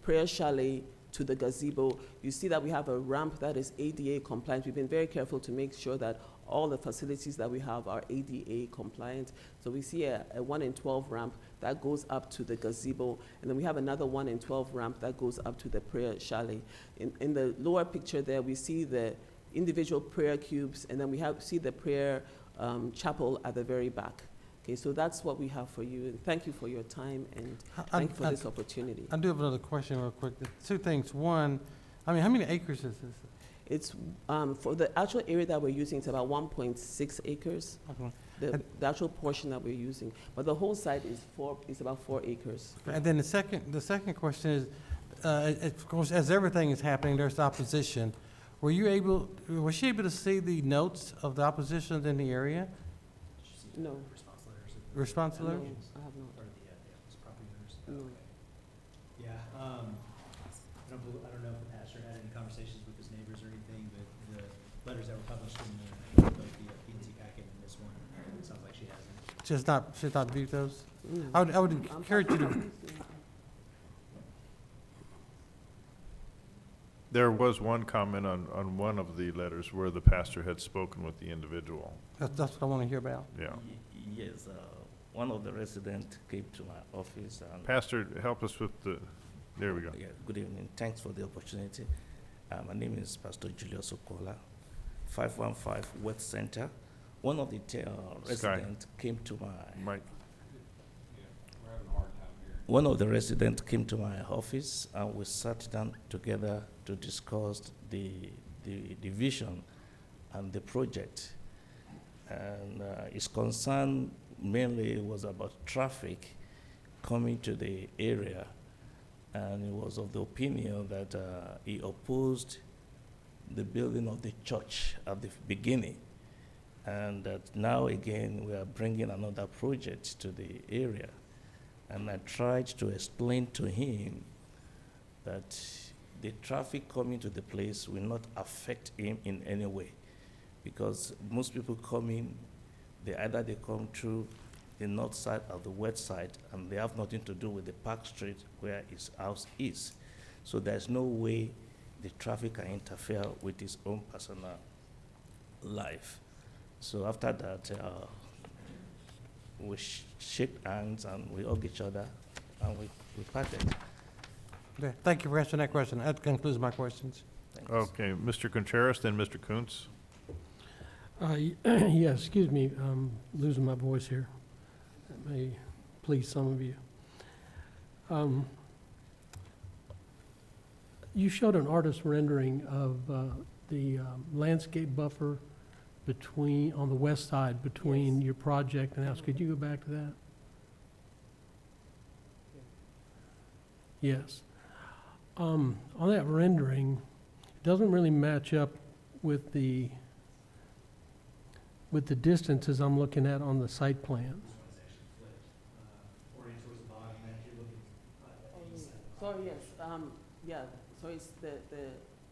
prayer chalet to the gazebo. You see that we have a ramp that is ADA compliant. We've been very careful to make sure that all the facilities that we have are ADA compliant. So we see a 1 in 12 ramp that goes up to the gazebo, and then we have another 1 in 12 ramp that goes up to the prayer chalet. In the lower picture there, we see the individual prayer cubes, and then we see the prayer chapel at the very back. Okay, so that's what we have for you, and thank you for your time, and thank you for this opportunity.
I do have another question real quick. Two things. One, I mean, how many acres is this?
It's, for the actual area that we're using, it's about 1.6 acres.
Okay.
The actual portion that we're using, but the whole site is about 4 acres.
And then the second question is, of course, as everything is happening, there's opposition. Was she able to see the notes of the opposition in the area?
No.
Response letters?
No, I have not. No.
Yeah, I don't know if the pastor had any conversations with his neighbors or anything, but the letters that were published in both the P&Z packet and this one, it sounds like she hasn't.
She's not viewed those? I would encourage you to.
There was one comment on one of the letters where the pastor had spoken with the individual.
That's what I want to hear about.
Yeah.
Yes, one of the residents came to my office and...
Pastor, help us with there we go.
Yeah, good evening. Thanks for the opportunity. My name is Pastor Julius Okola, 515 West Center. One of the residents came to my... One of the residents came to my office and we sat down together to discuss the vision and the project. And his concern mainly was about traffic coming to the area. And he was of the opinion that he opposed the building of the church at the beginning. And that now again we are bringing another project to the area. And I tried to explain to him that the traffic coming to the place will not affect him in any way. Because most people come in, they come through the north side of the west side, and they have nothing to do with the Park Street where his house is. So there's no way the traffic can interfere with his own personal life. So after that, we shake hands and we hug each other, and we parted.
Okay, thank you for answering that question. That concludes my questions.
Thanks.
Okay, Mr. Contreras, then Mr. Kuntz.
Yeah, excuse me, I'm losing my voice here. That may please some of you. You showed an artist rendering of the landscape buffer between, on the west side, between your project and house. Could you go back to that? Yes. On that rendering, it doesn't really match up with the distances I'm looking at on the site plan.
So yes, yeah, so it's the,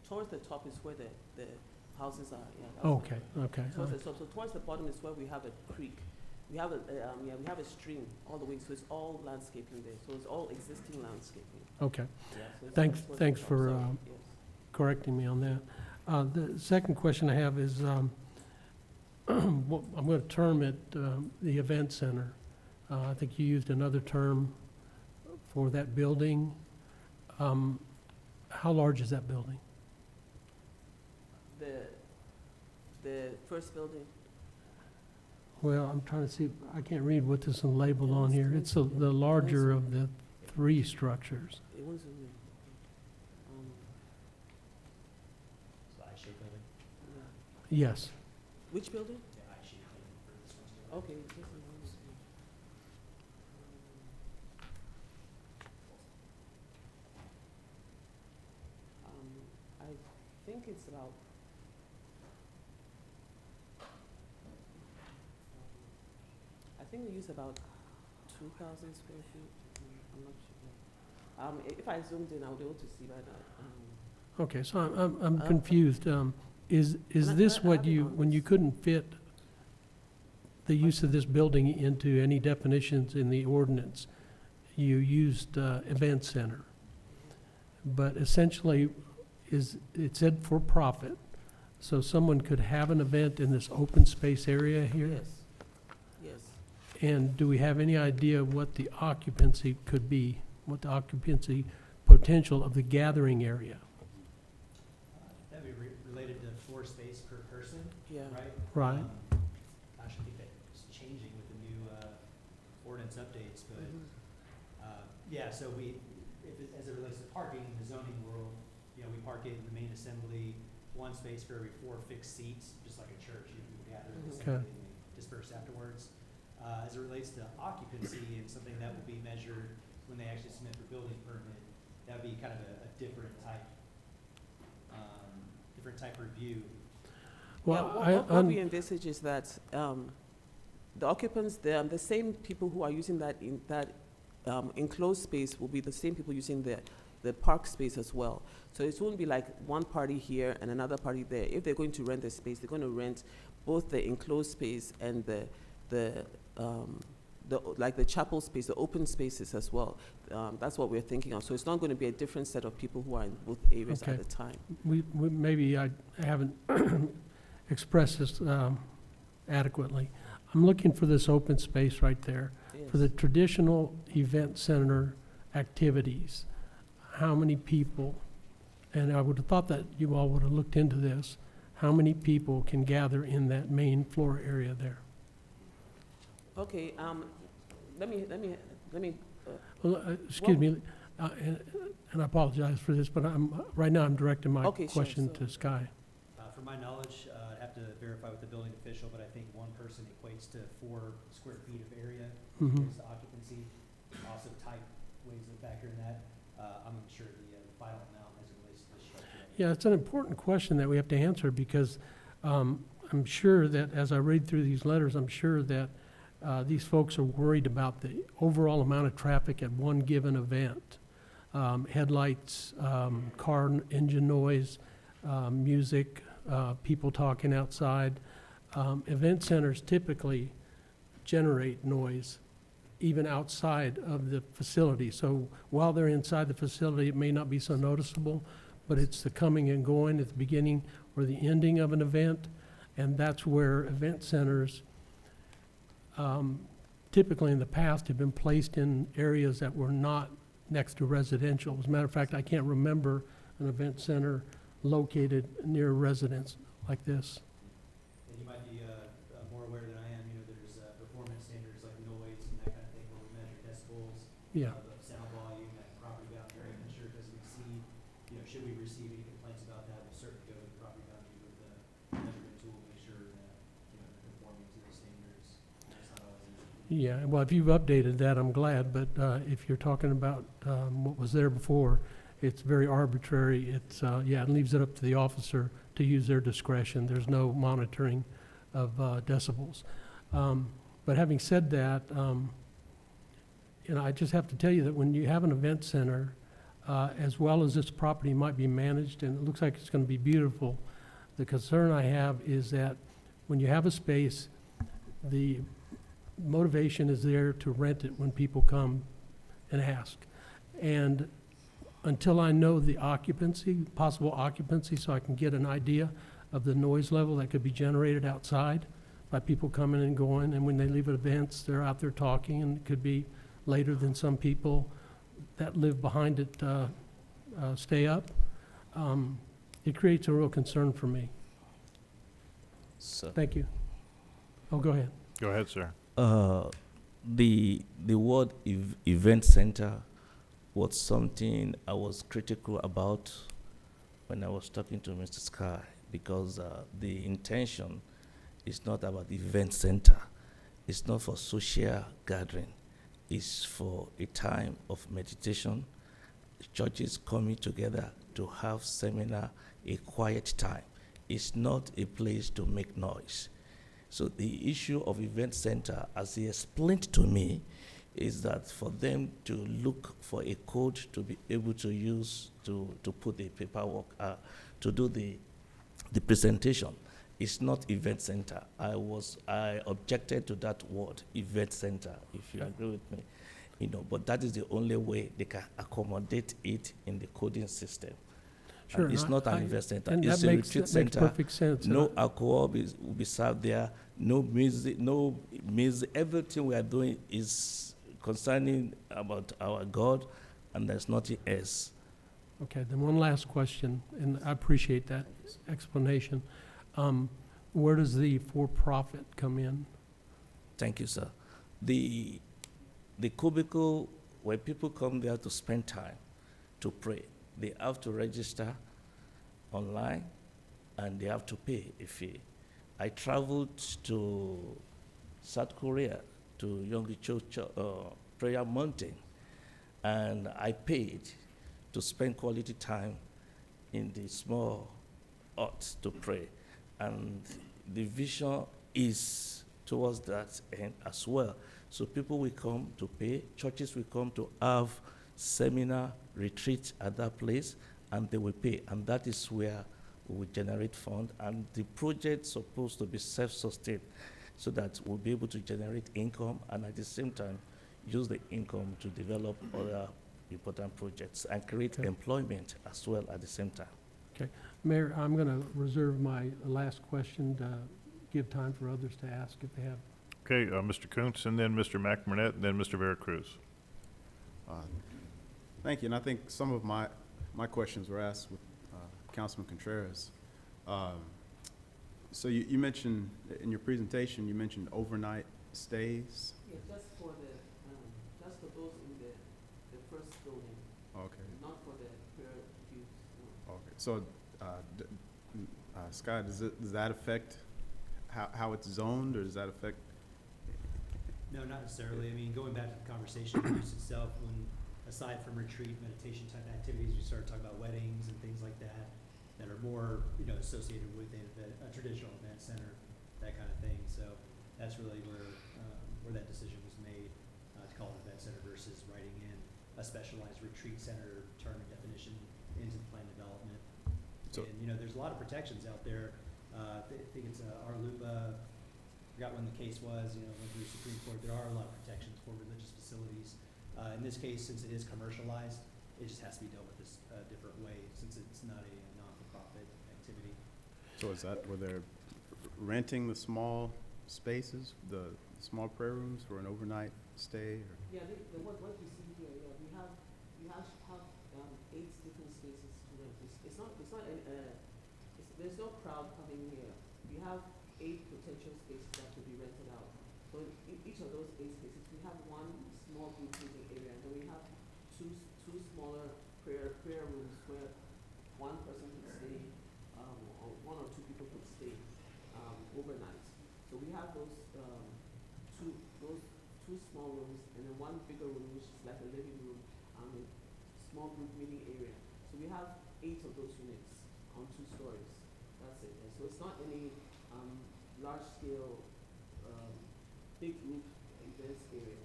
towards the top is where the houses are, yeah. that's
Okay,
what-
okay.
Towards the top, so towards the bottom is where we have a creek. We have a, yeah, we have a stream all the way, so it's all landscaping there, so it's all existing landscaping.
Okay.
Yeah, so it's
Thanks,
towards the
thanks
top,
for
sorry, yes.
correcting me on that. The second question I have is, well, I'm going to term it the event center. I think you used another term for that building. How large is that building?
The first building,
Well, I'm trying to see, I can't read what this is labeled on here. It's the larger of the three structures.
it was in there.
So I-shaped building?
Yes.
Which building?
The I-shaped building for this one.
Okay, this is one. I think it's about, I think we use about 2,000 square feet. I'm not sure. If I zoomed in, I'll be able to see by that.
Okay, so I'm confused. Is this what you, when you couldn't fit the use of this building into any definitions in the ordinance, you used event center? But essentially, it said for profit, so someone could have an event in this open space area here?
Yes, yes.
And do we have any idea what the occupancy could be, what the occupancy potential of the gathering area?
That'd be related to floor space per person,
Yeah.
right?
Right.
Gosh, I think that's changing with the new ordinance updates, but yeah, so as it relates to parking in the zoning world, you know, we park it in the main assembly, one space for every 4 fixed seats, just like a church, you gather in the assembly and we disperse afterwards. As it relates to occupancy and something that will be measured when they actually submit for building permit, that would be kind of a different type review.
Well,
What we envisage is that the occupants, the same people who are using that enclosed space will be the same people using the park space as well. So it won't be like one party here and another party there. If they're going to rent the space, they're going to rent both the enclosed space and the chapel space, the open spaces as well. That's what we're thinking of. So it's not going to be a different set of people who are in both areas
Okay.
at the time.
We maybe I haven't expressed this adequately. I'm looking for this open space right there. For the traditional event center activities, how many people, and I would have thought that you all would have looked into this, how many people can gather in that main floor area there?
Okay, let me.
Well, excuse me, and I apologize for this, but right now I'm directing my
Okay, sure,
question
so-
to Sky.
From my knowledge, I'd have to verify with the building official, but I think one person equates to 4 square feet of area.
Mhm.
There's the occupancy, also type ways to factor in that. I'm not sure the final amount as it relates to the structure.
Yeah, it's an important question that we have to answer because I'm sure that as I read through these letters, I'm sure that these folks are worried about the overall amount of traffic at one given event. Headlights, car engine noise, music, people talking outside. Event centers typically generate noise even outside of the facility. So while they're inside the facility, it may not be so noticeable, but it's the coming and going at the beginning or the ending of an event. And that's where event centers typically in the past have been placed in areas that were not next to residential. As a matter of fact, I can't remember an event center located near residence like this.
And you might be more aware than I am, you know, there's performance standards like noise and that kind of thing where we measure decibels.
Yeah.
The sound volume, that property boundary, making sure it doesn't exceed, you know, should we
Yeah, well, if you've updated that, I'm glad, but if you're talking about what was there before, it's very arbitrary. It's, yeah, it leaves it up to the officer to use their discretion. There's no monitoring of decibels. But having said that, you know, I just have to tell you that when you have an event center, as well as this property might be managed, and it looks like it's going to be beautiful, the concern I have is that when you have a space, the motivation is there to rent it when people come and ask. And until I know the occupancy, possible occupancy, so I can get an idea of the noise level that could be generated outside by people coming and going, and when they leave at events, they're out there talking, and it could be later than some people that live behind it stay up. It creates a real concern for me.
So,
Thank you. Oh, go ahead.
Go ahead, sir.
The word event center was something I was critical about when I was talking to Mr. Sky, because the intention is not about event center. It's not for social gathering. It's for a time of meditation, churches coming together to have seminar, a quiet time. It's not a place to make noise. So the issue of event center, as he explained to me, is that for them to look for a code to be able to use to put the paperwork, to do the presentation. It's not event center. I objected to that word, event center, if you agree with me. You know, but that is the only way they can accommodate it in the coding system.
Sure,
And it's not an event center.
And
It's
that
a
makes
retreat center.
perfect sense.
No alcohol will be served there. No music. Everything we are doing is concerning about our God, and there's nothing else.
Okay, then one last question, and I appreciate that explanation. Where does the for-profit come in?
Thank you, sir. The cubicle, where people come there to spend time, to pray, they have to register online, and they have to pay a fee. I traveled to South Korea, to Yonggi Prayer Mountain, and I paid to spend quality time in the small hut to pray. And the vision is towards that end as well. So people will come to pay, churches will come to have seminar, retreat at that place, and they will pay. And that is where we will generate funds. And the project's supposed to be self-sustained so that we'll be able to generate income and at the same time use the income to develop other important projects and create employment as well at the same time.
Okay, Mayor, I'm going to reserve my last question to give time for others to ask if they have.
Okay, Mr. Kuntz, and then Mr. McBurnett, and then Mr. Veracruz.
Thank you, and I think some of my questions were asked with Councilman Contreras. So you mentioned, in your presentation, you mentioned overnight stays.
Yeah, just for those in the first building.
Okay.
Not for the prayer use. No.
Okay, so, Scott, does that affect how it's zoned, or does that affect?
No, not necessarily. I mean, going back to the conversation use itself, when aside from retreat, meditation type activities, we started talking about weddings and things like that are more, associated with a traditional event center, that kind of thing. So that's really where that decision was made, to call it an event center versus writing in a specialized retreat center term and definition into the plan development. So, and, there's a lot of protections out there. I think it's Arlupa, forgot when the case was, went through the Supreme Court. There are a lot of protections for religious facilities. In this case, since it is commercialized, it just has to be dealt with this different way, since it's not a non-for-profit activity.
So is that where they're renting the small spaces, the small prayer rooms for an overnight stay? Or?
Yeah, what you see here, we have 8 different spaces to rent. There's no crowd coming here. We have 8 potential spaces that could be rented out. So in each of those 8 spaces, we have one small group meeting area, and then we have two smaller prayer rooms where one person could stay, or 1 or 2 people could stay overnight. So we have those two 2 small rooms, and then 1 bigger room, which is like a living room, and a small group meeting area. So we have 8 of those units on 2 stories. That's it. And so it's not any large-scale, big group events area.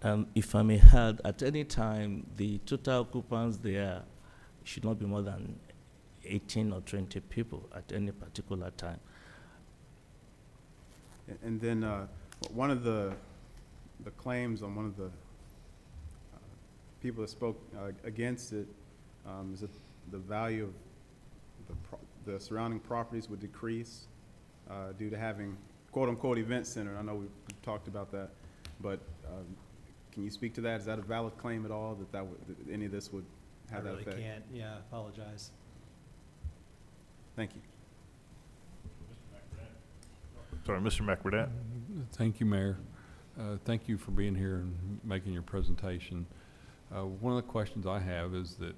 No.
If I may add, at any time, the total occupants there should not be more than 18 or 20 people at any particular time.
And then one of the claims on one of the people that spoke against it is that the value of the surrounding properties would decrease due to having quote-unquote event center. I know we've talked about that, but can you speak to that? Is that a valid claim at all, that any of this would have that effect?
I really can't. Yeah, apologize.
Thank you.
Sorry, Mr. McBurnett.
Thank you, Mayor. Thank you for being here and making your presentation. One of the questions I have is that,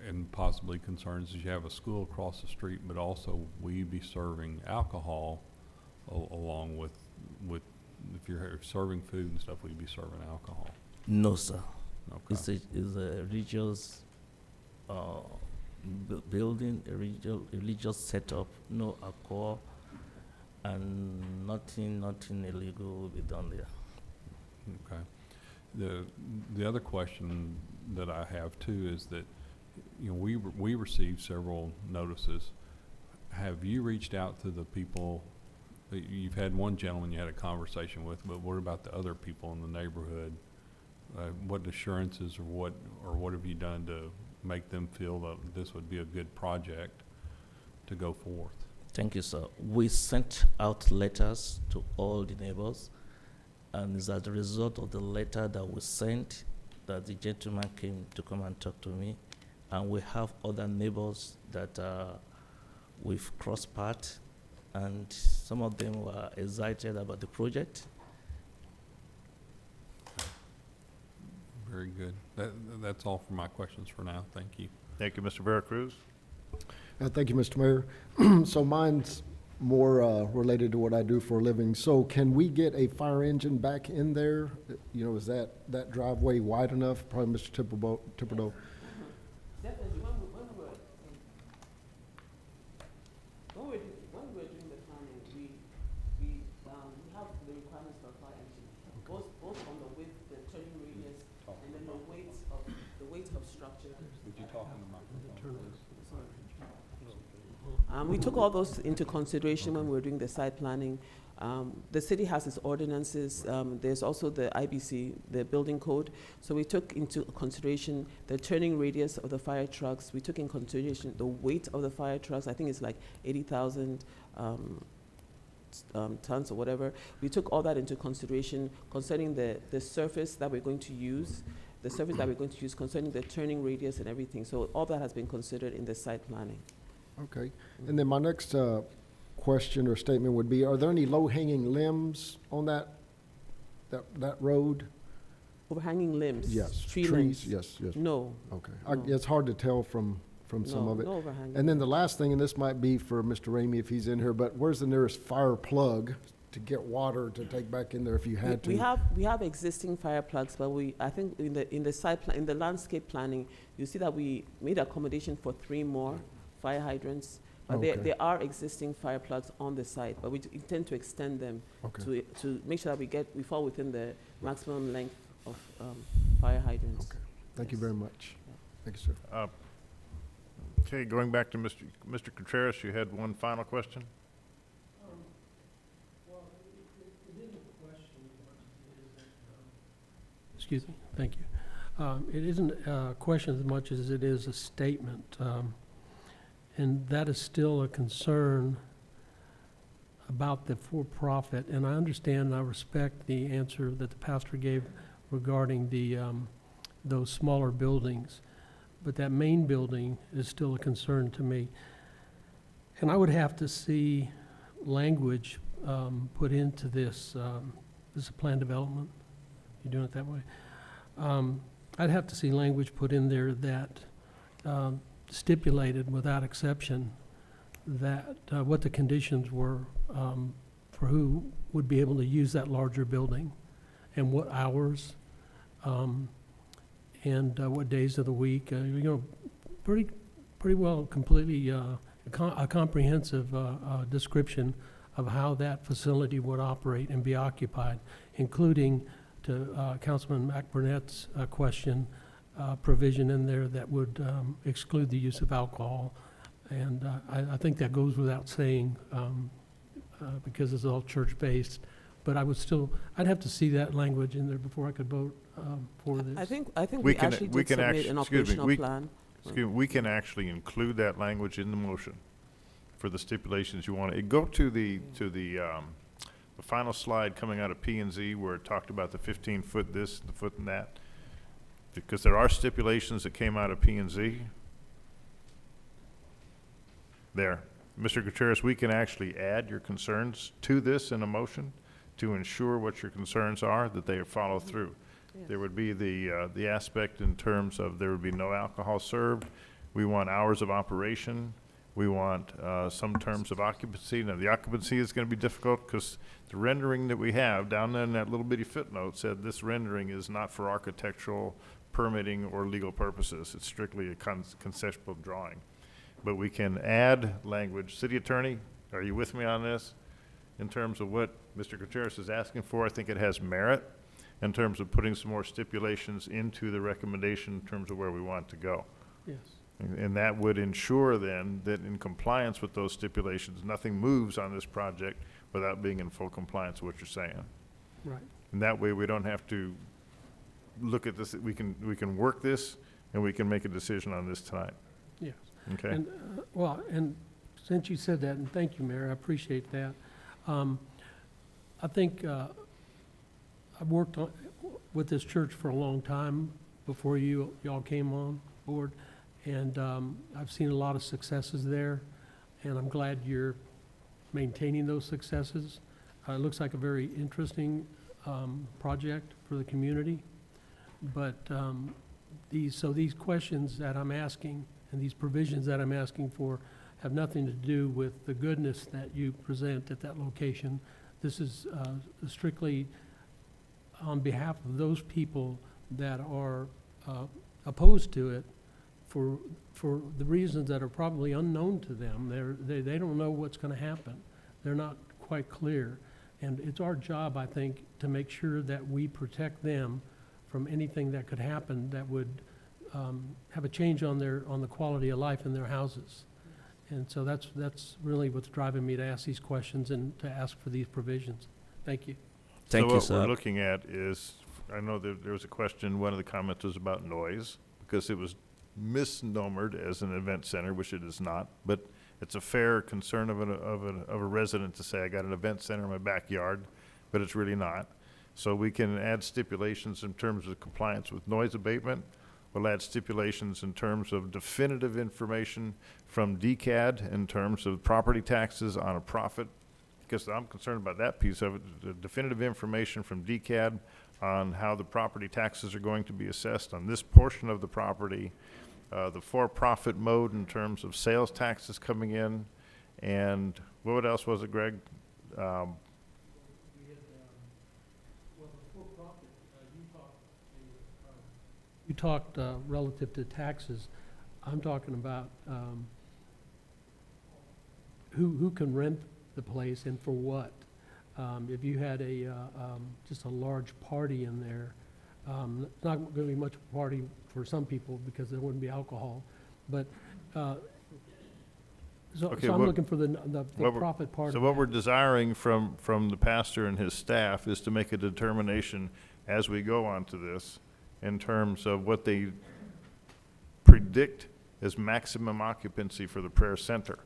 and possibly concerns, is you have a school across the street, but also will you be serving alcohol along with if you're serving food and stuff, will you be serving alcohol?
No, sir.
Okay.
It's a religious building, a religious setup, no alcohol, and nothing illegal will be done there.
Okay. The other question that I have too is that, you know, we received several notices. Have you reached out to the people? You've had one gentleman you had a conversation with, but what about the other people in the neighborhood? What assurances or what have you done to make them feel that this would be a good project to go forth?
Thank you, sir. We sent out letters to all the neighbors, and it's as a result of the letter that we sent that the gentleman came to come and talk to me. And we have other neighbors that we've crossed paths, and some of them were excited about the project.
Very good. That's all for my questions for now. Thank you.
Thank you, Mr. Veracruz.
Thank you, Mr. Mayor. So mine's more related to what I do for a living. So can we get a fire engine back in there? You know, is that driveway wide enough? Probably Mr. Tipperdoe.
Definitely. When we were doing the planning, we have the requirements for a fire engine, both on the width, the turning radius, and then the weight of structure.
Would you talk on the microphone, please?
We took all those into consideration when we were doing the site planning. The city has its ordinances. There's also the IBC, the building code. So we took into consideration the turning radius of the fire trucks. We took in consideration the weight of the fire trucks. I think it's like 80,000 tons or whatever. We took all that into consideration concerning the surface that we're going to use, concerning the turning radius and everything. So all that has been considered in the site planning.
Okay. And then my next question or statement would be, are there any low-hanging limbs on that road?
Overhanging limbs?
Yes.
Trees, limbs?
Yes.
No.
Okay.
No.
It's hard to tell from some of it.
No overhanging.
And then the last thing, and this might be for Mr. Ramey if he's in here, but where's the nearest fire plug to get water to take back in there if you had to?
We have existing fire plugs, but I think in the site plan, in the landscape planning, you see that we made accommodation for 3 more fire hydrants. But
Okay.
there are existing fire plugs on the site, but we intend to extend them to make sure that we fall within the maximum length of fire hydrants.
Okay. Thank you very much. Thank you, sir.
Okay, going back to Mr. Contreras, you had one final question?
Well, it isn't a question, but it is excuse me, thank you. It isn't a question as much as it is a statement. And that is still a concern about the for-profit. And I understand and I respect the answer that the pastor gave regarding those smaller buildings. But that main building is still a concern to me. And I would have to see language put into this. This is a plan development. You're doing it that way? I'd have to see language put in there that stipulated without exception that what the conditions were for who would be able to use that larger building, and what hours, and what days of the week. Pretty well completely a comprehensive description of how that facility would operate and be occupied, including, to Councilman McBurnett's question, provision in there that would exclude the use of alcohol. And I think that goes without saying because it's all church-based. But I'd have to see that language in there before I could vote for this.
I think we actually did submit an operational plan.
We can actually include that language in the motion for the stipulations you want. Go to the final slide coming out of P&Z where it talked about the 15-foot this, the foot and that, because there are stipulations that came out of P&Z. There, Mr. Gutierrez, we can actually add your concerns to this in a motion to ensure what your concerns are, that they follow through.
Yeah.
There would be the aspect in terms of there would be no alcohol served. We want hours of operation. We want some terms of occupancy. Now, the occupancy is going to be difficult because the rendering that we have down there in that little bitty footnote said this rendering is not for architectural, permitting, or legal purposes. It's strictly a conceptual drawing. But we can add language. City Attorney, are you with me on this? In terms of what Mr. Gutierrez is asking for, I think it has merit in terms of putting some more stipulations into the recommendation in terms of where we want to go.
Yes.
And that would ensure then that in compliance with those stipulations, nothing moves on this project without being in full compliance with what you're saying.
Right.
And that way we don't have to look at this, we can work this and we can make a decision on this tonight.
Yes.
Okay.
And, and since you said that, and thank you, Mayor, I appreciate that. I think I've worked with this church for a long time before y'all came on board, and I've seen a lot of successes there, and I'm glad you're maintaining those successes. It looks like a very interesting project for the community, but these questions that I'm asking and these provisions that I'm asking for have nothing to do with the goodness that you present at that location. This is strictly on behalf of those people that are opposed to it for the reasons that are probably unknown to them. They don't know what's going to happen. They're not quite clear. And it's our job, I think, to make sure that we protect them from anything that could happen that would have a change on the quality of life in their houses. And so that's really what's driving me to ask these questions and to ask for these provisions. Thank you.
So what we're looking at is, I know that there was a question, one of the comments was about noise, because it was misnomered as an event center, which it is not, but it's a fair concern of a resident to say, I got an event center in my backyard, but it's really not. So we can add stipulations in terms of compliance with noise abatement. We'll add stipulations in terms of definitive information from DCAD in terms of property taxes on a profit, because I'm concerned about that piece of it, the definitive information from DCAD on how the property taxes are going to be assessed on this portion of the property, the for-profit mode in terms of sales taxes coming in, and what else was it, Greg?
You talked relative to taxes. I'm talking about who can rent the place and for what. If you had just a large party in there, it's not going to be much of a party for some people because there wouldn't be alcohol. But so I'm looking for the profit part.
So
of
what
that.
we're desiring from the pastor and his staff is to make a determination as we go on to this in terms of what they predict as maximum occupancy for the prayer center.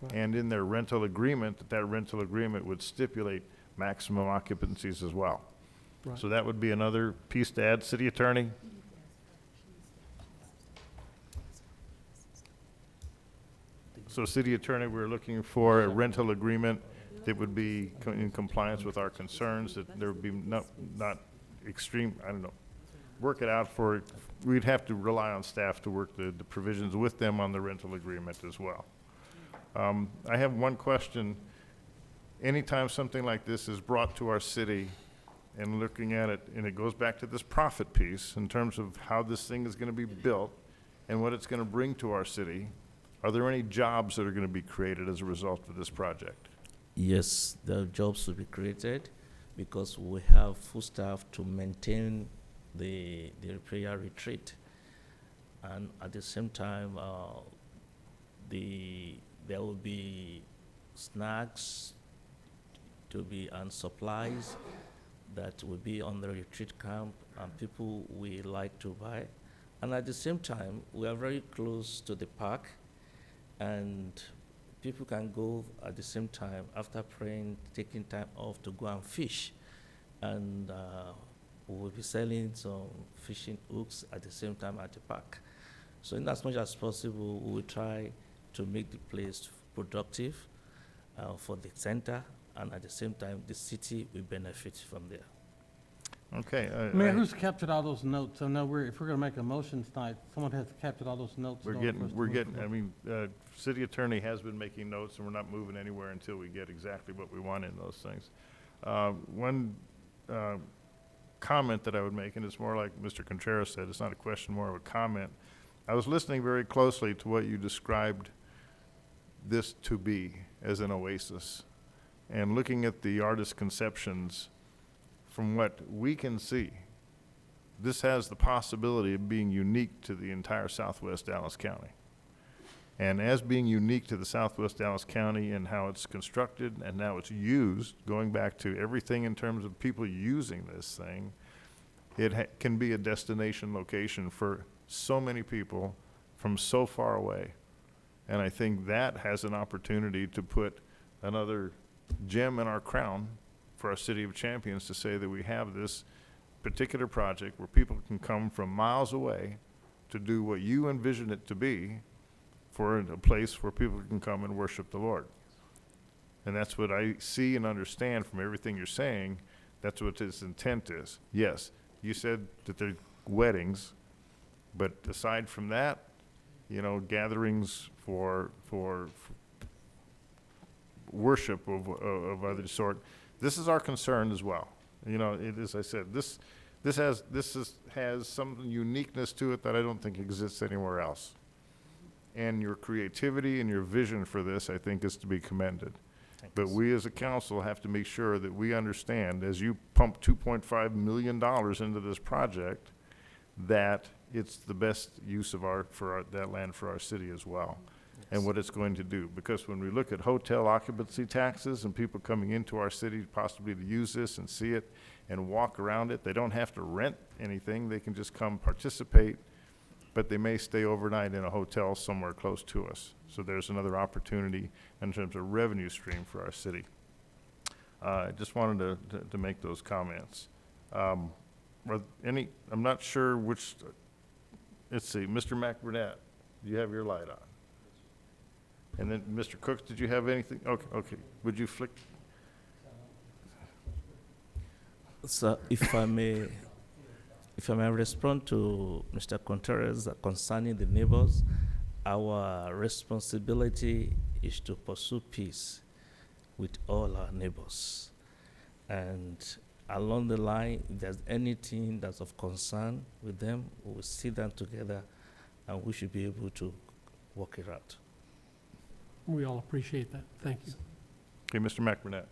Right.
And in their rental agreement, that rental agreement would stipulate maximum occupancies as well.
Right.
So that would be another piece to add, City Attorney. So City Attorney, we're looking for a rental agreement that would be in compliance with our concerns, that there would be not extreme, I don't know, work it out for, we'd have to rely on staff to work the provisions with them on the rental agreement as well. I have one question. anytime something like this is brought to our city and looking at it, and it goes back to this profit piece in terms of how this thing is gonna be built and what it's gonna bring to our city, are there any jobs that are gonna be created as a result of this project?
Yes, the jobs will be created because we have full staff to maintain the prayer retreat. And at the same time, there will be snacks to be and supplies that will be on the retreat camp, and people will like to buy. And at the same time, we are very close to the park, and people can go at the same time after praying, taking time off to go and fish. And we will be selling some fishing hooks at the same time at the park. So in as much as possible, we will try to make the place productive for the center, and at the same time, the city will benefit from there.
Okay.
Mayor, who's captured all those notes? I know if we're gonna make a motion tonight, someone has captured all those notes.
We're getting, I mean, city attorney has been making notes, and we're not moving anywhere until we get exactly what we want in those things. One comment that I would make, and it's more like Mr. Contreras said, it's not a question, more of a comment. I was listening very closely to what you described this to be as an oasis, and looking at the artist's conceptions. From what we can see, this has the possibility of being unique to the entire Southwest Dallas County. And as being unique to the Southwest Dallas County and how it's constructed and how it's used, going back to everything in terms of people using this thing, it can be a destination location for so many people from so far away. And I think that has an opportunity to put another gem in our crown for our City of Champions, to say that we have this particular project where people can come from miles away to do what you envision it to be, for a place where people can come and worship the Lord. And that's what I see and understand from everything you're saying. That's what its intent is. Yes, you said that they're weddings, but aside from that, you know, gatherings for worship of other sort, this is our concern as well. You know, as I said, this has some uniqueness to it that I don't think exists anywhere else. And your creativity and your vision for this, I think, is to be commended. But we as a council have to make sure that we understand, as you pump $2.5 million into this project, that it's the best use of that land for our city as well. Yes. And what it's going to do. Because when we look at hotel occupancy taxes and people coming into our city possibly to use this and see it and walk around it, they don't have to rent anything. They can just come participate, but they may stay overnight in a hotel somewhere close to us. So there's another opportunity in terms of revenue stream for our city. I just wanted to make those comments. I'm not sure which, let's see, Mr. McBurnett, you have your light on. And then Mr. Cooks, did you have anything? Okay. Would you flick?
So if I may respond to Mr. Contreras concerning the neighbors, our responsibility is to pursue peace with all our neighbors. And along the line, if there's anything that's of concern with them, we will sit down together and we should be able to work it out.
We all appreciate that. Thank you.
Okay, Mr. McBurnett.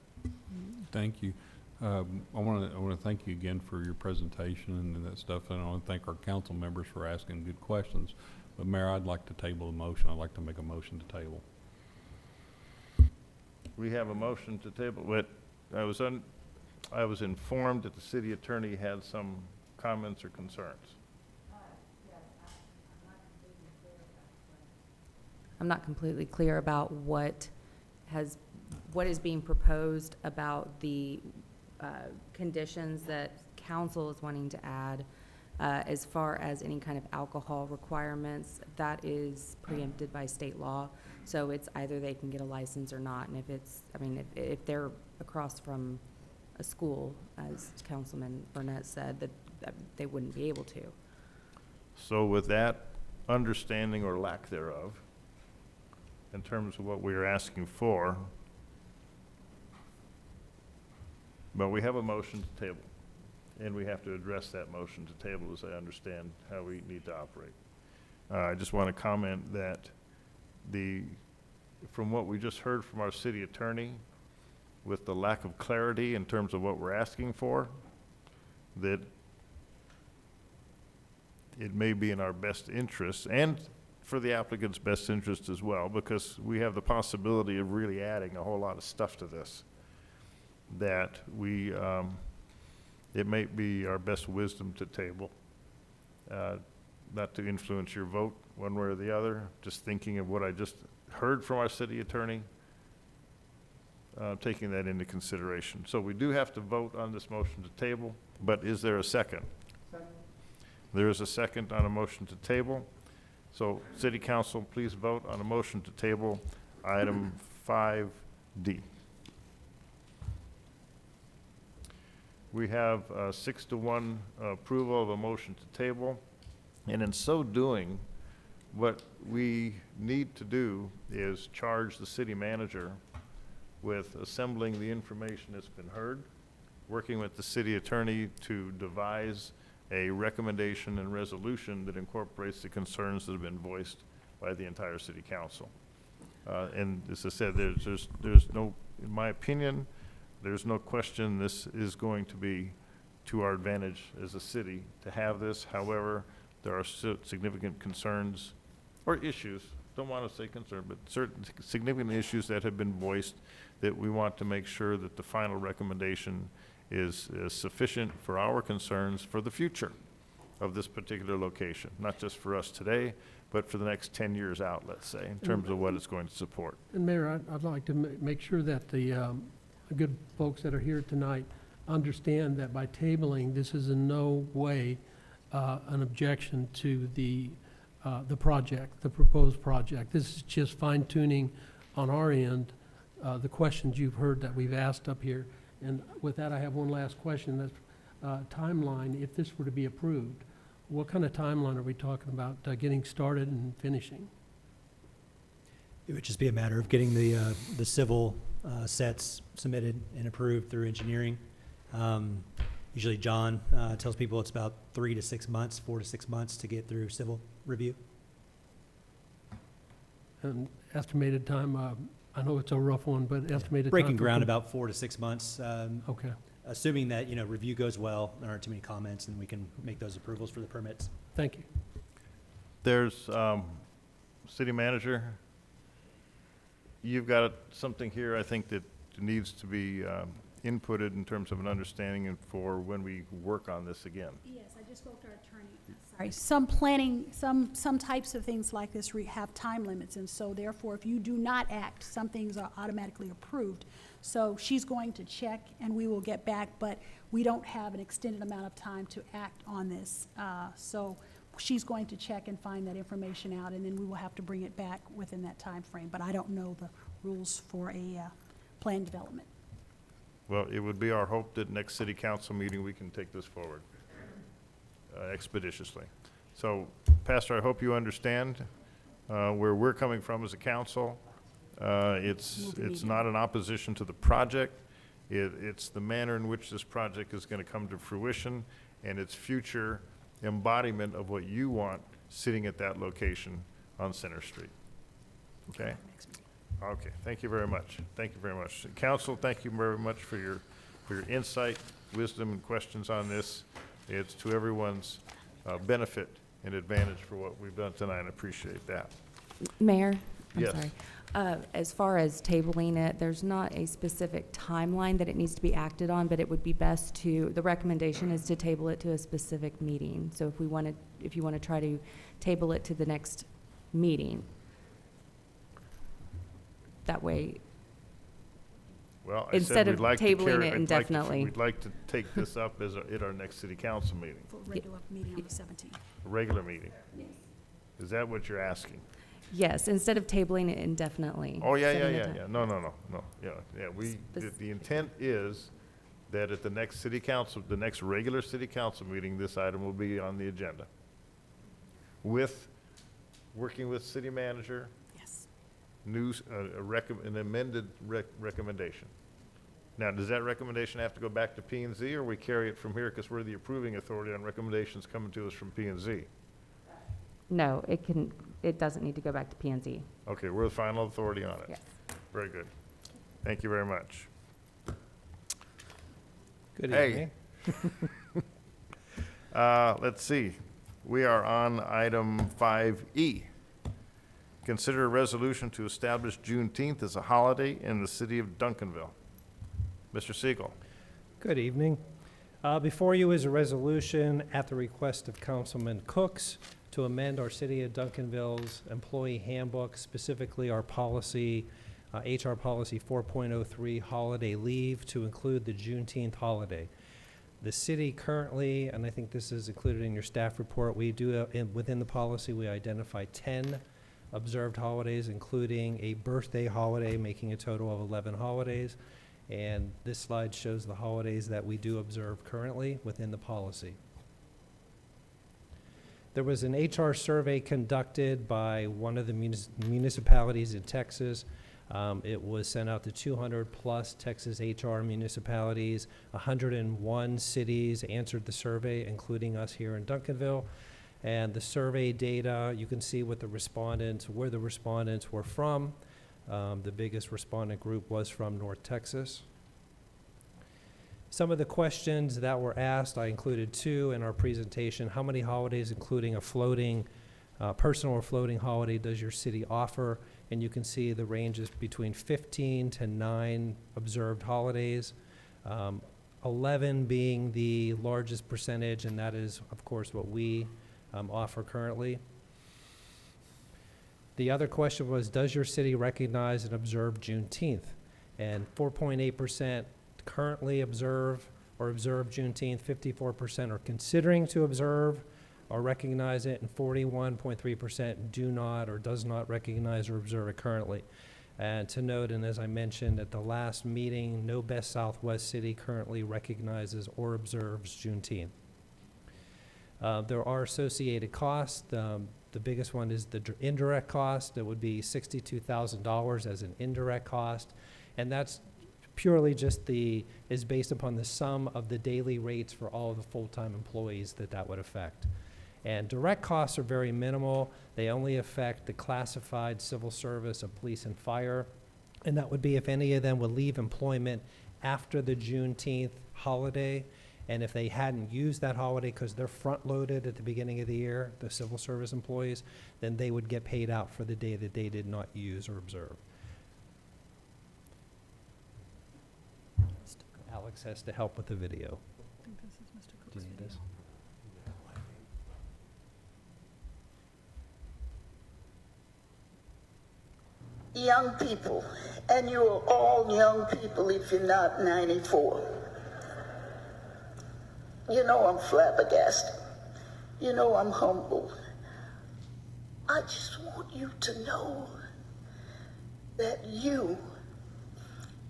Thank you. I want to thank you again for your presentation and that stuff, and I want to thank our council members for asking good questions. But Mayor, I'd like to table the motion. I'd like to make a motion to table.
We have a motion to table. But I was informed that the city attorney had some comments or concerns.
I'm not completely clear about what is being proposed about the conditions that council is wanting to add as far as any kind of alcohol requirements. That is preempted by state law. So it's either they can get a license or not. And if they're across from a school, as Councilman Burnett said, that they wouldn't be able to.
So with that understanding or lack thereof, in terms of what we are asking for, But we have a motion to table, and we have to address that motion to table as I understand how we need to operate. I just want to comment that from what we just heard from our city attorney, with the lack of clarity in terms of what we're asking for, that it may be in our best interest and for the applicant's best interest as well, because we have the possibility of really adding a whole lot of stuff to this, that it may be our best wisdom to table, not to influence your vote one way or the other, just thinking of what I just heard from our city attorney, taking that into consideration. So we do have to vote on this motion to table, but is there a second? Second. There is a second on a motion to table. So City Council, please vote on a motion to table item 5D. We have 6-1 approval of a motion to table, and in so doing, what we need to do is charge the city manager with assembling the information that's been heard, working with the city attorney to devise a recommendation and resolution that incorporates the concerns that have been voiced by the entire city council. And as I said, there's no, in my opinion, there's no question this is going to be to our advantage as a city to have this. However, there are significant concerns or issues, don't want to say concern, but certain significant issues that have been voiced that we want to make sure that the final recommendation is sufficient for our concerns for the future of this particular location, not just for us today, but for the next 10 years out, let's say, in terms of what it's going to support.
And Mayor, I'd like to make sure that the good folks that are here tonight understand that by tabling, this is in no way an objection to the project, the proposed project. This is just fine tuning on our end, the questions you've heard that we've asked up here. And with that, I have one last question. That's timeline. If this were to be approved, what kind of timeline are we talking about getting started and finishing?
It would just be a matter of getting the civil sets submitted and approved through engineering. Usually John tells people it's about 3 to 6 months, 4 to 6 months to get through civil review.
And estimated time, I know it's a rough one, but estimated
Breaking
time
ground about 4 to 6 months.
Okay.
Assuming that, review goes well, there aren't too many comments, and we can make those approvals for the permits.
Thank you.
There's, city manager, you've got something here I think that needs to be inputted in terms of an understanding and for when we work on this again.
Yes, I just spoke to our attorney. Sorry, some planning, some types of things like this have time limits, and so therefore, if you do not act, some things are automatically approved. So she's going to check, and we will get back, but we don't have an extended amount of time to act on this. So she's going to check and find that information out, and then we will have to bring it back within that time frame. But I don't know the rules for a plan development.
Well, it would be our hope that next city council meeting we can take this forward expeditiously. So, Pastor, I hope you understand where we're coming from as a council. It's not an opposition to the project. It's the manner in which this project is going to come to fruition and its future embodiment of what you want sitting at that location on Center Street. Okay? Okay, thank you very much. Thank you very much. Council, thank you very much for your insight, wisdom, and questions on this. It's to everyone's benefit and advantage for what we've done tonight. I appreciate that.
Mayor? I'm
Yes.
sorry. As far as tabling it, there's not a specific timeline that it needs to be acted on, but it would be best to, the recommendation is to table it to a specific meeting. So if you want to try to table it to the next meeting, that way,
Well, I
instead
said
of
we'd like to
tabling
carry,
it indefinitely.
we'd like to take this up at our next city council meeting,
For a regular meeting on the 17th.
a regular meeting. Is that what you're asking?
yes, instead of tabling it indefinitely.
Oh, yeah,
setting
yeah,
the
yeah,
time.
yeah. No. Yeah, the intent is that at the next city council, the next regular city council meeting, this item will be on the agenda. Working with city manager,
Yes.
an amended recommendation. Now, does that recommendation have to go back to P and Z, or we carry it from here because we're the approving authority on recommendations coming to us from P and Z?
No, it doesn't need to go back to P and Z.
Okay, we're the final authority on it.
Yes.
Very good. Thank you very much.
Good
Hey.
evening.
Let's see. We are on item 5E. Consider a resolution to establish Juneteenth as a holiday in the city of Duncanville. Mr. Siegel.
Good evening. Before you is a resolution at the request of Councilman Cooks to amend our City of Duncanville's employee handbook, specifically our policy, HR Policy 4.03, holiday leave, to include the Juneteenth holiday. The city currently, and I think this is included in your staff report, we do, within the policy, we identify 10 observed holidays, including a birthday holiday, making a total of 11 holidays. And this slide shows the holidays that we do observe currently within the policy. There was an HR survey conducted by one of the municipalities in Texas. It was sent out to 200 plus Texas HR municipalities. 101 cities answered the survey, including us here in Duncanville. And the survey data, you can see what the respondents, where the respondents were from. The biggest respondent group was from North Texas. Some of the questions that were asked, I included 2 in our presentation. How many holidays, including a floating, personal or floating holiday, does your city offer? And you can see the ranges between 15 to 9 observed holidays, 11 being the largest percentage, and that is, of course, what we offer currently. The other question was, does your city recognize and observe Juneteenth? And 4.8% currently observe or observe Juneteenth, 54% are considering to observe or recognize it, and 41.3% do not or does not recognize or observe it currently. And to note, and as I mentioned at the last meeting, no best Southwest city currently recognizes or observes Juneteenth. There are associated costs. The biggest one is the indirect cost. That would be $62,000 as an indirect cost. And that's purely just is based upon the sum of the daily rates for all of the full-time employees that would affect. And direct costs are very minimal. They only affect the classified civil service of police and fire. And that would be if any of them would leave employment after the Juneteenth holiday. And if they hadn't used that holiday because they're front-loaded at the beginning of the year, the civil service employees, then they would get paid out for the day that they did not use or observe. Alex has to help with the video.
I think this is Mr. Cook's
Do you need
video.
this?
Young people, and you are all young people if you're not 94. You know I'm flabbergasted. You know I'm humbled. I just want you to know that you,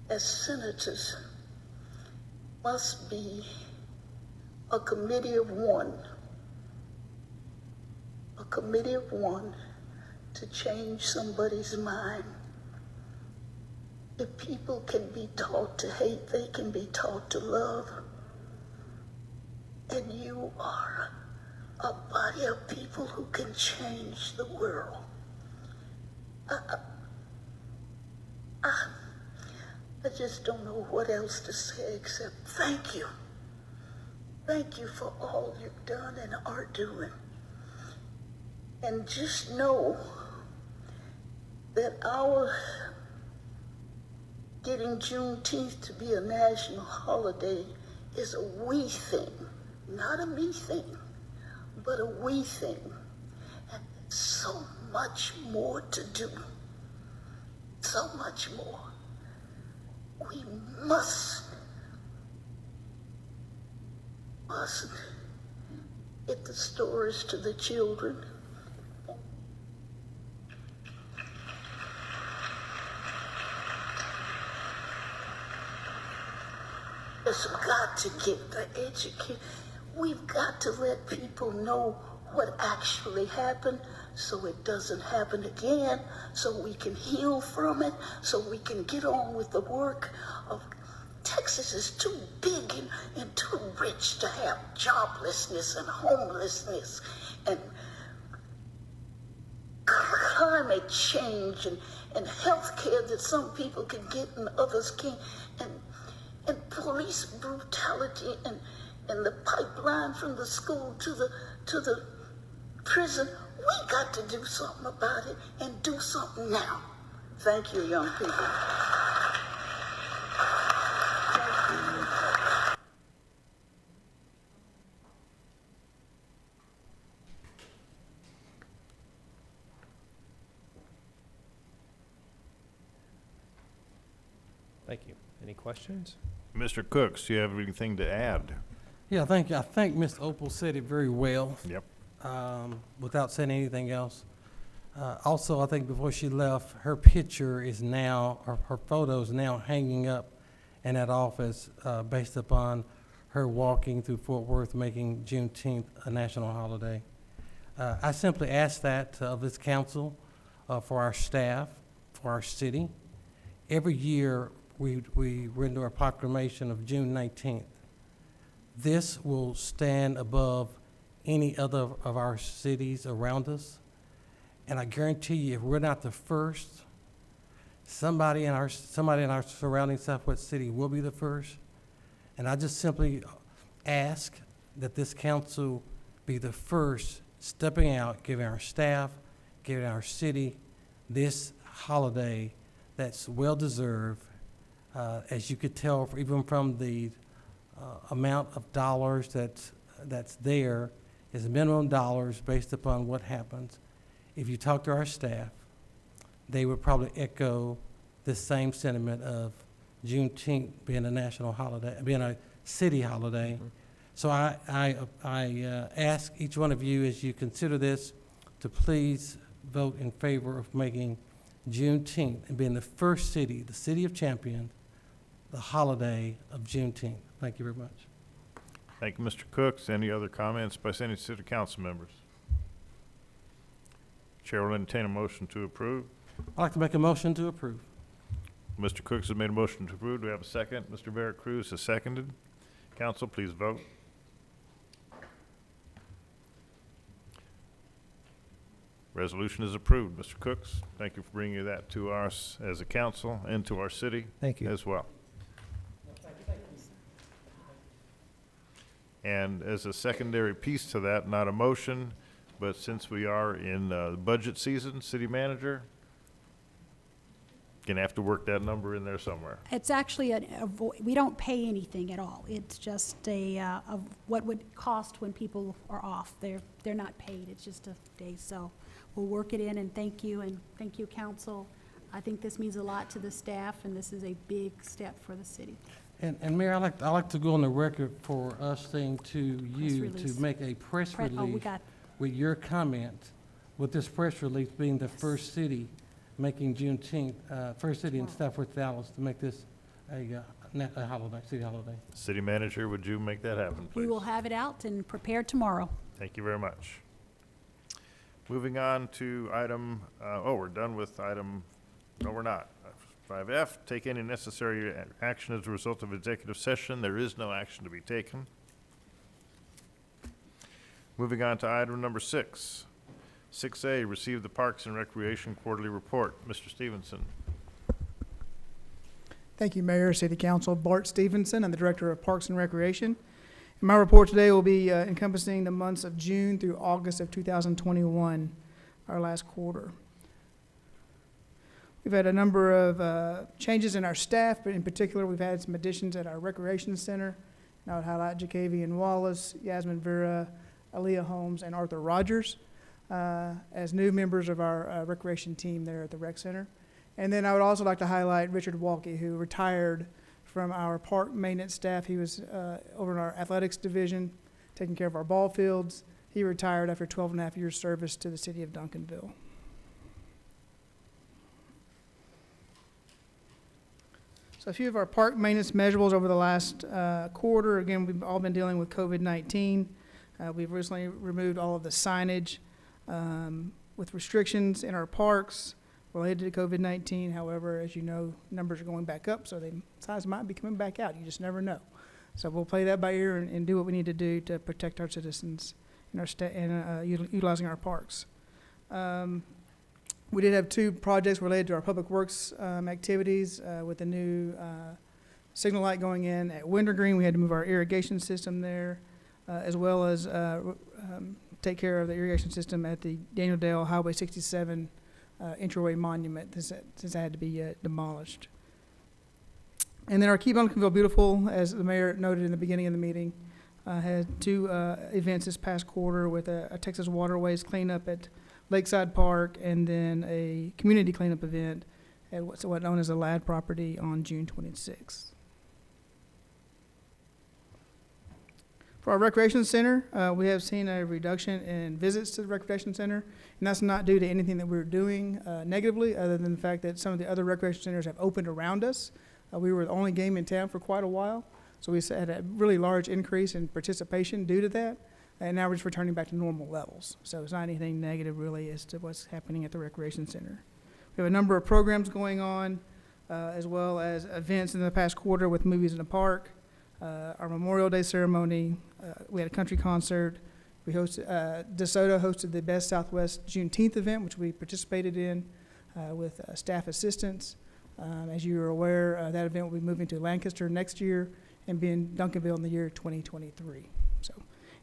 as senators, must be a committee of one. A committee of one to change somebody's mind. If people can be taught to hate, they can be taught to love. And you are a body of people who can change the world. I just don't know what else to say except thank you. Thank you for all you've done and are doing. And just know that our getting Juneteenth to be a national holiday is a we thing, not a me thing, but a we thing. And so much more to do, so much more. We mustn't get the stories to the children. We've got to get the education. We've got to let people know what actually happened so it doesn't happen again, so we can heal from it, so we can get on with the work of Texas is too big and too rich to have joblessness and homelessness and climate change and health care that some people can get and others can't, and police brutality and the pipeline from the school to the prison. We got to do something about it and do something now. Thank you, young people.
Thank you. Any questions?
Mr. Cooks, do you have anything to add?
Yeah, thank you. I think Ms. Opal said it very well.
Yep.
Without saying anything else. Also, I think before she left, her picture is now, or her photo is now hanging up in that office based upon her walking through Fort Worth, making Juneteenth a national holiday. I simply ask that of this council, for our staff, for our city. Every year, we render a proclamation of June 19th. This will stand above any other of our cities around us. And I guarantee you, if we're not the first, somebody in our surrounding Southwest city will be the first. And I just simply ask that this council be the first stepping out, giving our staff, giving our city this holiday that's well-deserved. As you could tell, even from the amount of dollars that's there, is minimum dollars based upon what happens. If you talk to our staff, they would probably echo the same sentiment of Juneteenth being a national holiday, being a city holiday. Mm-hmm. So I ask each one of you, as you consider this, to please vote in favor of making Juneteenth and being the first city, the city of champions, the holiday of Juneteenth. Thank you very much.
Thank you, Mr. Cooks. Any other comments by any city council members? Chair will entertain a motion to approve.
I'd like to make a motion to approve.
Mr. Cooks has made a motion to approve. Do we have a second? Mr. Vera Cruz has seconded. Council, please vote. Resolution is approved. Mr. Cooks, thank you for bringing that to us as a council and to our city.
Thank you.
As well. And as a secondary piece to that, not a motion, but since we are in budget season, city manager, gonna have to work that number in there somewhere.
It's actually we don't pay anything at all. It's just of what would cost when people are off. They're not paid. It's just a day. So we'll work it in, and thank you, council. I think this means a lot to the staff, and this is a big step for the city.
And Mayor, I like to go on the record for us saying to you to make a press release with your comment, with this press release being the first city making Juneteenth, first city in Southwest Dallas to make this a holiday, city holiday.
City manager, would you make that happen, please?
We will have it out and prepared tomorrow.
Thank you very much. Moving on to item, we're done with item, no, we're not. 5F, take any necessary action as a result of executive session. There is no action to be taken. Moving on to item number 6. 6A, receive the Parks and Recreation Quarterly Report. Mr. Stevenson.
Thank you, Mayor, City Council. Bart Stevenson, I'm the Director of Parks and Recreation. And my report today will be encompassing the months of June through August of 2021, our last quarter. We've had a number of changes in our staff, but in particular, we've had some additions at our Recreation Center. And I would highlight Jacavian Wallace, Yasmin Vera, Aaliyah Holmes, and Arthur Rogers as new members of our recreation team there at the Rec Center. And then I would also like to highlight Richard Walke, who retired from our park maintenance staff. He was over in our athletics division, taking care of our ball fields. He retired after 12 and a half years service to the city of Duncanville. So a few of our park maintenance measurables over the last quarter. Again, we've all been dealing with COVID-19. We've recently removed all of the signage with restrictions in our parks. related to COVID-19. However, as you know, numbers are going back up, so the size might be coming back out. You just never know. So we'll play that by ear and do what we need to do to protect our citizens in our utilizing our parks. We did have 2 projects related to our public works activities with the new signal light going in at Wintergreen. We had to move our irrigation system there, as well as take care of the irrigation system at the Daniel Dale Highway 67 entryway monument since that had to be demolished. And then our Keep Duncanville Beautiful, as the mayor noted in the beginning of the meeting, had 2 events this past quarter with a Texas Waterways cleanup at Lakeside Park, and then a community cleanup event at what's known as the Ladd property on June 26th. For our recreation center, we have seen a reduction in visits to the recreation center, and that's not due to anything that we're doing negatively, other than the fact that some of the other recreation centers have opened around us. We were the only game in town for quite a while, so we had a really large increase in participation due to that, and now we're just returning back to normal levels. So it's not anything negative really as to what's happening at the recreation center. We have a number of programs going on, as well as events in the past quarter with movies in the park, our Memorial Day ceremony. We had a country concert. We hosted, DeSoto hosted the Best Southwest Juneteenth event, which we participated in with staff assistance. As you are aware, that event will be moving to Lancaster next year and be in Duncanville in the year 2023. So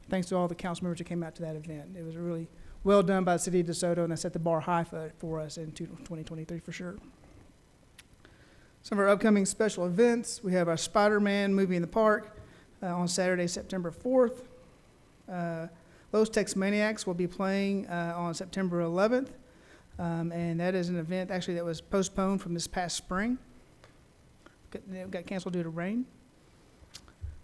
thanks to all the council members who came out to that event. It was really well done by the city of DeSoto, and that set the bar high for us in 2023 for sure. Some of our upcoming special events, we have our Spider-Man movie in the park on Saturday, September 4th. Los Tex Maniacs will be playing on September 11th. And that is an event actually that was postponed from this past spring. It got canceled due to rain.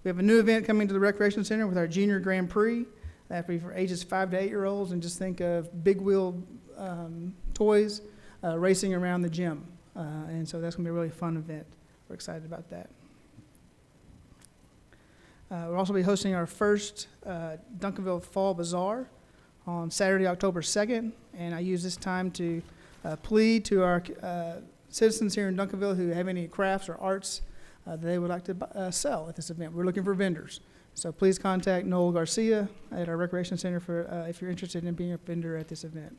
We have a new event coming to the Recreation Center with our Junior Grand Prix. That'll be for ages 5 to 8-year-olds, and just think of big wheel toys racing around the gym. And so that's going to be a really fun event. We're excited about that. We'll also be hosting our first Duncanville Fall Bazaar on Saturday, October 2nd, and I use this time to plead to our citizens here in Duncanville who have any crafts or arts that they would like to sell at this event. We're looking for vendors, so please contact Noel Garcia at our Recreation Center for if you're interested in being a vendor at this event.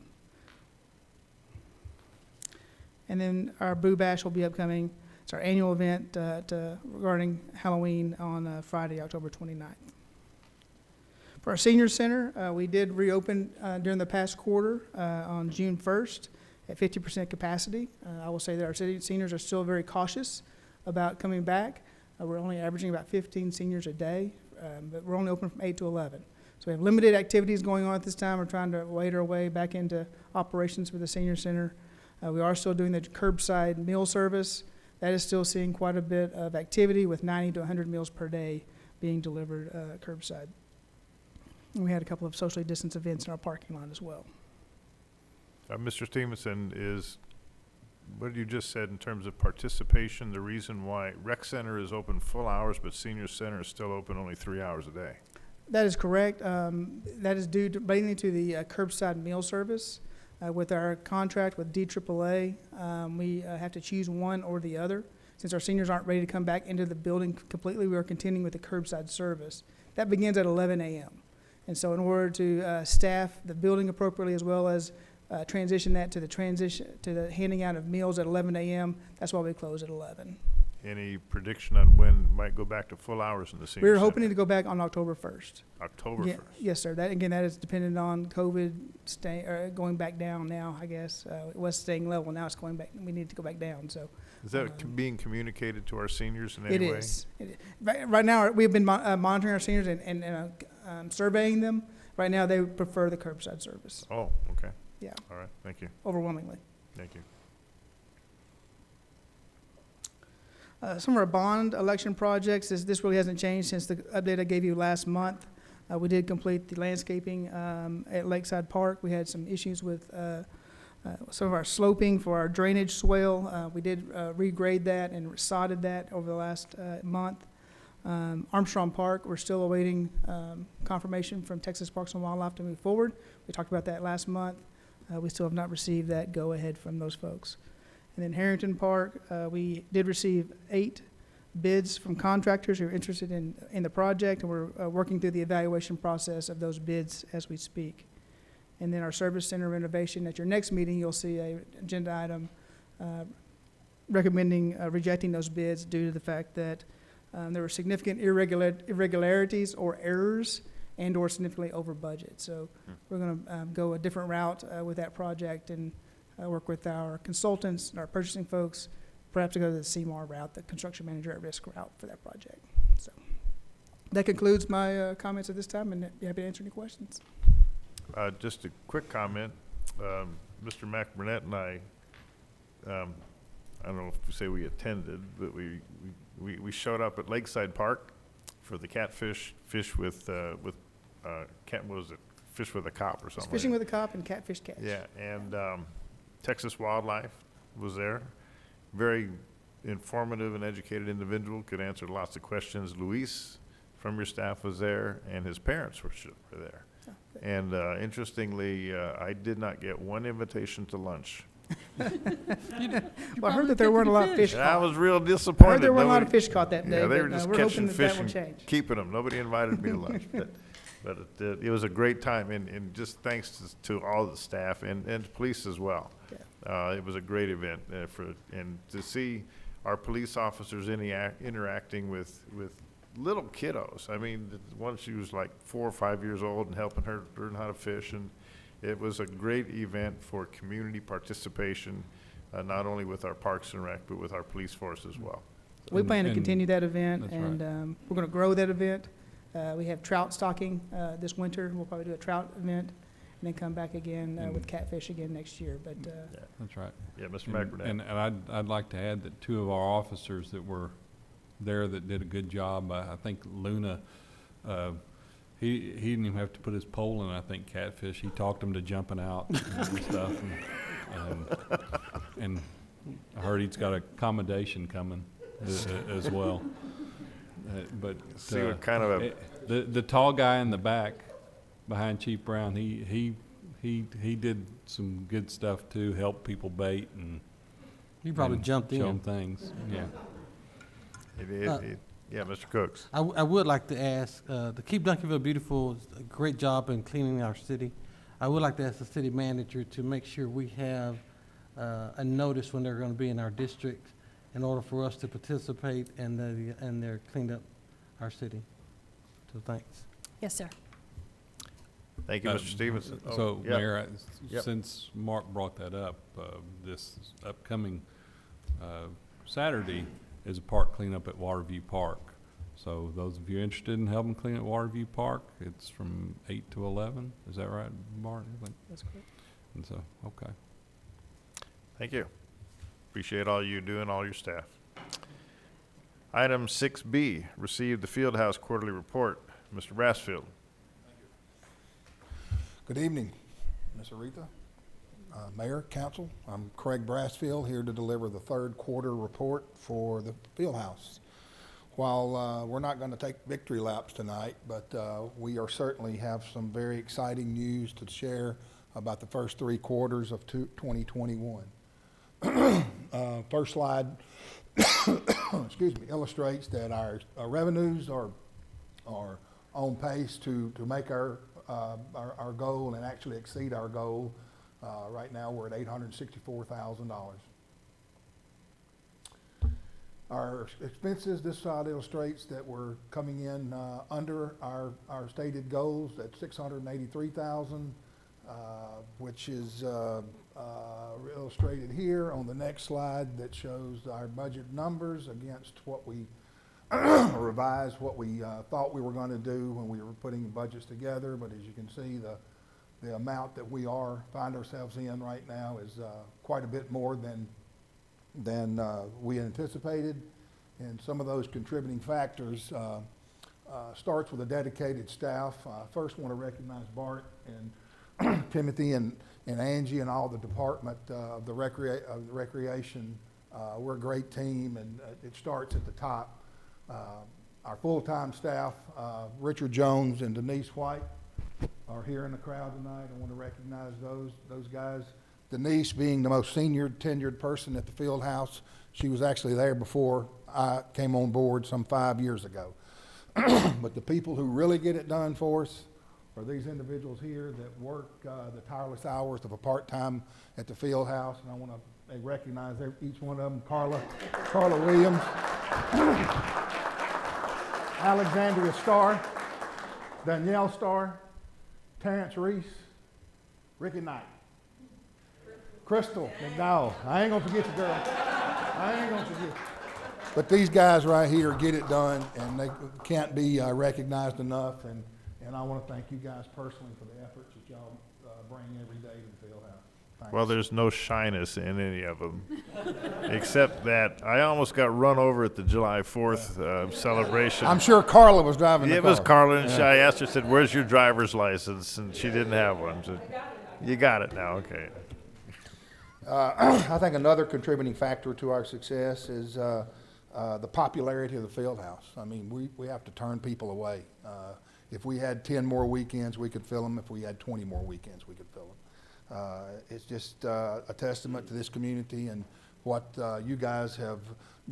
And then our Boo Bash will be upcoming. It's our annual event regarding Halloween on Friday, October 29th. For our senior center, we did reopen during the past quarter on June 1st at 50% capacity. I will say that our seniors are still very cautious about coming back. We're only averaging about 15 seniors a day, but we're only open from 8 to 11. So we have limited activities going on at this time. We're trying to wade our way back into operations for the senior center. We are still doing the curbside meal service. That is still seeing quite a bit of activity with 90 to 100 meals per day being delivered curbside. And we had a couple of socially distanced events in our parking lot as well.
Mr. Stevenson, what you just said in terms of participation, the reason why rec center is open full hours but senior center is still open only 3 hours a day?
That is correct. That is due mainly to the curbside meal service. With our contract with DAAA, we have to choose one or the other. Since our seniors aren't ready to come back into the building completely, we are continuing with the curbside service. That begins at 11 a.m. And so in order to staff the building appropriately, as well as transition that to the handing out of meals at 11 a.m., that's why we close at 11.
Any prediction on when it might go back to full hours in the senior
We're
center?
hoping to go back on October 1st.
October 1st?
Yes, sir. That is dependent on COVID going back down now, I guess. It was staying level. Now it's going back. We need to go back down. So.
Is that being communicated to our seniors in any way?
It is. Right now, we've been monitoring our seniors and surveying them. Right now, they prefer the curbside service.
Oh, okay.
Yeah.
All right. Thank you.
Overwhelmingly.
Thank you.
Some of our bond election projects, this really hasn't changed since the update I gave you last month. We did complete the landscaping at Lakeside Park. We had some issues with some of our sloping for our drainage swale. We did regrade that and sodded that over the last month. Armstrong Park, we're still awaiting confirmation from Texas Parks and Wildlife to move forward. We talked about that last month. We still have not received that go-ahead from those folks. And then Harrington Park, we did receive 8 bids from contractors who are interested in the project, and we're working through the evaluation process of those bids as we speak. And then our service center renovation, at your next meeting, you'll see a agenda item recommending rejecting those bids due to the fact that there were significant irregularities or errors and or significantly over budget. So we're going to go a different route with that project and work with our consultants and our purchasing folks, perhaps to go to the CMAR route, the construction manager at risk route for that project. So that concludes my comments at this time, and be happy to answer any questions.
Just a quick comment. Mr. McBurnett and I don't know if we say we attended, but we showed up at Lakeside Park for the catfish, fish with what was it? Fish with a cop or something.
Fishing with a cop and catfish catch.
Yeah, and Texas Wildlife was there. Very informative and educated individual, could answer lots of questions. Luis from your staff was there, and his parents were there.
Oh,
and interestingly, I did not get one invitation to lunch.
Well, I heard that there weren't a lot of fish caught.
I was real disappointed.
I heard there weren't a lot of fish caught that day.
Yeah, they
but,
were just
we're
catching
hoping that
fish
will
and
change.
keeping them. Nobody invited me to lunch. But it was a great time, and just thanks to all the staff and to police as well.
Yeah.
It was a great event and to see our police officers interacting with little kiddos. I mean, one, she was like 4 or 5 years old and helping her learn how to fish, and it was a great event for community participation, not only with our Parks and Rec, but with our police force as well.
We plan to continue that event,
That's
and
right.
we're going to grow that event. We have trout stocking this winter. We'll probably do a trout event, and then come back again with catfish again next year. But
That's right.
Yeah, Mr. McBurnett.
And I'd like to add that 2 of our officers that were there that did a good job. I think Luna, he didn't even have to put his pole in, I think, catfish. He talked them to jumping out and stuff. And I heard he's got a commendation coming as well. But
See what kind of a
the tall guy in the back behind Chief Brown, he did some good stuff too, help people bait and
You probably jumped
show
in.
them things. Yeah.
Yeah, Mr. Cooks.
I would like to ask, to keep Duncanville beautiful, is a great job in cleaning our city. I would like to ask the city manager to make sure we have a notice when they're going to be in our district in order for us to participate in their cleaned up our city. So thanks.
Yes, sir.
Thank you, Mr. Stevenson.
So,
yeah.
Mayor,
Yep.
since Mark brought that up, this upcoming Saturday is a park cleanup at Waterview Park. So those of you interested in helping clean up Waterview Park, it's from 8 to 11. Is that right, Mark?
that's correct.
And so, okay.
Thank you. Appreciate all you do and all your staff. Item 6B, received the Fieldhouse Quarterly Report. Mr. Brassfield.
Good evening, Ms. Aretha, Mayor, Council. I'm Craig Brassfield, here to deliver the third quarter report for the Fieldhouse. While we're not going to take victory laps tonight, but we are certainly have some very exciting news to share about the first 3 quarters of 2021. First slide excuse me, illustrates that our revenues are on pace to make our goal and actually exceed our goal. Right now we're at $864,000. Our expenses, this slide illustrates that we're coming in under our stated goals at $683,000, which is illustrated here on the next slide that shows our budget numbers against what we revised what we thought we were going to do when we were putting the budgets together. But as you can see, the amount that we find ourselves in right now is quite a bit more than we anticipated. And some of those contributing factors starts with a dedicated staff. First want to recognize Bart and Timothy and Angie and all the department of the recreation. We're a great team, and it starts at the top. Our full-time staff, Richard Jones and Denise White, are here in the crowd tonight. I want to recognize those guys. Denise being the most senior tenured person at the field house. She was actually there before I came on board some 5 years ago. But the people who really get it done for us are these individuals here that work the tireless hours of a part-time at the field house. And I want to recognize each one of them. Carla Williams, Alexandria Starr, Danielle Starr, Terrence Reese, Ricky Knight, Crystal McDowell. I ain't gonna forget you, girl. I ain't gonna forget you. But these guys right here get it done, and they can't be recognized enough. And I want to thank you guys personally for the efforts that y'all bring every day to the field house. Thanks.
Well, there's no shyness in any of them, except that I almost got run over at the July 4th celebration.
I'm sure Carla was driving the car.
It was Carla, and I asked her, said, "Where's your driver's license?" And she didn't have one. So, you got it now, okay.
I think another contributing factor to our success is the popularity of the field house. I mean, we have to turn people away. If we had 10 more weekends, we could fill them. If we had 20 more weekends, we could fill them. It's just a testament to this community and what you guys have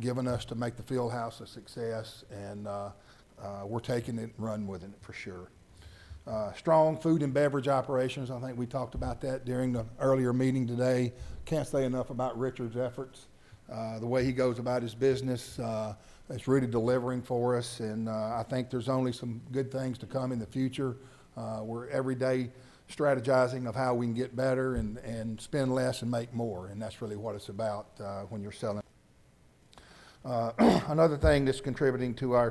given us to make the field house a success, and we're taking it and running with it for sure. Strong food and beverage operations. I think we talked about that during the earlier meeting today. Can't say enough about Richard's efforts. The way he goes about his business, it's really delivering for us, and I think there's only some good things to come in the future. We're every day strategizing of how we can get better and spend less and make more, and that's really what it's about when you're selling. Another thing that's contributing to our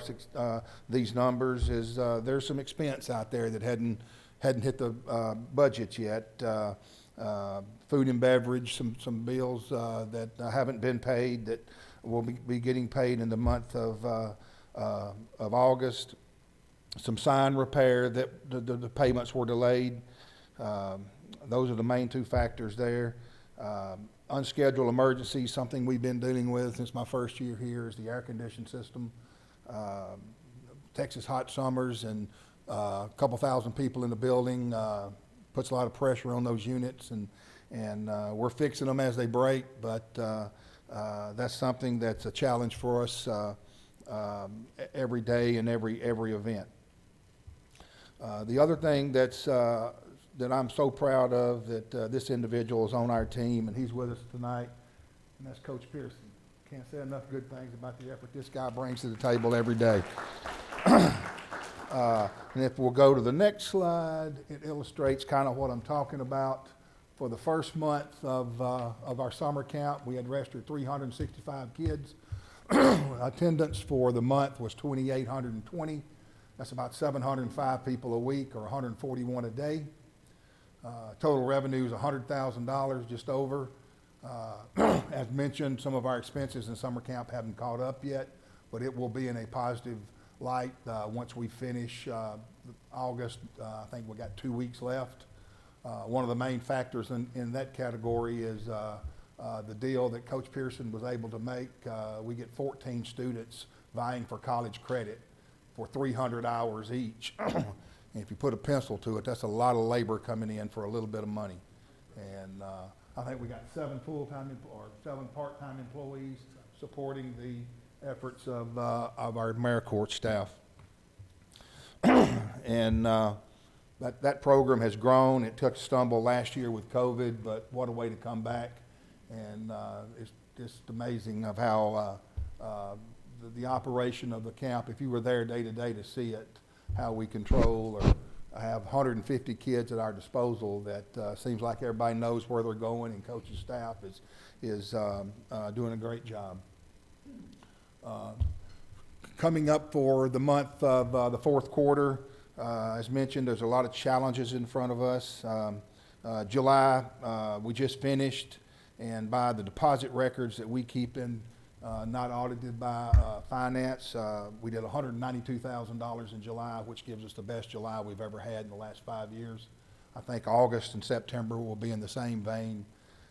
these numbers is there's some expense out there that hadn't hit the budget yet. Food and beverage, some bills that haven't been paid that will be getting paid in the month of August. Some sign repair that the payments were delayed. Those are the main two factors there. Unscheduled emergencies, something we've been dealing with since my first year here, is the air conditioning system. Texas hot summers and a couple thousand people in the building puts a lot of pressure on those units, and we're fixing them as they break, but that's something that's a challenge for us every day and every event. The other thing that I'm so proud of, that this individual is on our team, and he's with us tonight, and that's Coach Pearson. Can't say enough good things about the effort this guy brings to the table every day. And if we'll go to the next slide, it illustrates kind of what I'm talking about. For the first month of our summer camp, we had registered 365 kids. Attendance for the month was 2,820. That's about 705 people a week, or 141 a day. Total revenue is $100,000, just over. As mentioned, some of our expenses in summer camp haven't caught up yet, but it will be in a positive light once we finish August. I think we got 2 weeks left. One of the main factors in that category is the deal that Coach Pearson was able to make. We get 14 students vying for college credit for 300 hours each. And if you put a pencil to it, that's a lot of labor coming in for a little bit of money. And I think we got 7 full-time or 7 part-time employees supporting the efforts of our AmeriCorps staff. And that program has grown. It took a stumble last year with COVID, but what a way to come back. And it's just amazing of how the operation of the camp, if you were there day to day to see it, how we control or have 150 kids at our disposal that seems like everybody knows where they're going, and coaching staff is doing a great job. Coming up for the month of the fourth quarter, as mentioned, there's a lot of challenges in front of us. July, we just finished, and by the deposit records that we keep in, not audited by finance, we did $192,000 in July, which gives us the best July we've ever had in the last 5 years. I think August and September will be in the same vein,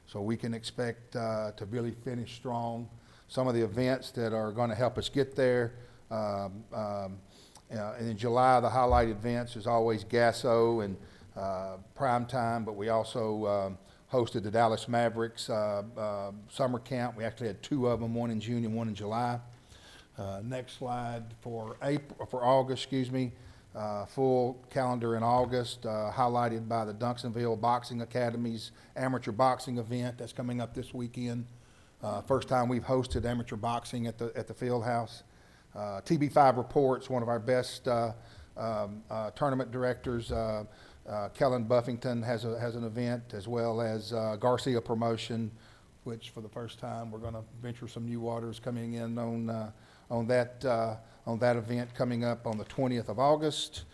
so we can expect to really finish strong. Some of the events that are going to help us get there, and in July, the highlight events is always GASO, and prime time, but we also hosted the Dallas Mavericks summer camp. We actually had 2 of them, one in June and one in July. Next slide for August, full calendar in August, highlighted by the Duncanville Boxing Academy's amateur boxing event that's coming up this weekend. First time we've hosted amateur boxing at the field house. TB5 Reports, one of our best tournament directors, Kellen Buffington has an event, as well as Garcia Promotion, which for the first time we're going to venture some new waters coming in on that event coming up on the 20th of August.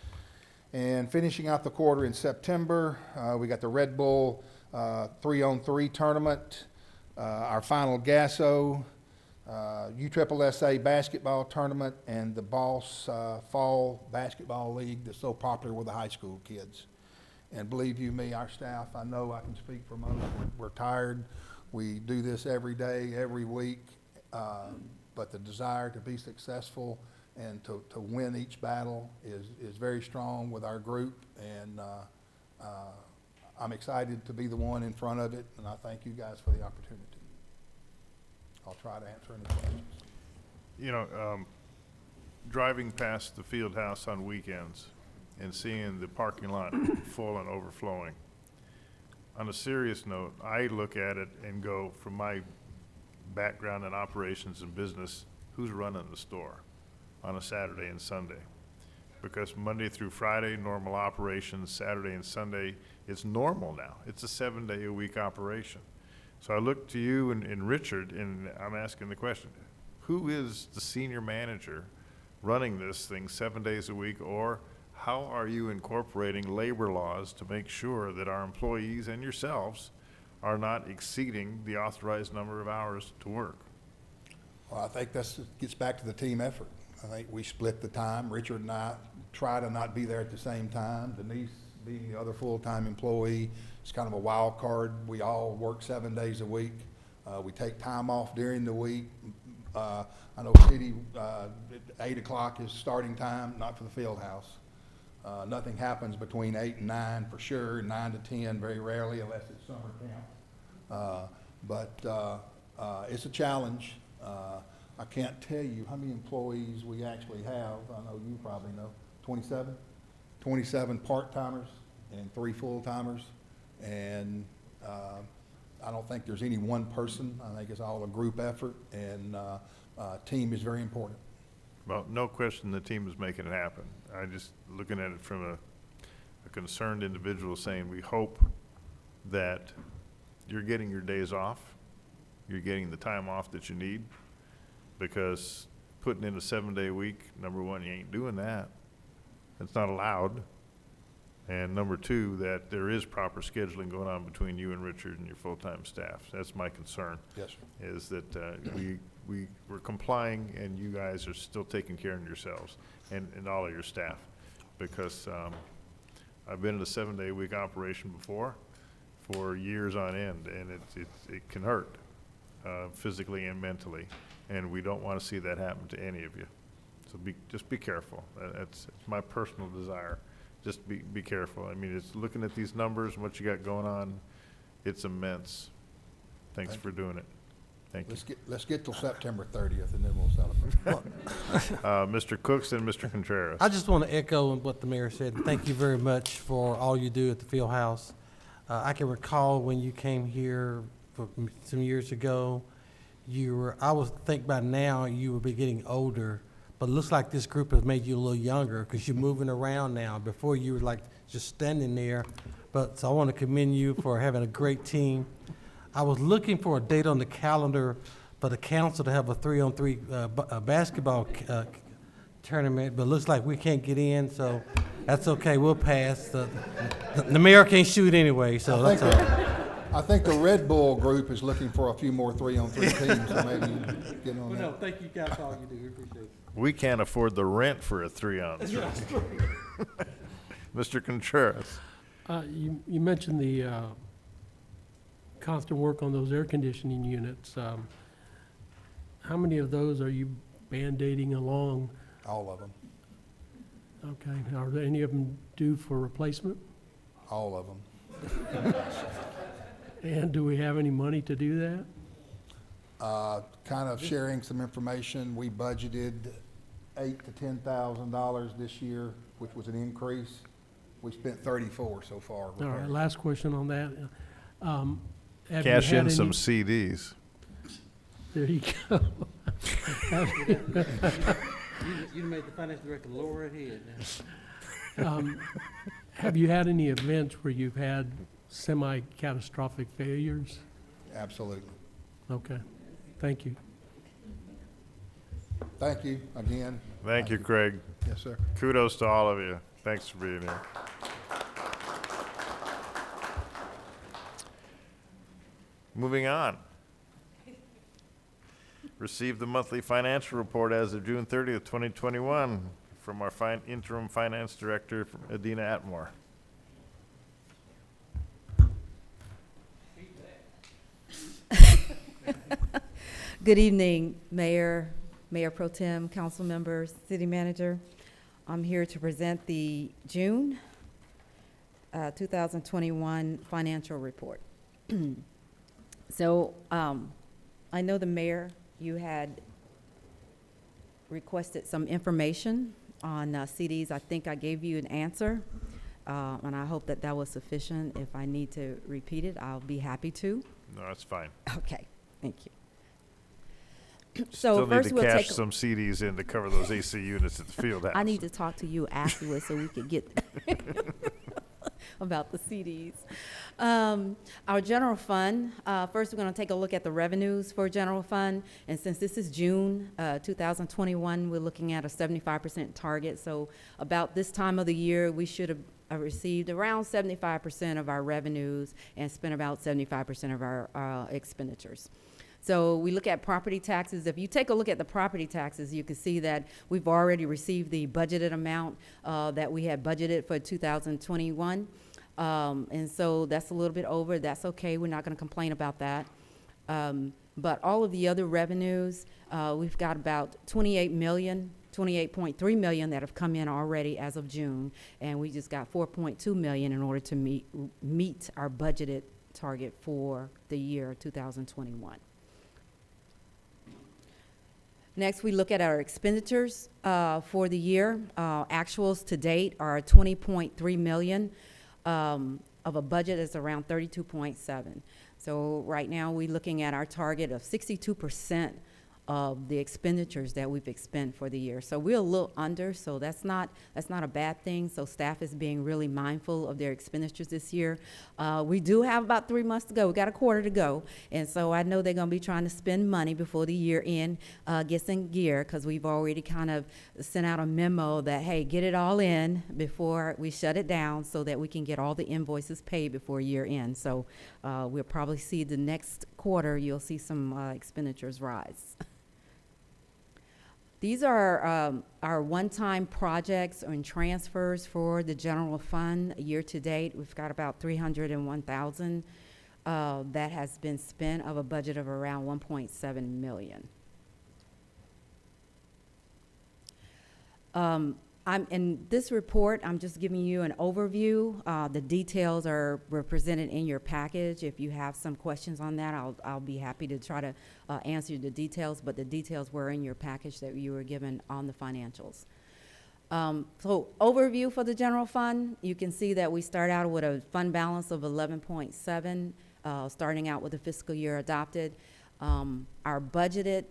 And finishing out the quarter in September, we got the Red Bull 3-on-3 tournament, our final GASO, USSSA basketball tournament, and the Boss Fall Basketball League that's so popular with the high school kids. And believe you me, our staff, I know I can speak for most, we're tired. We do this every day, every week, but the desire to be successful and to win each battle is very strong with our group, and I'm excited to be the one in front of it, and I thank you guys for the opportunity. I'll try to answer any questions.
You know, driving past the field house on weekends and seeing the parking lot full and overflowing. On a serious note, I look at it and go, from my background in operations and business, who's running the store on a Saturday and Sunday? Because Monday through Friday, normal operations, Saturday and Sunday, it's normal now. It's a 7-day-a-week operation. So I look to you and Richard, and I'm asking the question, who is the senior manager running this thing 7 days a week, or how are you incorporating labor laws to make sure that our employees and yourselves are not exceeding the authorized number of hours to work?
Well, I think that gets back to the team effort. I think we split the time. Richard and I try to not be there at the same time. Denise, being the other full-time employee, is kind of a wild card. We all work 7 days a week. We take time off during the week. I know city, 8 o'clock is starting time, not for the field house. Nothing happens between 8 and 9 for sure, 9 to 10 very rarely unless it's summer camp. But it's a challenge. I can't tell you how many employees we actually have. I know you probably know, 27? 27 part-timers and 3 full-timers. And I don't think there's any one person. I think it's all a group effort, and team is very important.
Well, no question the team is making it happen. I just looking at it from a concerned individual saying, we hope that you're getting your days off, you're getting the time off that you need, because putting in a 7-day week, number one, you ain't doing that. It's not allowed. And number two, that there is proper scheduling going on between you and Richard and your full-time staff. That's my concern.
Yes, sir.
Is that we're complying, and you guys are still taking care of yourselves and all of your staff. Because I've been in a 7-day-a-week operation before for years on end, and it can hurt physically and mentally. And we don't want to see that happen to any of you. So just be careful. It's my personal desire. Just be careful. I mean, it's looking at these numbers and what you got going on, it's immense. Thanks for doing it. Thank you.
Let's get till September 30th, and then we'll celebrate.
Mr. Cooks and Mr. Contreras.
I just want to echo what the mayor said. Thank you very much for all you do at the field house. I can recall when you came here some years ago, I was think by now you would be getting older, but it looks like this group has made you a little younger because you're moving around now. Before you were like just standing there. So I want to commend you for having a great team. I was looking for a date on the calendar for the council to have a 3-on-3 basketball tournament, but it looks like we can't get in, so that's okay. We'll pass. The mayor can't shoot anyway, so that's all right.
I think the Red Bull group is looking for a few more 3-on-3 teams, so maybe get on that.
No, thank you guys for all you do. We appreciate it.
We can't afford the rent for a 3-on-3. Mr. Contreras.
You mentioned the constant work on those air conditioning units. How many of those are you band-aiding along?
All of them.
Okay. Are there any of them due for replacement?
All of them.
And do we have any money to do that?
Kind of sharing some information, we budgeted $8,000 to $10,000 this year, which was an increase. We spent 34 so far.
All right, last question on that. Have you
Cash
had
in some
any-
CDs.
There you go.
You made the finance director lower her head
Have you had any events where you've had semi-catastrophic failures?
Absolutely.
Okay, thank you.
Thank you again.
Thank you, Craig.
Yes, sir.
Kudos to all of you. Thanks for being here. Moving on. Received the monthly financial report as of June 30th, 2021 from our interim finance director, Adina Atmore.
Good evening, Mayor, Mayor Pro Tem, council members, city manager. I'm here to present the June 2021 financial report. So I know the mayor, you had requested some information on CDs. I think I gave you an answer, and I hope that that was sufficient. If I need to repeat it, I'll be happy to.
No, that's fine.
Okay, thank you.
Still need
first
to
we'll
cash
take
some CDs in to cover those AC units at the field house.
I need to talk to you afterwards so we can get about the CDs. Our general fund, first we're going to take a look at the revenues for general fund. And since this is June 2021, we're looking at a 75% target. So about this time of the year, we should have received around 75% of our revenues and spent about 75% of our expenditures. So we look at property taxes. If you take a look at the property taxes, you can see that we've already received the budgeted amount that we had budgeted for 2021. And so that's a little bit over. That's okay. We're not going to complain about that. But all of the other revenues, we've got about 28.3 million that have come in already as of June. And we just got 4.2 million in order to meet our budgeted target for the year 2021. Next, we look at our expenditures for the year. Actuals to date are 20.3 million of a budget that's around 32.7. So right now, we're looking at our target of 62% of the expenditures that we've expended for the year. So we're a little under, so that's not a bad thing. So staff is being really mindful of their expenditures this year. We do have about 3 months to go. We got a quarter to go. And so I know they're gonna be trying to spend money before the year end gets in gear, because we've already kind of sent out a memo that, hey, get it all in before we shut it down so that we can get all the invoices paid before year end. So we'll probably see the next quarter, you'll see some expenditures rise. These are our one-time projects and transfers for the general fund year to date. We've got about 301,000 that has been spent of a budget of around 1.7 million. In this report, I'm just giving you an overview. The details were presented in your package. If you have some questions on that, I'll be happy to try to answer the details, but the details were in your package that you were given on the financials. So overview for the general fund, you can see that we start out with a fund balance of 11.7, starting out with the fiscal year adopted. Our budgeted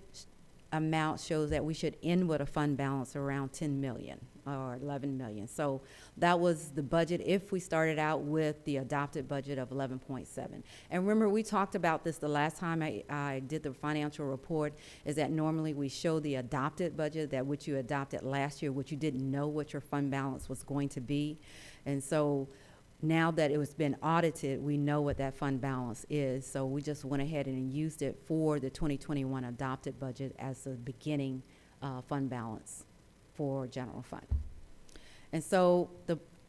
amount shows that we should end with a fund balance around 10 million or 11 million. So that was the budget if we started out with the adopted budget of 11.7. And remember, we talked about this the last time I did the financial report, is that normally we show the adopted budget, that which you adopted last year, which you didn't know what your fund balance was going to be. And so now that it was been audited, we know what that fund balance is. So we just went ahead and used it for the 2021 adopted budget as the beginning fund balance for general fund. And so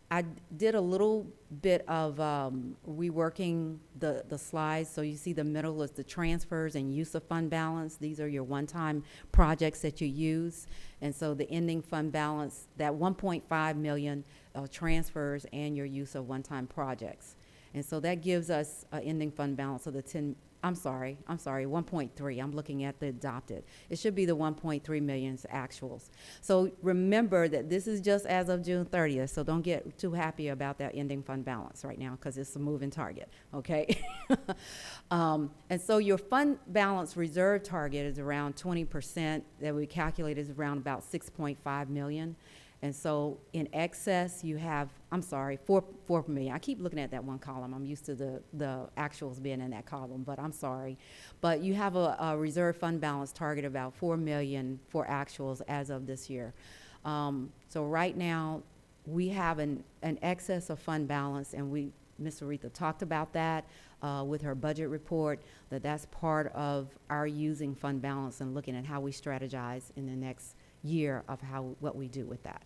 I did a little bit of reworking the slides. So you see the middle is the transfers and use of fund balance. These are your one-time projects that you use. And so the ending fund balance, that 1.5 million transfers and your use of one-time projects. And so that gives us an ending fund balance of the 1.3. I'm looking at the adopted. It should be the 1.3 million actuals. So remember that this is just as of June 30th, so don't get too happy about that ending fund balance right now because it's a moving target, okay? And so your fund balance reserve target is around 20% that we calculate is around about 6.5 million. And so in excess, you have, 4 million. I keep looking at that one column. I'm used to the actuals being in that column, but I'm sorry. But you have a reserve fund balance target of about 4 million for actuals as of this year. So right now, we have an excess of fund balance, and Ms. Aretha talked about that with her budget report, that's part of our using fund balance and looking at how we strategize in the next year of what we do with that.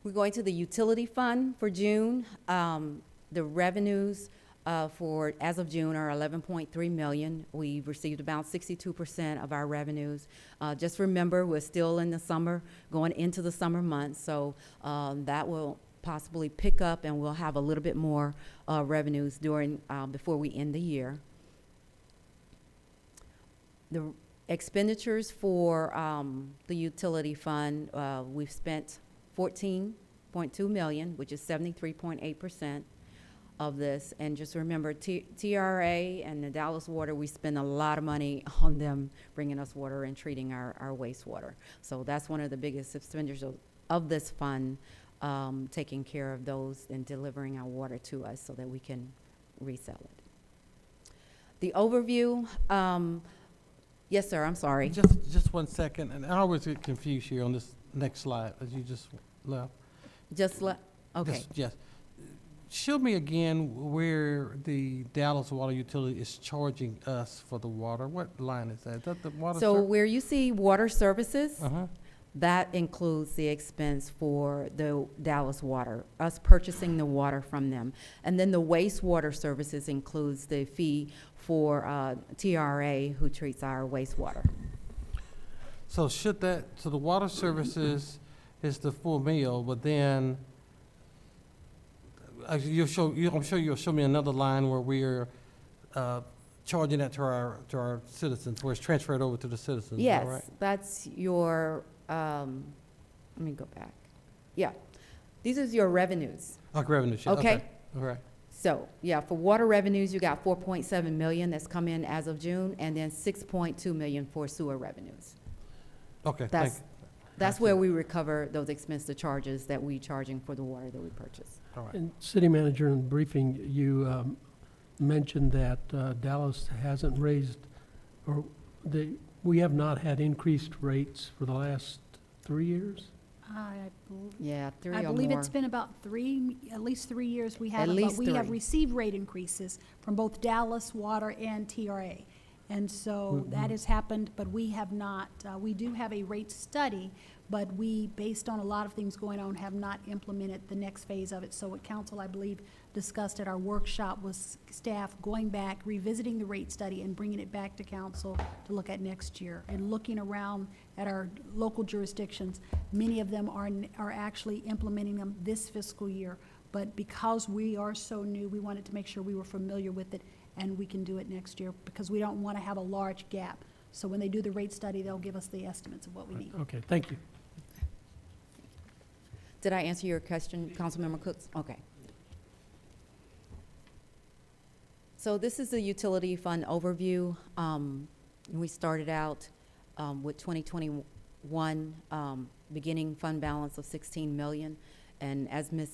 We're going to the utility fund for June. The revenues for as of June are 11.3 million. We've received about 62% of our revenues. Just remember, we're still in the summer, going into the summer months, so that will possibly pick up, and we'll have a little bit more revenues during before we end the year. The expenditures for the utility fund, we've spent 14.2 million, which is 73.8% of this. And just remember, TRA and the Dallas Water, we spend a lot of money on them bringing us water and treating our wastewater. So that's one of the biggest expenditures of this fund, taking care of those and delivering our water to us so that we can resell it. The overview, yes, sir, I'm sorry.
Just 1 second, and I always get confused here on this next slide, as you just left.
Okay.
Yes. Show me again where the Dallas Water Utility is charging us for the water. What line is that? Is that the water?
So where you see water services,
Uh-huh.
that includes the expense for the Dallas Water, us purchasing the water from them. And then the wastewater services includes the fee for TRA, who treats our wastewater.
So so the water services is the full meal, but then I'm sure you'll show me another line where we're charging that to our citizens, where it's transferred over to the citizens.
Yes,
is that right?
that's your, let me go back. Yeah, these are your revenues.
Okay, revenue share.
Okay.
All right.
So, yeah, for water revenues, you got 4.7 million that's come in as of June, and then 6.2 million for sewer revenues.
Okay,
That's where we recover those expense, the charges that we charging for the water that we purchase.
All right.
And City Manager, in the briefing, you mentioned that Dallas hasn't raised, or we have not had increased rates for the last 3 years?
Yeah, three or
I
more.
believe it's been about at least 3 years we haven't, but
least
we have
three.
received rate increases from both Dallas Water and TRA. And so that has happened, but we have not, we do have a rate study, but we, based on a lot of things going on, have not implemented the next phase of it. So what council, I believe, discussed at our workshop was staff going back, revisiting the rate study and bringing it back to council to look at next year. And looking around at our local jurisdictions, many of them are actually implementing them this fiscal year. But because we are so new, we wanted to make sure we were familiar with it, and we can do it next year because we don't want to have a large gap. So when they do the rate study, they'll give us the estimates of what we need.
Okay, thank you.
Did I answer your question, Councilmember Cooks? Okay. So this is the utility fund overview. We started out with 2021 beginning fund balance of 16 million. And as the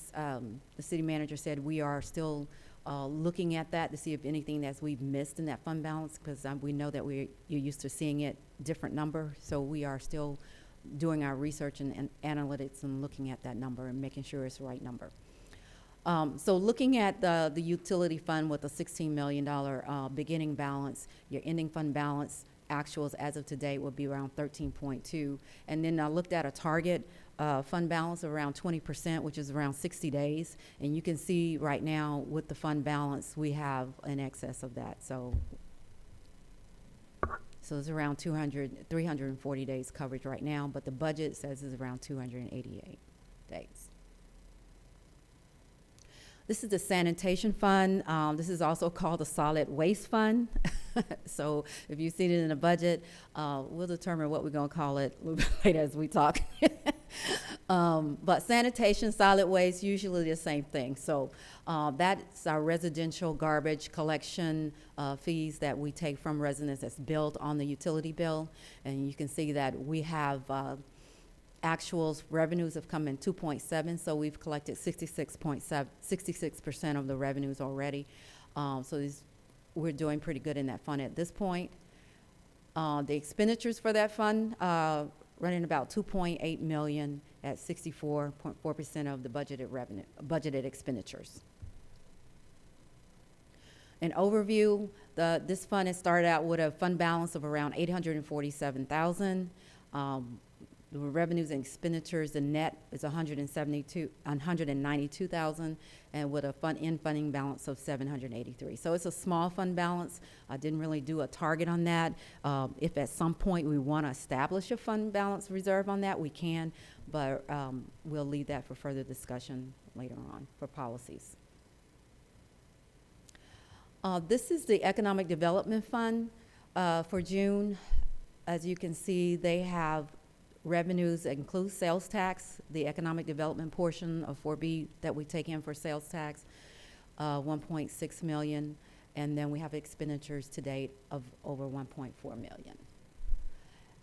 city manager said, we are still looking at that to see if anything that we've missed in that fund balance, because we know that you're used to seeing it different number. So we are still doing our research and analytics and looking at that number and making sure it's the right number. So looking at the utility fund with a $16 million beginning balance, your ending fund balance actuals as of today will be around 13.2. And then I looked at a target fund balance of around 20%, which is around 60 days. And you can see right now with the fund balance, we have an excess of that. So So it's around 340 days coverage right now, but the budget says it's around 288 days. This is the sanitation fund. This is also called the solid waste fund. So if you see it in the budget, we'll determine what we're going to call it a little bit later as we talk. But sanitation, solid waste, usually the same thing. So that's our residential garbage collection fees that we take from residents that's billed on the utility bill. And you can see that we have actuals revenues have come in 2.7, so we've collected 66% of the revenues already. So we're doing pretty good in that fund at this point. The expenditures for that fund running about $2.8 million at 64.4% of the budgeted expenditures. An overview: this fund has started out with a fund balance of around $847,000. The revenues and expenditures, the net is $192,000, and with a funding balance of $783,000. So it's a small fund balance. I didn't really do a target on that. If at some point we want to establish a fund balance reserve on that, we can, but we'll leave that for further discussion later on for policies. This is the Economic Development Fund for June. As you can see, they have revenues that include sales tax, the economic development portion of 4B that we take in for sales tax, 1.6 million, and then we have expenditures to date of over 1.4 million.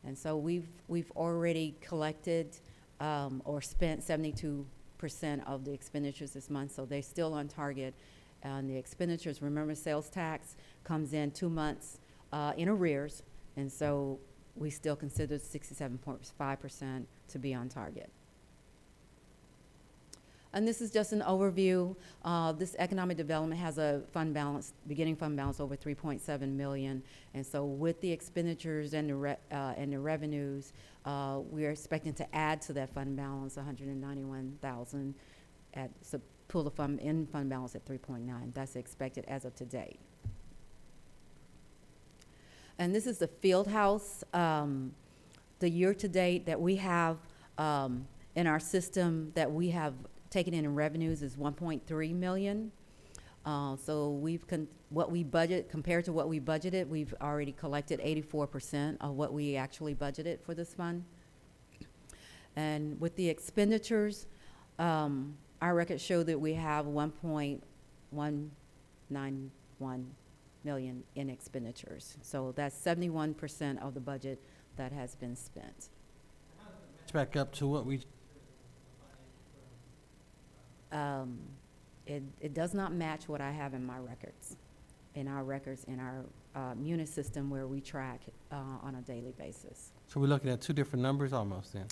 And so we've already collected or spent 72% of the expenditures this month, so they're still on target. And the expenditures, remember, sales tax comes in 2 months in arrears, and so we still consider 67.5% to be on target. And this is just an overview. This economic development has a fund balance, beginning fund balance over 3.7 million. And so with the expenditures and the revenues, we're expecting to add to that fund balance 191,000 so pull the fund balance at 3.9. That's expected as of today. And this is the field house. The year-to-date that we have in our system that we have taken in revenues is 1.3 million. So what we budget, compared to what we budgeted, we've already collected 84% of what we actually budgeted for this fund. And with the expenditures, our records show that we have 1.191 million in expenditures. So that's 71% of the budget that has been spent.
Let's back up to what we.
It does not match what I have in my records, in our Munis system where we track on a daily basis.
So we're looking at two different numbers almost then.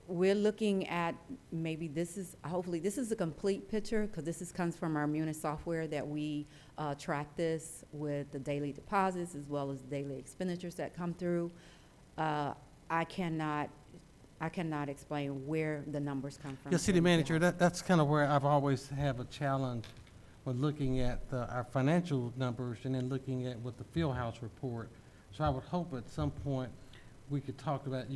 We're looking at maybe hopefully this is a complete picture, because this comes from our Munis software that we track this with the daily deposits as well as daily expenditures that come through. I cannot explain where the numbers come from.
Yeah, City Manager, that's kind of where I've always have a challenge with looking at our financial numbers and then looking at what the Fieldhouse report. So I would hope at some point you could talk about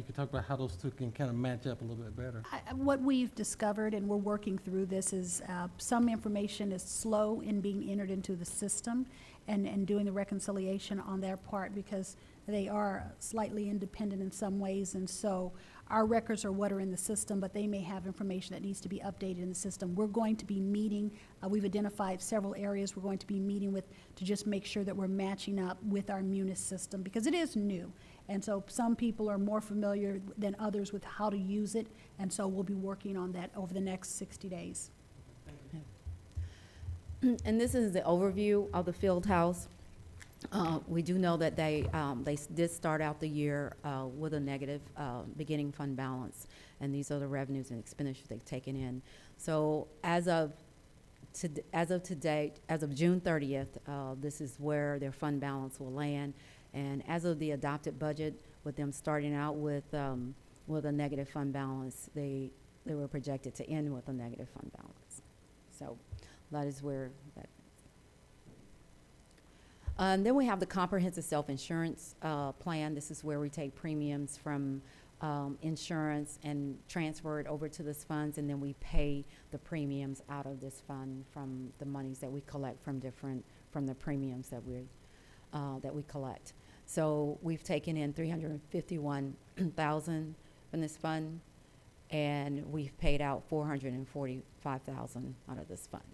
how those two can kind of match up a little bit better.
What we've discovered, and we're working through this, is some information is slow in being entered into the system and doing the reconciliation on their part, because they are slightly independent in some ways. And so our records are what are in the system, but they may have information that needs to be updated in the system. We're going to be meeting, we've identified several areas we're going to be meeting with to just make sure that we're matching up with our Munis system, because it is new. And so some people are more familiar than others with how to use it, and so we'll be working on that over the next 60 days.
And this is the overview of the field house. We do know that they did start out the year with a negative beginning fund balance, and these are the revenues and expenditures they've taken in. So as of June 30th, this is where their fund balance will land. And as of the adopted budget, with them starting out with a negative fund balance, they were projected to end with a negative fund balance. So that is where that. And then we have the comprehensive self-insurance plan. This is where we take premiums from insurance and transfer it over to this funds, and then we pay the premiums out of this fund from the monies that we collect from the premiums that we collect. So we've taken in $351,000 from this fund, and we've paid out $445,000 out of this fund.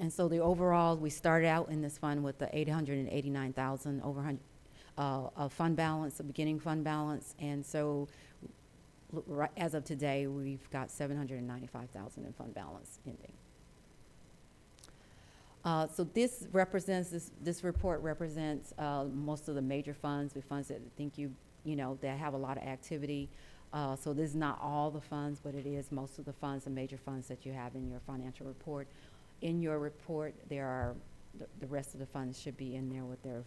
And so the overall, we started out in this fund with the $889,000 over fund balance, the beginning fund balance, and so as of today, we've got $795,000 in fund balance ending. So this report represents most of the major funds, the funds that I think that have a lot of activity. So this is not all the funds, but it is most of the funds, the major funds that you have in your financial report. In your report, there are the rest of the funds should be in there with the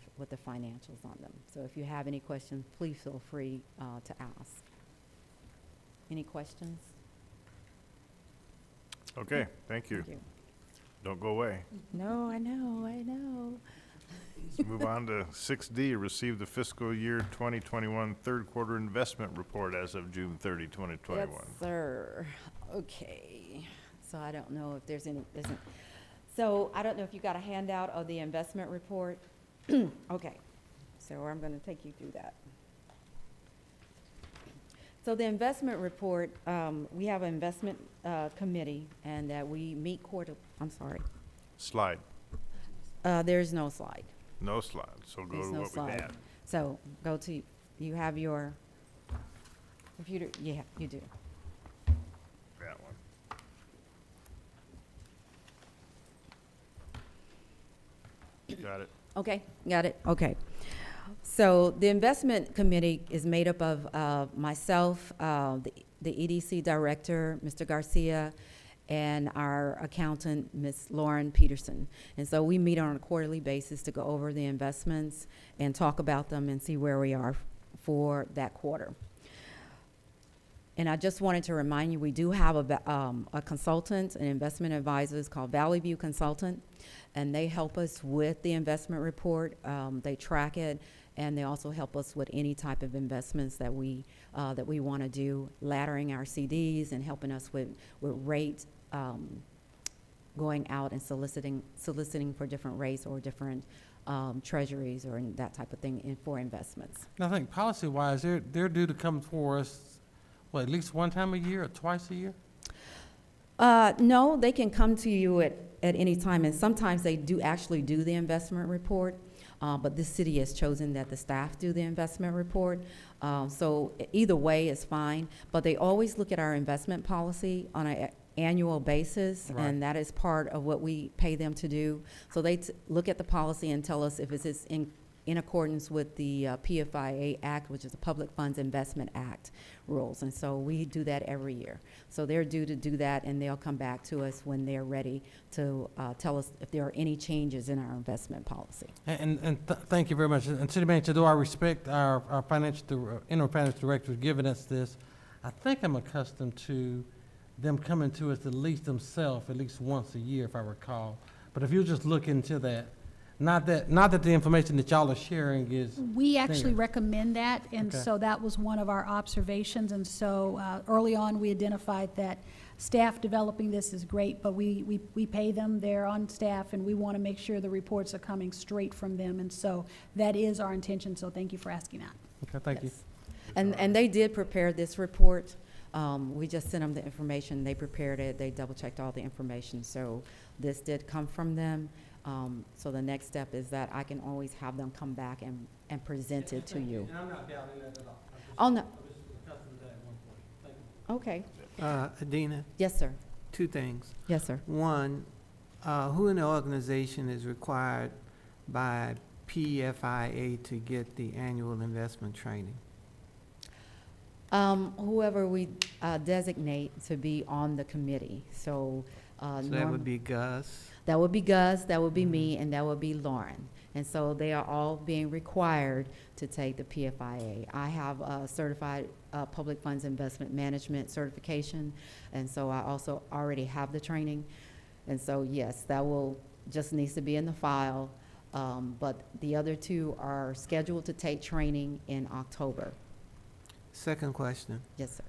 financials on them. So if you have any questions, please feel free to ask. Any questions?
Okay, thank you.
Thank you.
Don't go away.
No, I know.
Let's move on to 6D, receive the fiscal year 2021 third quarter investment report as of June 30, 2021.
Yes, sir. Okay. So I don't know if there's any, so I don't know if you got a handout of the investment report. Okay. So I'm going to take you through that. So the investment report, we have an investment committee, and that we meet quarterly. I'm sorry.
Slide.
There's no slide.
No slide, so go
There's
to
no
what
slide.
we had.
So go to, you have your computer? Yeah, you do.
That one. Got it.
Okay, got it, okay. So the investment committee is made up of myself, the EDC director, Mr. Garcia, and our accountant, Ms. Lauren Peterson. And so we meet on a quarterly basis to go over the investments and talk about them and see where we are for that quarter. And I just wanted to remind you, we do have a consultant, an investment advisor called Valley View Consultant, and they help us with the investment report. They track it, and they also help us with any type of investments that we want to do, laddering our CDs and helping us with rate, going out and soliciting for different rates or different treasuries or that type of thing for investments.
I think policy-wise, they're due to come for us, at least one time a year or twice a year?
No, they can come to you at any time, and sometimes they do actually do the investment report, but this city has chosen that the staff do the investment report. So either way is fine, but they always look at our investment policy on an annual basis,
Right.
and that is part of what we pay them to do. So they look at the policy and tell us if it's in accordance with the PFIA Act, which is the Public Funds Investment Act rules. And so we do that every year. So they're due to do that, and they'll come back to us when they're ready to tell us if there are any changes in our investment policy.
Thank you very much. And City Manager, though I respect our interim finance director giving us this, I think I'm accustomed to them coming to us at least once a year, if I recall. But if you just look into that, not that the information that y'all are sharing is.
We actually recommend that, and
Okay.
so that was one of our observations. And so early on, we identified that staff developing this is great, but we pay them, they're on staff, and we want to make sure the reports are coming straight from them. And so that is our intention, so thank you for asking that.
Okay, thank you.
And they did prepare this report. We just sent them the information. They prepared it. They double-checked all the information. So this did come from them. So the next step is that I can always have them come back and present it to you.
And I'm not doubting that at all.
Oh, no.
I'm just accustomed to that at one point. Thank you.
Okay.
Adina?
Yes, sir.
Two things.
Yes, sir.
One, who in the organization is required by PFIA to get the annual investment training?
Whoever we designate to be on the committee. So
that would be Gus?
That would be Gus, that would be me, and that would be Lauren. And so they are all being required to take the PFIA. I have a certified public funds investment management certification, and so I also already have the training. And so yes, that will just needs to be in the file. But the other two are scheduled to take training in October.
Second question.
Yes, sir.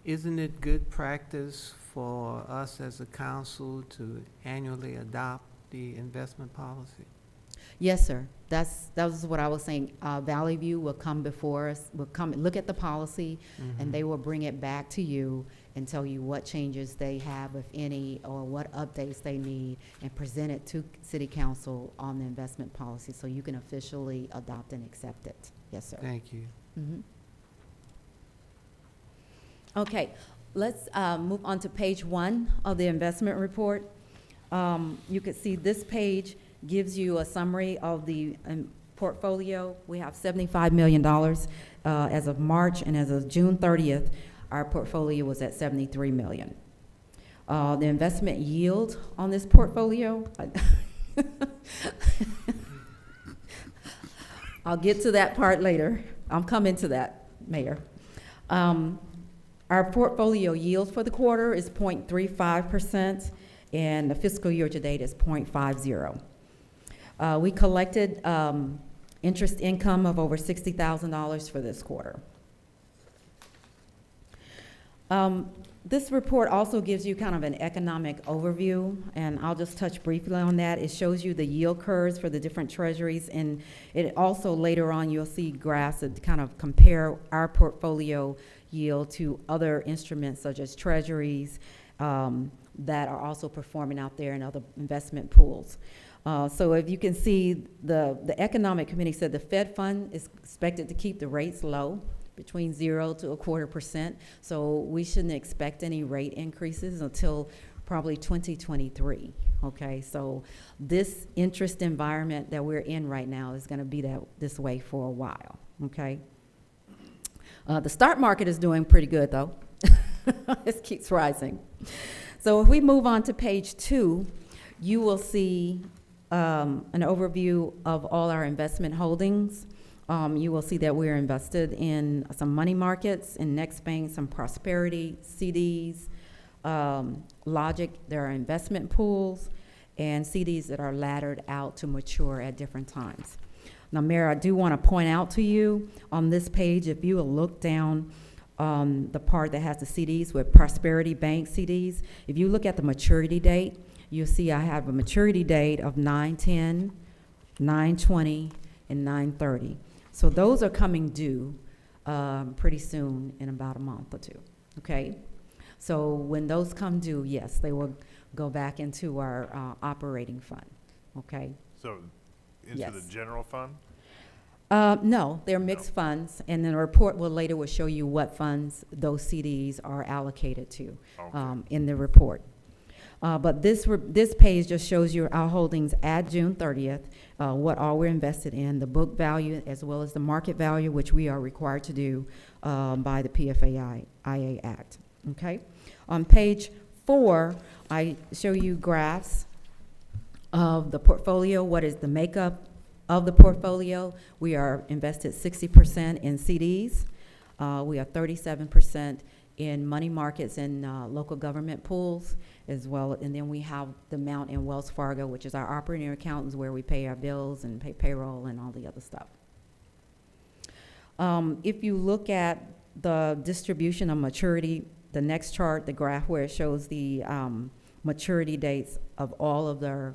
Isn't it good practice for us as a council to annually adopt the investment policy?
Yes, sir. That was what I was saying. Valley View will come before us, will come look at the policy, and they will bring it back to you and tell you what changes they have, if any, or what updates they need, and present it to City Council on the investment policy so you can officially adopt and accept it. Yes, sir.
Thank you.
Okay, let's move on to page 1 of the investment report. You can see this page gives you a summary of the portfolio. We have $75 million as of March, and as of June 30th, our portfolio was at $73 million. The investment yield on this portfolio, I'll get to that part later. I'm coming to that, Mayor. Our portfolio yield for the quarter is 0.35%, and the fiscal year to date is 0.50. We collected interest income of over $60,000 for this quarter. This report also gives you kind of an economic overview, and I'll just touch briefly on that. It shows you the yield curves for the different treasuries, and it also later on you'll see graphs that kind of compare our portfolio yield to other instruments such as treasuries that are also performing out there in other investment pools. So if you can see, the Economic Committee said the Fed fund is expected to keep the rates low, between 0 to 0.25%. So we shouldn't expect any rate increases until probably 2023. Okay, so this interest environment that we're in right now is going to be this way for a while. Okay. The stock market is doing pretty good though. It keeps rising. So if we move on to page 2, you will see an overview of all our investment holdings. You will see that we're invested in some money markets, in Next Bank, some Prosperity, CDs, Logic. There are investment pools, and CDs that are laddered out to mature at different times. Now, Mayor, I do want to point out to you on this page, if you will look down on the part that has the CDs with Prosperity Bank CDs, if you look at the maturity date, you'll see I have a maturity date of 9/10, 9/20, and 9/30. So those are coming due pretty soon, in about a month or two, okay? So when those come due, yes, they will go back into our operating fund, okay?
So into
Yes.
the general fund?
No, they're mixed funds, and then a report will later show you what funds those CDs are allocated to in the report. But this page just shows you our holdings at June 30th, what all we're invested in, the book value as well as the market value, which we are required to do by the PFAIA Act. Okay. On page 4, I show you graphs of the portfolio. What is the makeup of the portfolio? We are invested 60% in CDs. We are 37% in money markets and local government pools as well. And then we have the amount in Wells Fargo, which is our operating accountants, where we pay our bills and pay payroll and all the other stuff. If you look at the distribution of maturity, the next chart, the graph where it shows the maturity dates of all of their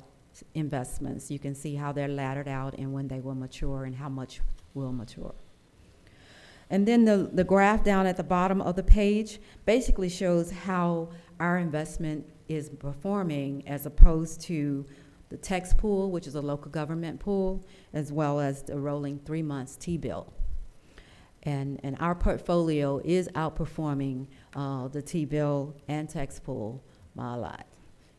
investments, you can see how they're laddered out and when they will mature and how much will mature. And then the graph down at the bottom of the page basically shows how our investment is performing as opposed to the tax pool, which is a local government pool, as well as the rolling 3 months T-bill. And our portfolio is outperforming the T-bill and tax pool by a lot.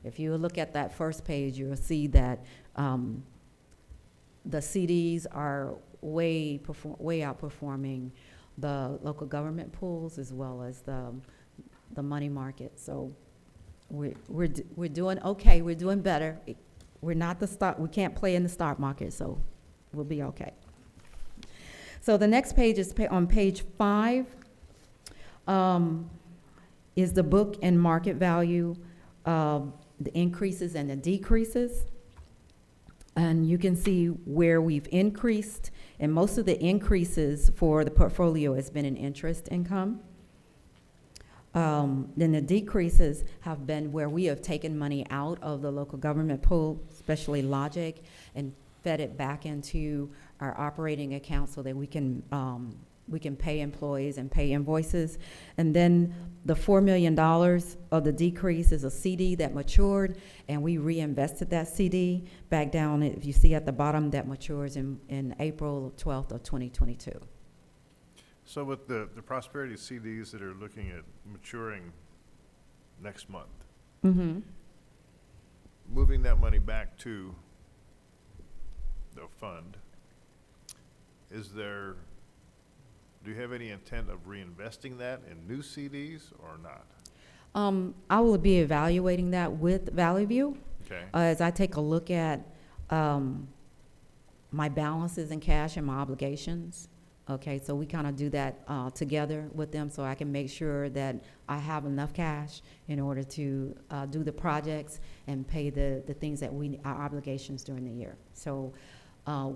If you look at that first page, you'll see that the CDs are way outperforming the local government pools as well as the money market. So we're doing okay. We're doing better. We're not the stock. We can't play in the stock market, so we'll be okay. So the next page is on page 5. Is the book and market value the increases and the decreases. And you can see where we've increased, and most of the increases for the portfolio has been in interest income. Then the decreases have been where we have taken money out of the local government pool, especially Logic, and fed it back into our operating account so that we can pay employees and pay invoices. And then the $4 million of the decrease is a CD that matured, and we reinvested that CD back down. If you see at the bottom, that matures in April 12th of 2022.
So with the prosperity CDs that are looking at maturing next month,
Mm-hmm.
moving that money back to the fund, do you have any intent of reinvesting that in new CDs or not?
I will be evaluating that with Valley View.
Okay.
As I take a look at my balances in cash and my obligations. Okay, so we kind of do that together with them so I can make sure that I have enough cash in order to do the projects and pay the things that our obligations during the year. So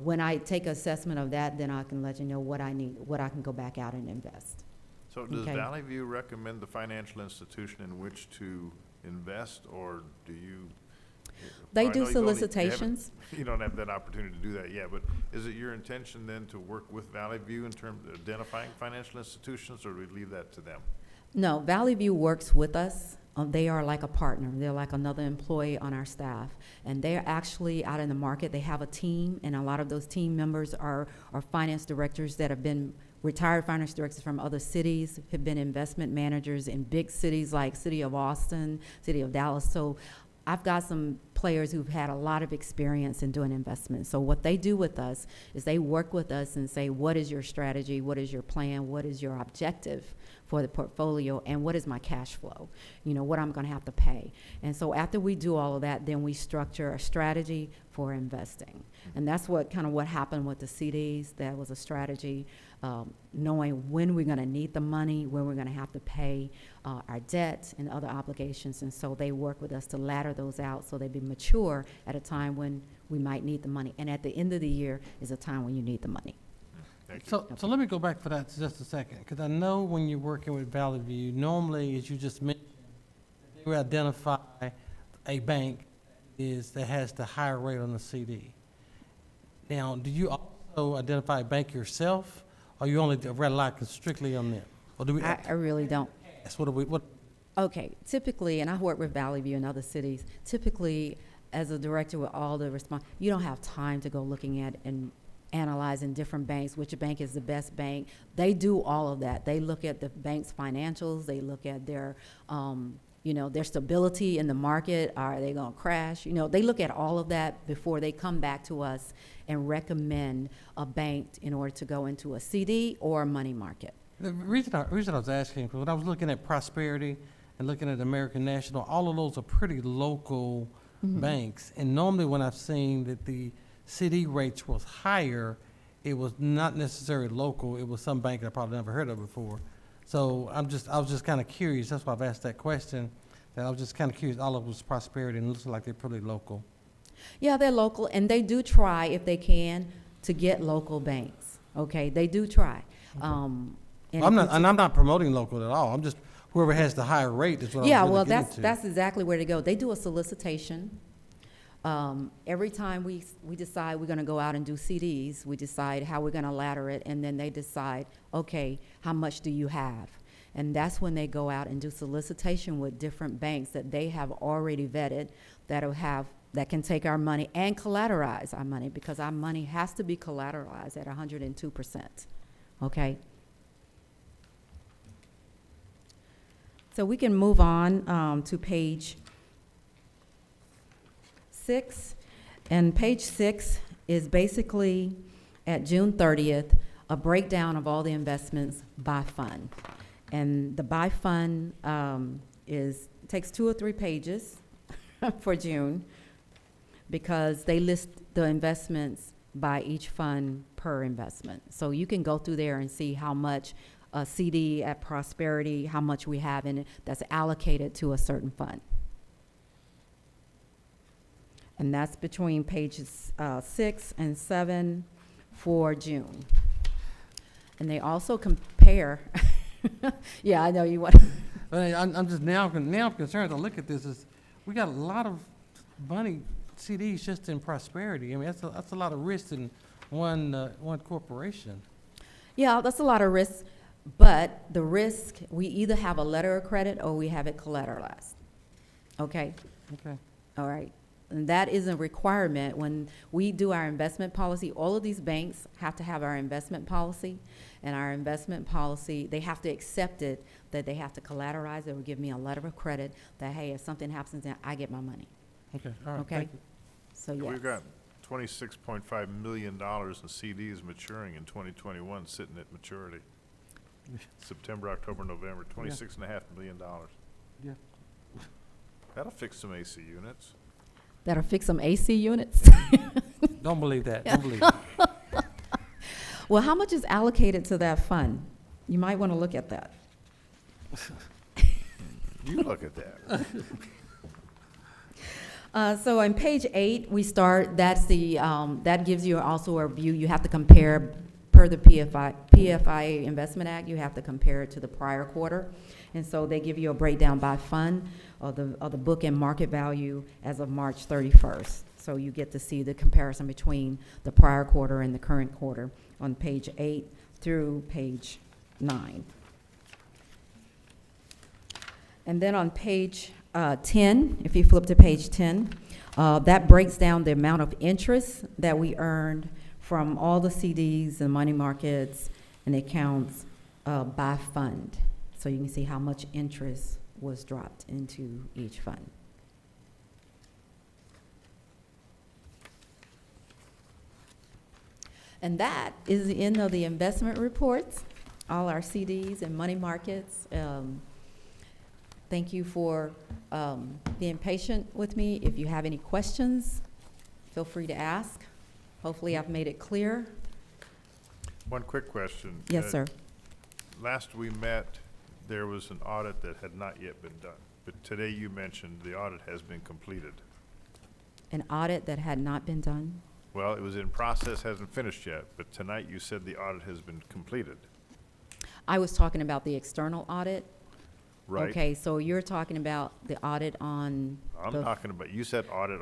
when I take assessment of that, then I can let you know what I need, what I can go back out and invest.
So does
Okay.
Valley View recommend the financial institution in which to invest, or do you?
They
I
do
know you
solicitations.
You don't have that opportunity to do that yet, but is it your intention then to work with Valley View in terms of identifying financial institutions, or do we leave that to them?
No, Valley View works with us. They are like a partner. They're like another employee on our staff. And they're actually out in the market. They have a team, and a lot of those team members are finance directors that have been retired finance directors from other cities, have been investment managers in big cities like City of Austin, City of Dallas. So I've got some players who've had a lot of experience in doing investments. So what they do with us is they work with us and say, what is your strategy? What is your plan? What is your objective for the portfolio? And what is my cash flow? You know, what I'm going to have to pay. And so after we do all of that, then we structure a strategy for investing. And that's what happened with the CDs. That was a strategy, knowing when we're going to need the money, when we're going to have to pay our debt and other obligations. And so they work with us to ladder those out so they be mature at a time when we might need the money. And at the end of the year is a time when you need the money.
So let me go back for that just a second, because I know when you're working with Valley View, normally, as you just mentioned, they will identify a bank that has the higher rate on the CD. Now, do you also identify a bank yourself, or you only rely strictly on them? Or do we?
I really don't.
That's what.
Okay, typically, and I work with Valley View in other cities, typically, as a director with all the response, you don't have time to go looking at and analyzing different banks, which bank is the best bank. They do all of that. They look at the bank's financials. They look at their, their stability in the market. Are they going to crash? You know, they look at all of that before they come back to us and recommend a bank in order to go into a CD or a money market.
The reason I was asking, because when I was looking at Prosperity and looking at American National, all of those are pretty local banks. And normally when I've seen that the CD rates was higher, it was not necessarily local. It was some bank I probably never heard of before. So I was just kind of curious. That's why I've asked that question. That I was just kind of curious. All of it was Prosperity, and it looks like they're pretty local.
Yeah, they're local, and they do try, if they can, to get local banks. Okay, they do try.
I'm not promoting local at all. I'm just whoever has the higher rate is what
yeah,
I was really
well,
getting to.
that's exactly where to go. They do a solicitation. Every time we decide we're going to go out and do CDs, we decide how we're going to ladder it, and then they decide, okay, how much do you have? And that's when they go out and do solicitation with different banks that they have already vetted that can take our money and collateralize our money, because our money has to be collateralized at 102%. Okay? So we can move on to page 6. And page 6 is basically, at June 30th, a breakdown of all the investments by fund. And the by fund takes 2 or 3 pages for June, because they list the investments by each fund per investment. So you can go through there and see how much a CD at Prosperity, how much we have in it that's allocated to a certain fund. And that's between pages 6 and 7 for June. And they also compare, yeah, I know you want.
But I'm just now concerned. I look at this as we got a lot of money CDs just in prosperity. I mean, that's a lot of risk in one corporation.
Yeah, that's a lot of risk, but the risk, we either have a letter of credit or we have it collateralized. Okay?
Okay.
All right. And that is a requirement when we do our investment policy. All of these banks have to have our investment policy, and our investment policy, they have to accept it, that they have to collateralize it or give me a letter of credit that, hey, if something happens, then I get my money.
Okay, all right,
Okay?
thank you.
So, yes.
We've got $26.5 million in CDs maturing in 2021, sitting at maturity. September, October, November, $26.5 million.
Yeah.
That'll fix some AC units.
That'll fix some AC units?
Don't believe that, don't believe it.
Well, how much is allocated to that fund? You might want to look at that.
You look at that.
So on page 8, we start, that's the, that gives you also a view. You have to compare, per the PFIA Investment Act, you have to compare it to the prior quarter. And so they give you a breakdown by fund of the book and market value as of March 31st. So you get to see the comparison between the prior quarter and the current quarter on page 8 through page 9. And then on page 10, if you flip to page 10, that breaks down the amount of interest that we earned from all the CDs and money markets and accounts by fund. So you can see how much interest was dropped into each fund. And that is the end of the investment reports, all our CDs and money markets. Thank you for being patient with me. If you have any questions, feel free to ask. Hopefully I've made it clear.
One quick question.
Yes, sir.
Last we met, there was an audit that had not yet been done, but today you mentioned the audit has been completed.
An audit that had not been done?
Well, it was in process, hasn't finished yet, but tonight you said the audit has been completed.
I was talking about the external audit.
Right.
Okay, so you're talking about the audit on
I'm
the
talking about, you said audit,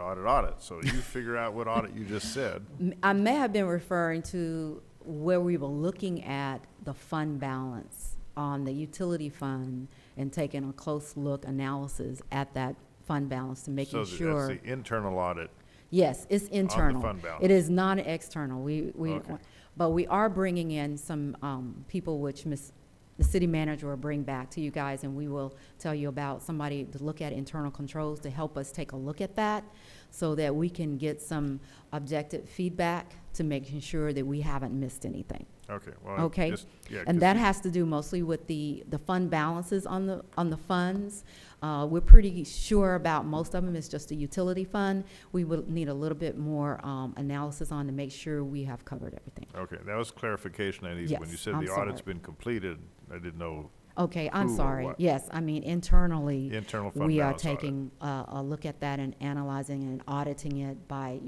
so you figure out what audit you just said.
I may have been referring to where we were looking at the fund balance on the utility fund and taking a close look analysis at that fund balance to making sure.
So that's the internal audit.
Yes, it's internal.
fund balance.
It is not external.
Okay.
But we are bringing in some people which the city manager will bring back to you guys, and we will tell you about somebody to look at internal controls to help us take a look at that so that we can get some objective feedback to making sure that we haven't missed anything.
Okay, well,
Okay?
yeah,
And that has to do mostly with the fund balances on the funds. We're pretty sure about most of them. It's just a utility fund. We will need a little bit more analysis on to make sure we have covered everything.
Okay, that was clarification I needed. When you
Yes,
said
I'm
the audit's
sorry.
been completed, I didn't know.
Okay, I'm
who or
sorry.
what.
Yes, I mean internally,
Internal fund
we are
balance audit.
taking a look at that and analyzing and auditing it by,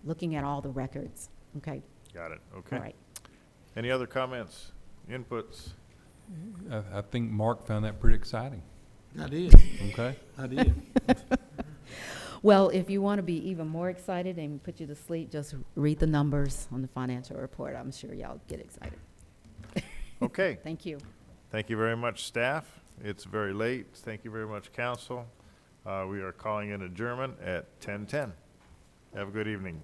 looking at all the records. Okay?
Got it, okay.
All right.
Any other comments, inputs?
I think Mark found that pretty exciting.
I did.
Okay.
I did.
Well, if you want to be even more excited and put you to sleep, just read the numbers on the financial report. I'm sure y'all get excited.
Okay.
Thank you.
Thank you very much, staff. It's very late. Thank you very much, council. We are calling in adjournment at 10:10. Have a good evening.